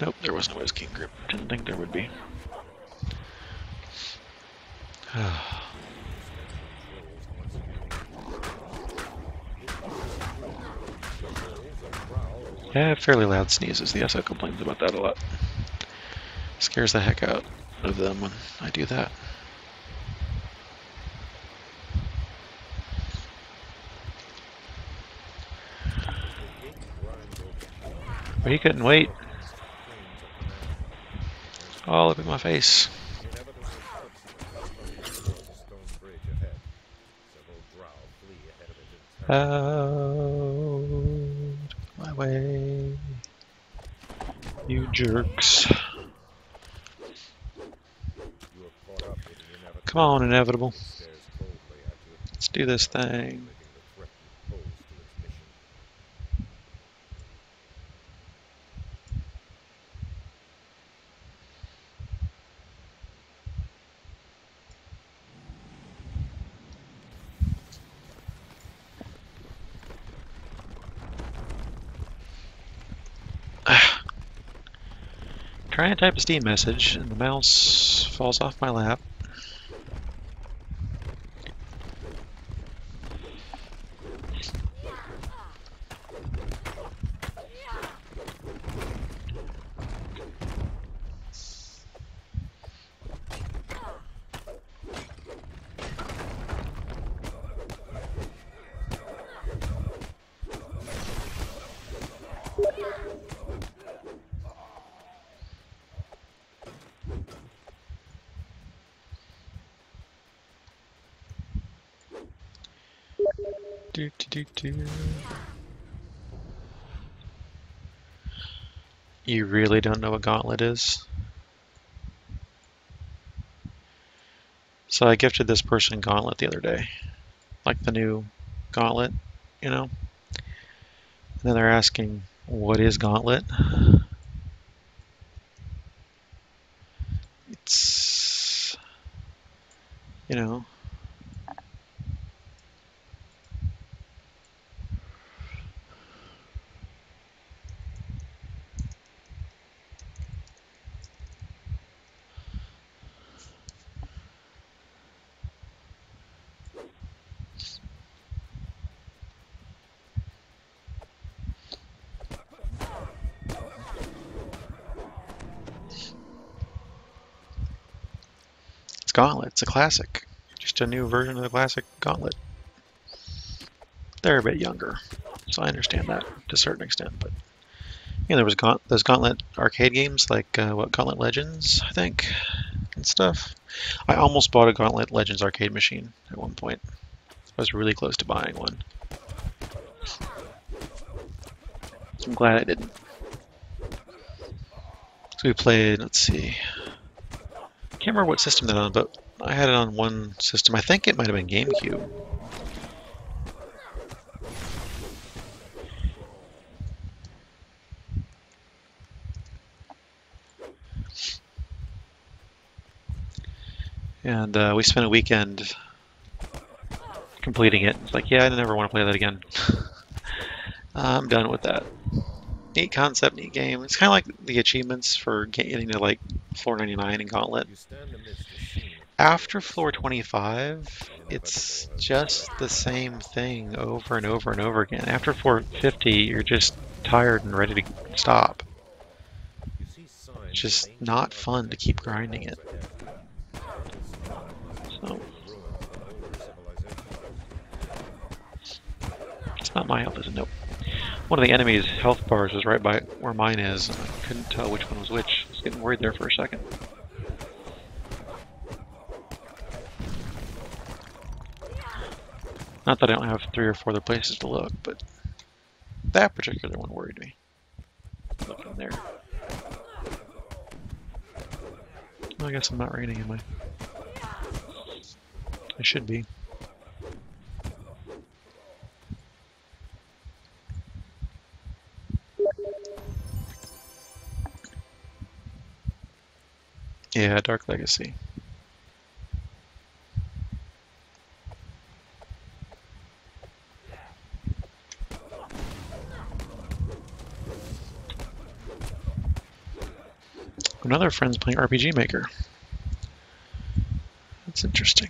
A: Nope, there was no Whiz King grip. Didn't think there would be. Yeah, fairly loud sneezes. The SO complains about that a lot. Scares the heck out of them when I do that. But he couldn't wait. Oh, look at my face. Out my way, you jerks. Come on, Inevitable. Let's do this thing. Trying to type a Steam message, and the mouse falls off my lap. You really don't know what Gauntlet is? So I gifted this person Gauntlet the other day. Like the new Gauntlet, you know? And then they're asking, what is Gauntlet? It's, you know, it's Gauntlet. It's a classic. Just a new version of the classic Gauntlet. They're a bit younger, so I understand that to a certain extent. But yeah, there was those Gauntlet arcade games, like Gauntlet Legends, I think, and stuff. I almost bought a Gauntlet Legends arcade machine at one point. I was really close to buying one. I'm glad I didn't. So we played, let's see, can't remember what system that on, but I had it on one system. I think it might have been GameCube. And we spent a weekend completing it. It's like, yeah, I never want to play that again. I'm done with that. Neat concept, neat game. It's kind of like the achievements for getting to like floor 99 in Gauntlet. After floor 25, it's just the same thing over and over and over again. After floor 50, you're just tired and ready to stop. It's just not fun to keep grinding it. So, it's not my health, is it? Nope. One of the enemy's health bars was right by where mine is, and I couldn't tell which one was which. I was getting worried there for a second. Not that I don't have 3 or 4 other places to look, but that particular one worried me. Looking there. Well, I guess I'm not raining, am I? I should be. Yeah, Dark Legacy. Another friend's playing RPG Maker. That's interesting.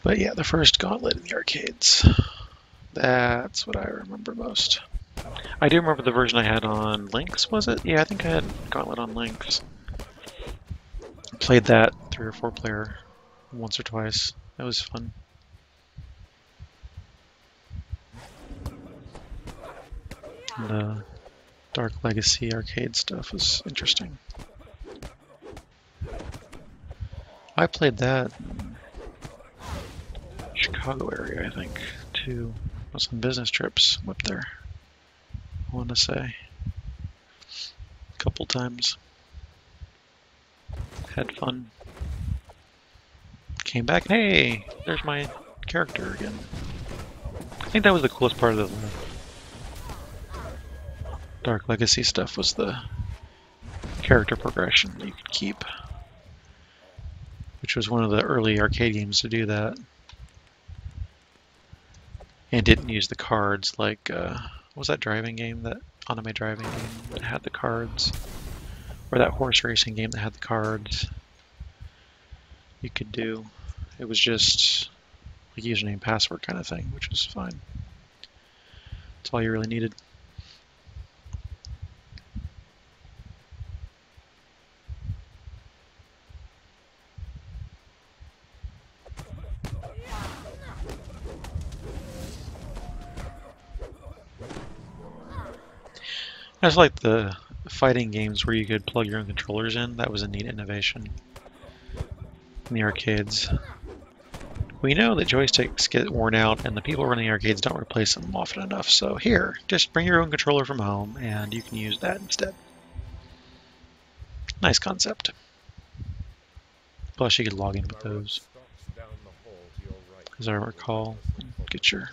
A: But yeah, the first Gauntlet in the arcades. That's what I remember most. I do remember the version I had on Lynx, was it? Yeah, I think I had Gauntlet on Lynx. Played that 3 or 4 player once or twice. That was fun. And the Dark Legacy arcade stuff was interesting. I played that in Chicago area, I think, too. On some business trips up there, I want to say. A couple times. Had fun. Came back, hey, there's my character again. I think that was the coolest part of the Dark Legacy stuff, was the character progression that you could keep. Which was one of the early arcade games to do that. And didn't use the cards like, what was that driving game, that anime driving game that had the cards? Or that horse racing game that had the cards you could do. It was just like username password kind of thing, which was fine. That's all you really needed. I just like the fighting games where you could plug your own controllers in. That was a neat innovation in the arcades. We know that joysticks get worn out and the people running arcades don't replace them often enough, so here, just bring your own controller from home and you can use that instead. Nice concept. Plus you could log in with those, as I recall. Get your,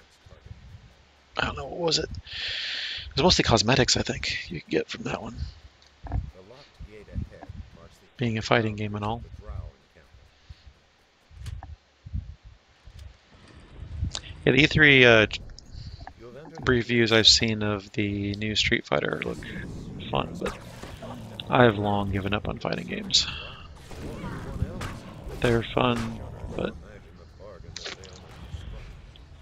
A: I don't know, what was it? It was mostly cosmetics, I think, you could get from that one. Being a fighting game and all. Yeah, the E3 brief views I've seen of the new Street Fighter look fun, but I've long given up on fighting games. They're fun, but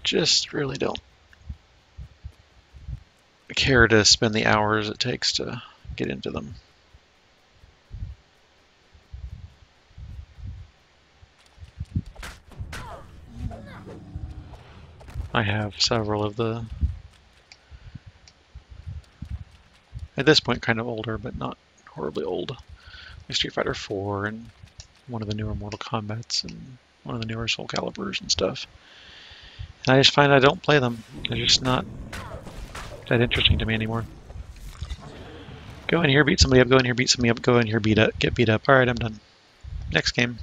A: just really don't care to spend the hours it takes to get into them. I have several of the, at this point, kind of older, but not horribly old, like Street Fighter 4 and one of the newer Mortal Kombats and one of the newer Soul Caliburs and stuff. And I just find I don't play them. They're just not that interesting to me anymore. Go in here, beat somebody up, go in here, beat somebody up, go in here, get beat up. Alright, I'm done. Next game.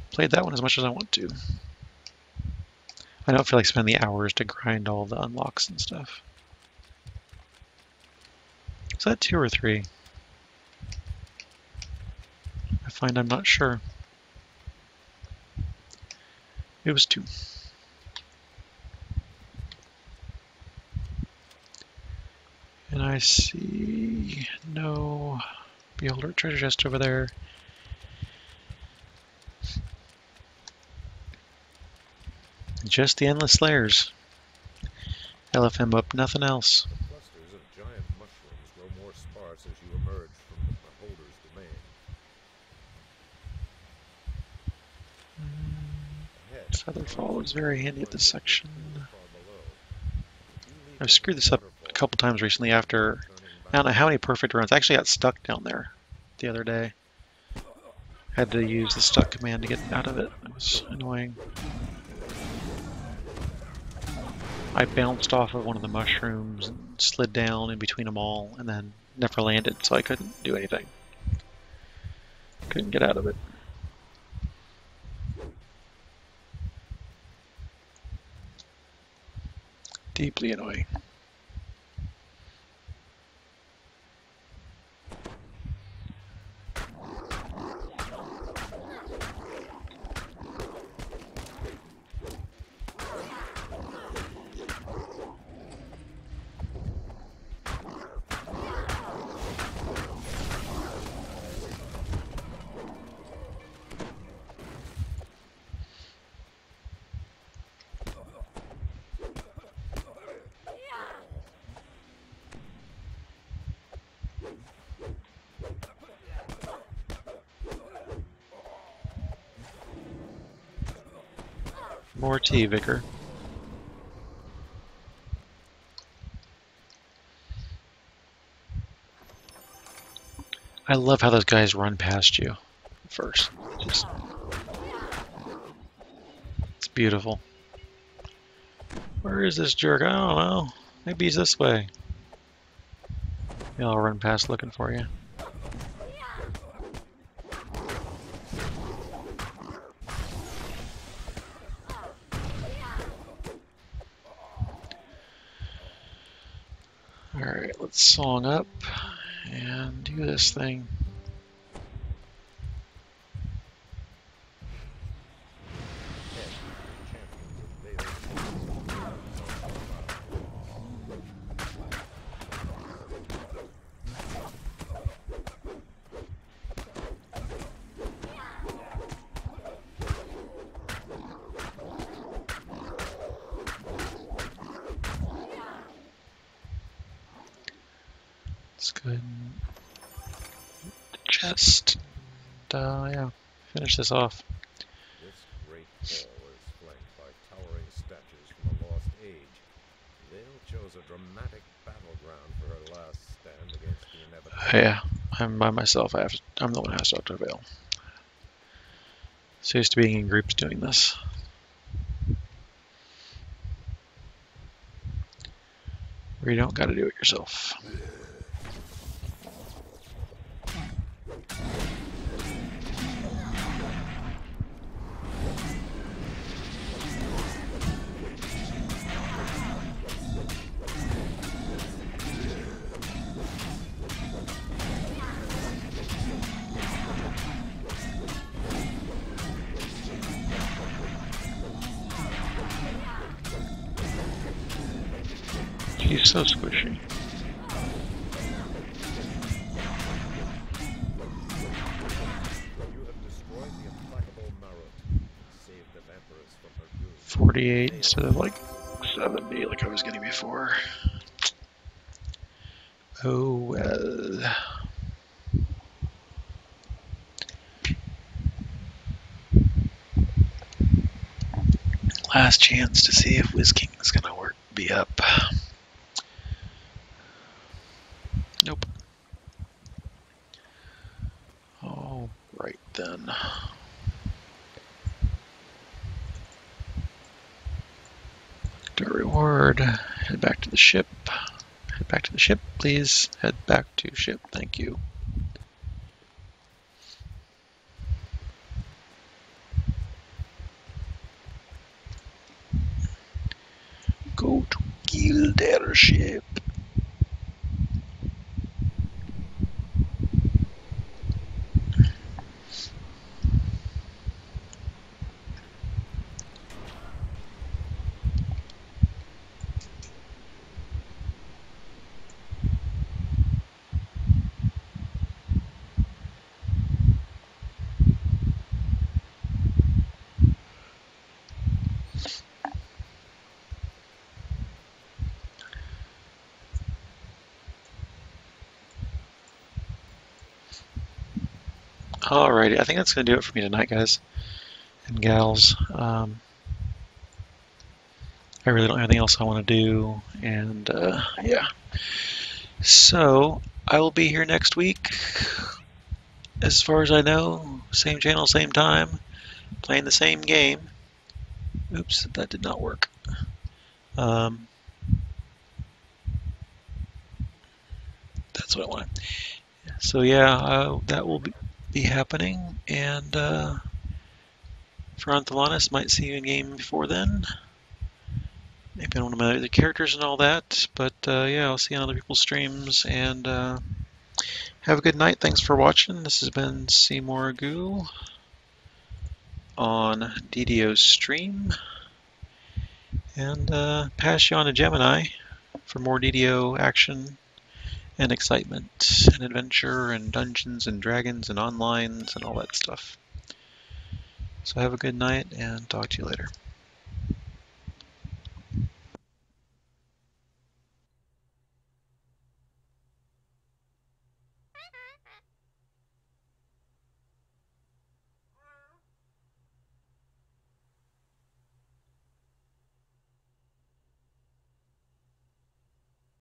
A: Played that one as much as I want to. I don't feel like spending the hours to grind all the unlocks and stuff. Is that 2 or 3? I find I'm not sure. It was 2. And I see no beholder treasure chest over there. Just the endless layers. LFM up, nothing else.
B: The clusters of giant mushrooms grow more sparse as you emerge from the beholder's domain.
A: Featherfall is very handy at this section. I've screwed this up a couple times recently after, I don't know how many perfect runs. I actually got stuck down there the other day. Had to use the stuck command to get out of it. It was annoying. I bounced off of one of the mushrooms and slid down in between them all and then never landed, so I couldn't do anything. Couldn't get out of it. Deeply annoying. More tea, Vicar. I love how those guys run past you first. It's beautiful. Where is this jerk? I don't know. Maybe he's this way. I'll run past looking for you. Alright, let's song up and do this thing. Let's go ahead and the chest. Yeah, finish this off.
B: This great hall is flanked by towering statues from a lost age. Vale chose a dramatic battleground for her last stand against the inevitable.
A: Yeah, I'm by myself. I'm the one who has to talk to Vale. So used to being in groups doing this. Where you don't got to do it yourself. He's so squishy.
B: You have destroyed the implacable Marut and saved the vampiress from her doom.
A: 48 instead of like 70 like I was getting before. Oh well. Last chance to see if Whiz King is gonna be up. Nope. All right then. To reward. Head back to the ship. Head back to the ship, please. Head back to ship. Thank you. Go to kill their ship. Alrighty, I think that's going to do it for me tonight, guys and gals. I really don't have anything else I want to do, and yeah. So, I will be here next week. As far as I know, same channel, same time, playing the same game. Oops, that did not work. That's what I wanted. So yeah, that will be happening, and for Anthelanis, might see you in game before then. Maybe on one of my other characters and all that, but yeah, I'll see you on other people's streams, and have a good night. Thanks for watching. This has been Seymour Goo on DDO's stream, and pass you on to Gemini for more DDO action and excitement and adventure and Dungeons and Dragons and onlines and all that stuff. So have a good night and talk to you later.